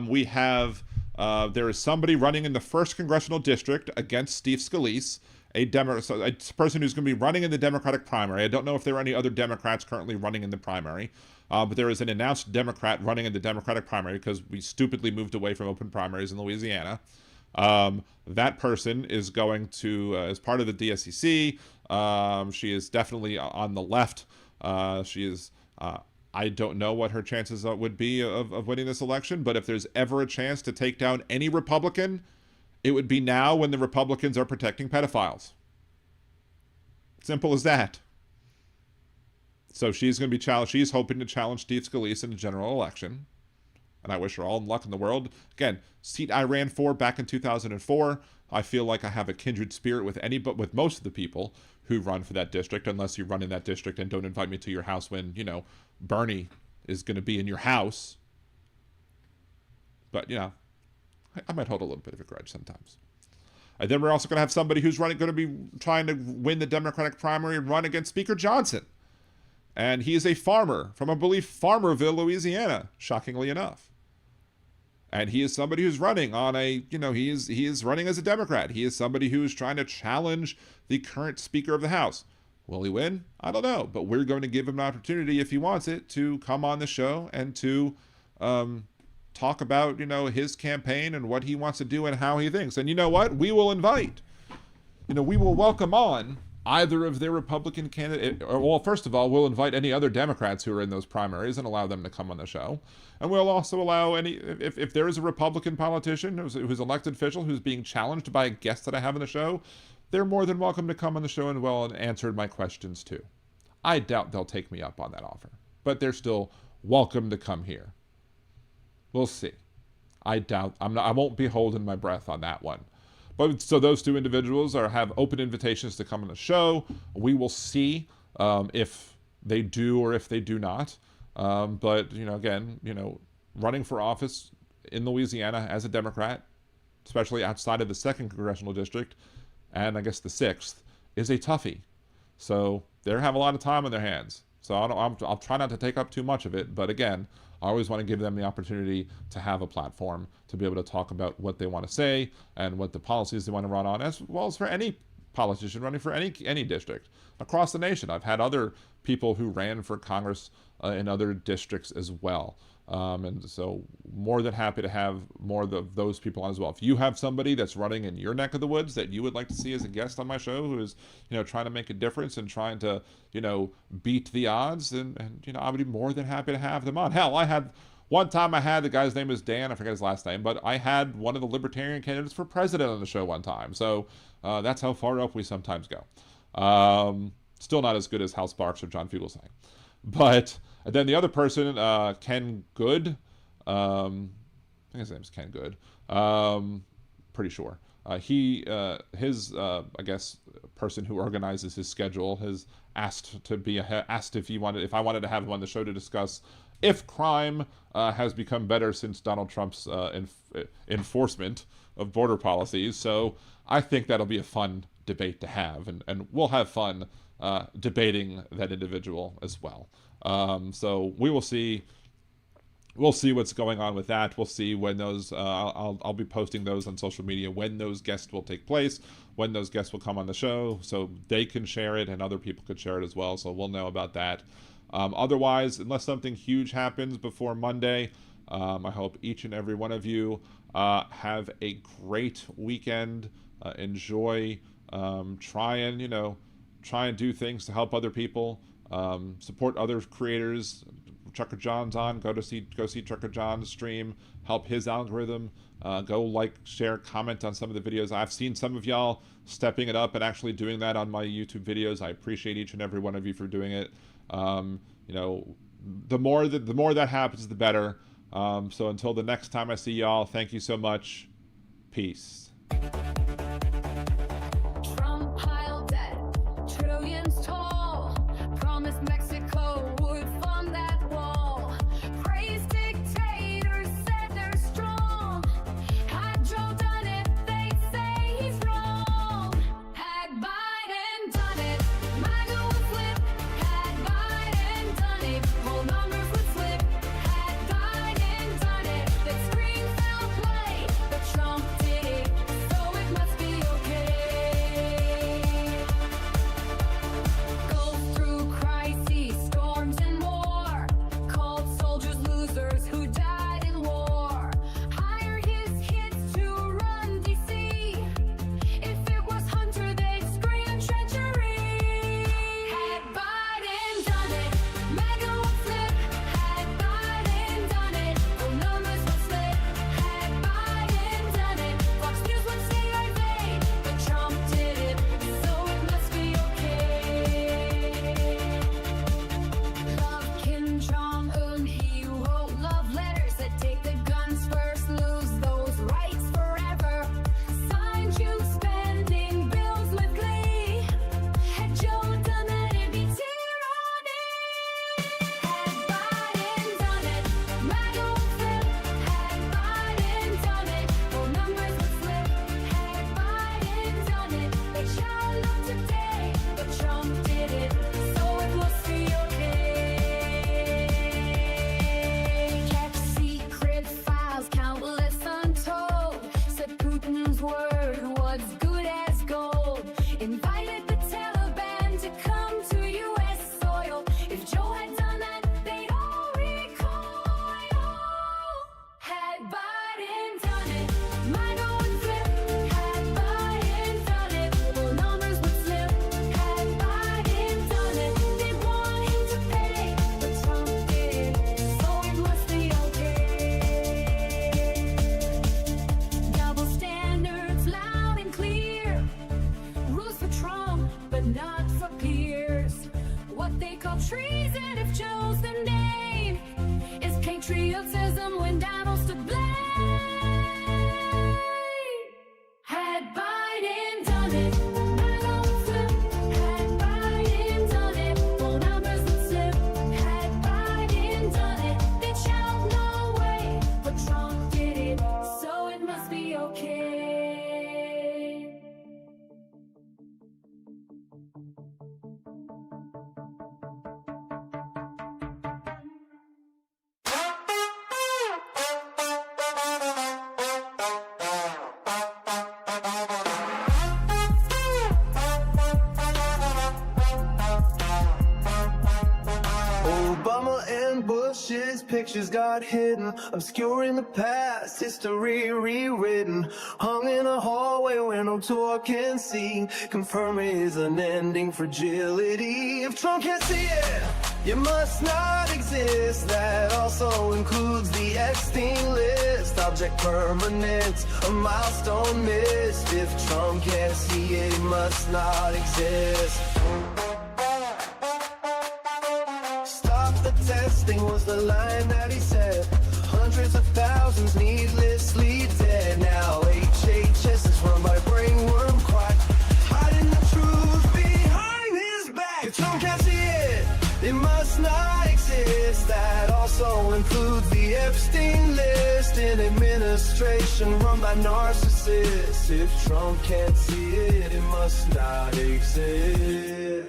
We have, there is somebody running in the 1st Congressional District against Steve Scalise, a person who's going to be running in the Democratic primary. I don't know if there are any other Democrats currently running in the primary, but there is an announced Democrat running in the Democratic primary because we stupidly moved away from open primaries in Louisiana. That person is going to, as part of the DSCC, she is definitely on the left. She is, I don't know what her chances would be of winning this election, but if there's ever a chance to take down any Republican, it would be now when the Republicans are protecting pedophiles. Simple as that. So she's going to be challenged. She's hoping to challenge Steve Scalise in the general election. And I wish her all the luck in the world. Again, seat I ran for back in 2004. I feel like I have a kindred spirit with most of the people who run for that district, unless you run in that district and don't invite me to your house when, Bernie is going to be in your house. But, I might hold a little bit of a grudge sometimes. And then we're also going to have somebody who's going to be trying to win the Democratic primary and run against Speaker Johnson. And he is a farmer from, I believe, Farmerville, Louisiana, shockingly enough. And he is somebody who's running on he is running as a Democrat. He is somebody who is trying to challenge the current Speaker of the House. Will he win? I don't know, but we're going to give him an opportunity, if he wants it, to come on the show and to talk about, his campaign and what he wants to do and how he thinks. And you know what? We will invite, we will welcome on either of their Republican candidate, or, well, first of all, we'll invite any other Democrats who are in those primaries and allow them to come on the show. And we'll also allow if there is a Republican politician who's an elected official who's being challenged by a guest that I have on the show, they're more than welcome to come on the show and answer my questions too. I doubt they'll take me up on that offer, but they're still welcome to come here. We'll see. I won't be holding my breath on that one. But so those two individuals have open invitations to come on the show. We will see if they do or if they do not. But again, running for office in Louisiana as a Democrat, especially outside of the 2nd congressional district, and I guess the 6th, is a toughie. So they have a lot of time on their hands. So I'll try not to take up too much of it. But again, I always want to give them the opportunity to have a platform to be able to talk about what they want to say and what the policies they want to run on, as well as for any politician running for any district across the nation. I've had other people who ran for Congress in other districts as well. And so more than happy to have more of those people on as well. If you have somebody that's running in your neck of the woods that you would like to see as a guest on my show who is, trying to make a difference and trying to, beat the odds, and I would be more than happy to have them on. Hell, one time I had the guy's name is Dan, I forget his last name, but I had one of the Libertarian candidates for president on the show one time. So that's how far up we sometimes go. Still not as good as Hal Sparks or John Fugelsang. But then the other person, Ken Good, I think his name's Ken Good, pretty sure. I guess, person who organizes his schedule has asked if I wanted to have him on the show to discuss if crime has become better since Donald Trump's enforcement of border policies. So I think that'll be a fun debate to have, and we'll have fun debating that individual as well. So we will see. We'll see what's going on with that. We'll see when those. I'll be posting those on social media when those guests will take place, when those guests will come on the show, so they can share it and other people could share it as well. So we'll know about that. Otherwise, unless something huge happens before Monday, I hope each and every one of you have a great weekend. Enjoy. Try and do things to help other people. Support other creators. Trucker John's on. Go see Trucker John's stream. Help his algorithm. Go like, share, comment on some of the videos. I've seen some of y'all stepping it up and actually doing that on my YouTube videos. I appreciate each and every one of you for doing it. The more that happens, the better. So until the next time I see y'all, thank you so much. Peace. Trump piled debt, trillions tall, promised Mexico would fund that wall, praised dictators, said they're strong, had Joe done it, they'd say he's wrong, had Biden done it, MAGA would flip, had Biden done it, poll numbers would flip, had Biden done it, they'd scream foul play, but Trump did it, so it patriotism when Donald's to blame. Had Biden done it, I don't flip. Had Biden done it, phone numbers would slip. Had Biden done it, they'd shout no way. But Trump did it, so it must be okay. Obama and Bush's pictures got hidden, obscuring the past, history rewritten. Hung in a hallway where no tour can see, confirming his unending fragility. If Trump can't see it, you must not exist. That also includes the Epstein list. Object permanent, a milestone missed. If Trump can't see it, he must not exist. The testing was the line that he said. Hundreds of thousands needlessly dead. Now HHS is run by brainworm quack, hiding the truth behind his back. If Trump can't see it, it must not exist. That also includes the Epstein list. An administration run by narcissists. If Trump can't see it, it must not exist.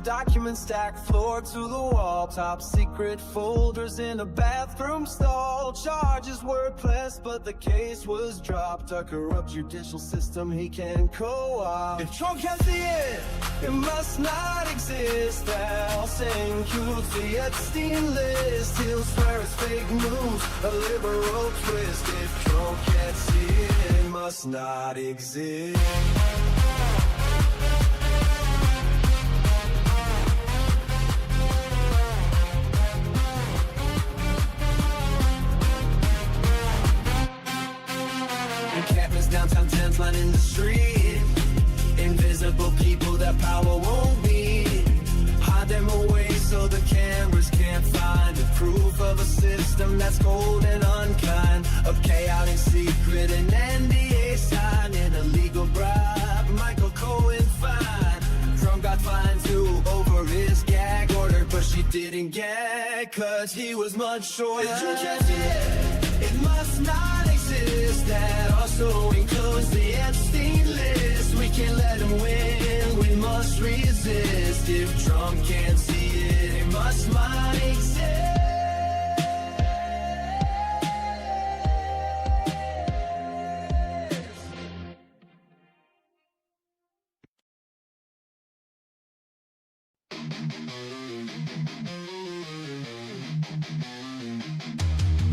Documents stacked floor to the wall, top secret folders in a bathroom stall. Charges were pressed, but the case was dropped. A corrupt judicial system he can co-opt. If Trump can't see it, it must not exist. That also includes the Epstein list. He'll swear it's fake news, a liberal twist. If Trump can't see it, it must not exist. Encampments downtown, tents lining the street. Invisible people that power won't meet. Hide them away so the cameras can't find it. Proof of a system that's cold and unkind. A chaotic secret, an NDA sign, an illegal bribe. Michael Cohen fine. Trump got fined too over his gag order, but she didn't gag, cause he was much shorter. If you can't see it, it must not exist. That also includes the Epstein list. We can't let him win, we must resist. If Trump can't see it, it must not exist.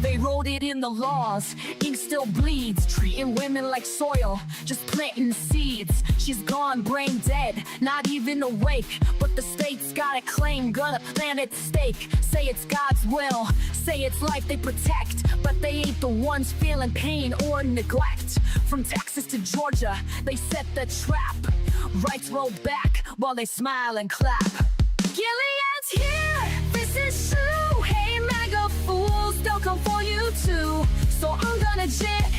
They wrote it in the laws, ink still bleeds. Treating women like soil, just planting seeds. She's gone, brain dead, not even awake. But the state's got a claim, gonna plant its stake. Say it's God's will, say it's life they protect. But they ain't the ones feeling pain or neglect. From Texas to Georgia, they set the trap. Rights roll back while they smile and clap. Gilead's here, this is true. Hey, MAGA fools, they'll come for you too. So I'm gonna jet,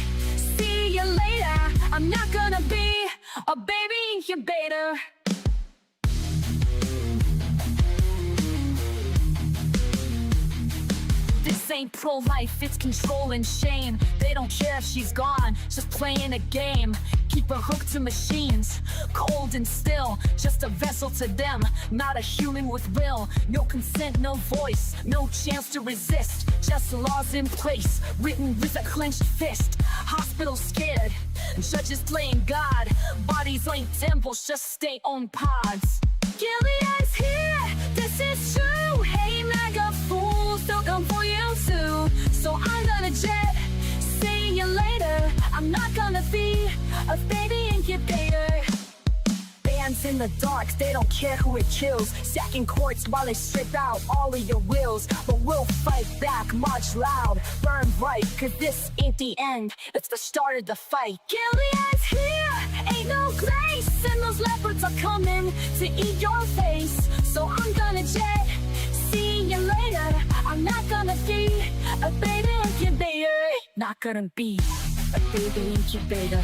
see you later. I'm not gonna be a baby incubator. This ain't pro-life, it's control and shame. They don't care if she's gone, just playing a game. Keep her hooked to machines, cold and still. Just a vessel to them, not a human with will. No consent, no voice, no chance to resist. Just laws in place, written with a clenched fist. Hospitals scared, judges playing God. Bodies ain't temples, just stay on pods. Gilead's here, this is true. Hey, MAGA fools, they'll come for you too. So I'm gonna jet, see you later. I'm not gonna be a baby incubator. Bands in the dark, they don't care who it kills. Stacking courts while they strip out all of your wills. But we'll fight back, march loud, burn bright, cause this ain't the end, it's the start of the fight. Gilead's here, ain't no grace, and those leopards are coming to eat your face. So I'm gonna jet, see you later. I'm not gonna be a baby incubator. Not gonna be a baby incubator.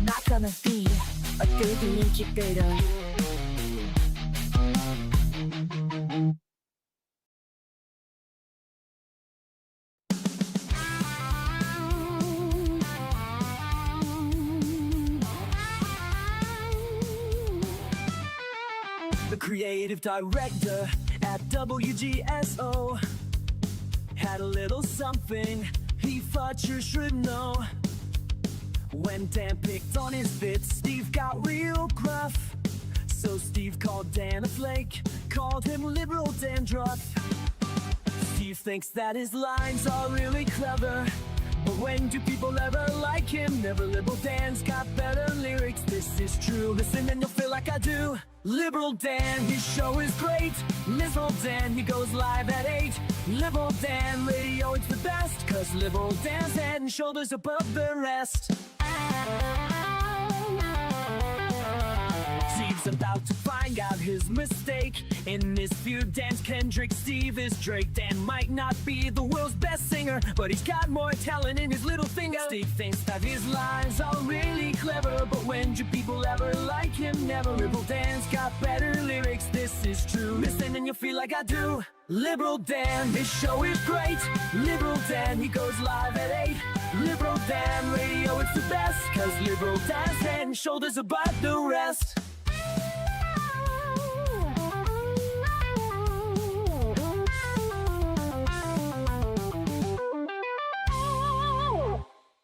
Not gonna be a baby incubator. The creative director at WGSO had a little something he thought you should know. When Dan picked on his bits, Steve got real gruff. So Steve called Dan a flake, called him liberal dandruff. Steve thinks that his lines are really clever, but when do people ever like him? Never. Liberal Dan's got better lyrics, this is true. Listen and you'll feel like I do. Liberal Dan, his show is great. Liberal Dan, he goes live at 8. Liberal Dan radio, it's the best, cause Liberal Dan's head and shoulders above the rest. Steve's about to find out his mistake. In this feud, Dan's Kendrick, Steve is Drake. Dan might not be the world's best singer, but he's got more talent in his little finger. Steve thinks that his lines are really clever, but when do people ever like him? Never. Liberal Dan's got better lyrics, this is true. Listen and you'll feel like I do. Liberal Dan, his show is great. Liberal Dan, he goes live at 8. Liberal Dan radio, it's the best, cause Liberal Dan's head and shoulders above the rest.